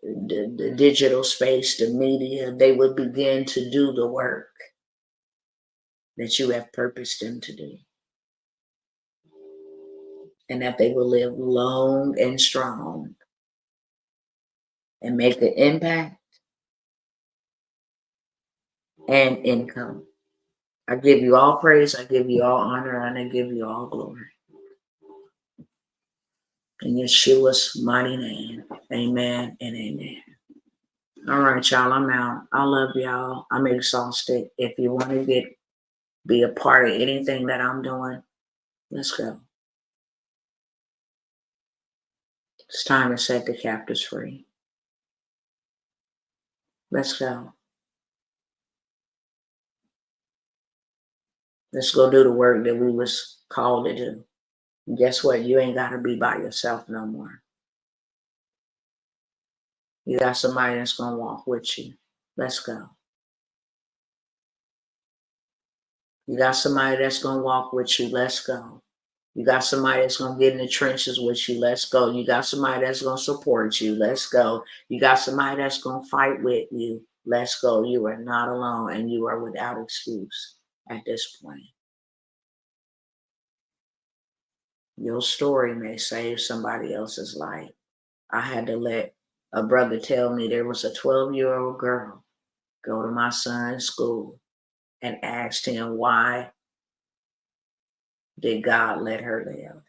the digital space, the media. They will begin to do the work that you have purposed them to do. And that they will live long and strong and make an impact and income. I give you all praise, I give you all honor, and I give you all glory. In Yeshua's mighty name, amen and amen. All right, y'all, I'm out. I love y'all. I'm exhausted. If you want to be a part of anything that I'm doing, let's go. It's time to set the captives free. Let's go. Let's go do the work that we was called to do. And guess what? You ain't got to be by yourself no more. You got somebody that's going to walk with you. Let's go. You got somebody that's going to walk with you. Let's go. You got somebody that's going to get in the trenches with you. Let's go. You got somebody that's going to support you. Let's go. You got somebody that's going to fight with you. Let's go. You are not alone and you are without excuse at this point. Your story may save somebody else's life. I had to let a brother tell me there was a 12-year-old girl go to my son's school and asked him, why did God let her live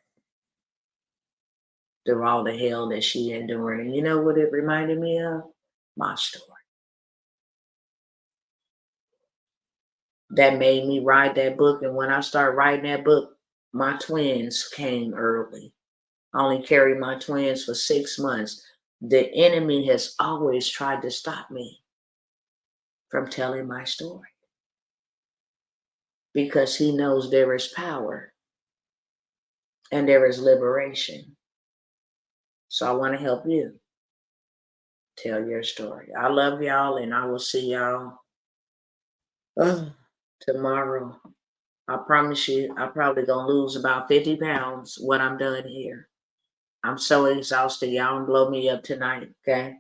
through all the hell that she endured? And you know what it reminded me of? My story. That made me write that book. And when I started writing that book, my twins came early. I only carried my twins for 6 months. The enemy has always tried to stop me from telling my story because he knows there is power and there is liberation. So I want to help you tell your story. I love y'all and I will see y'all tomorrow. I promise you, I'm probably going to lose about 50 pounds when I'm done here. I'm so exhausted. Y'all don't blow me up tonight, okay?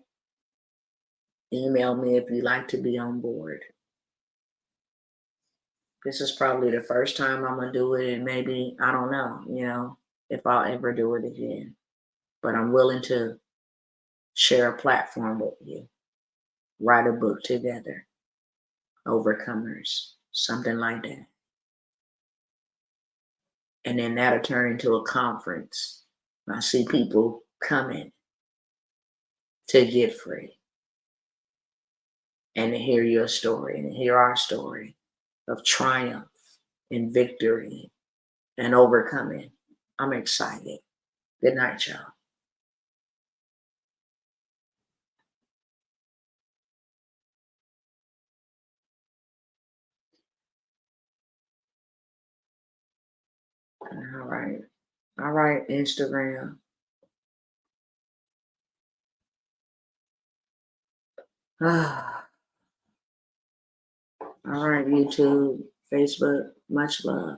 Email me if you'd like to be on board. This is probably the first time I'm going to do it, and maybe, I don't know, if I'll ever do it again. But I'm willing to share a platform with you, write a book together, Overcomers, something like that. And then that'll turn into a conference. I see people coming to get free. and to hear your story and to hear our story of triumph and victory and overcoming. I'm excited. Good night, y'all. All right. All right, Instagram. All right, YouTube, Facebook. Much love.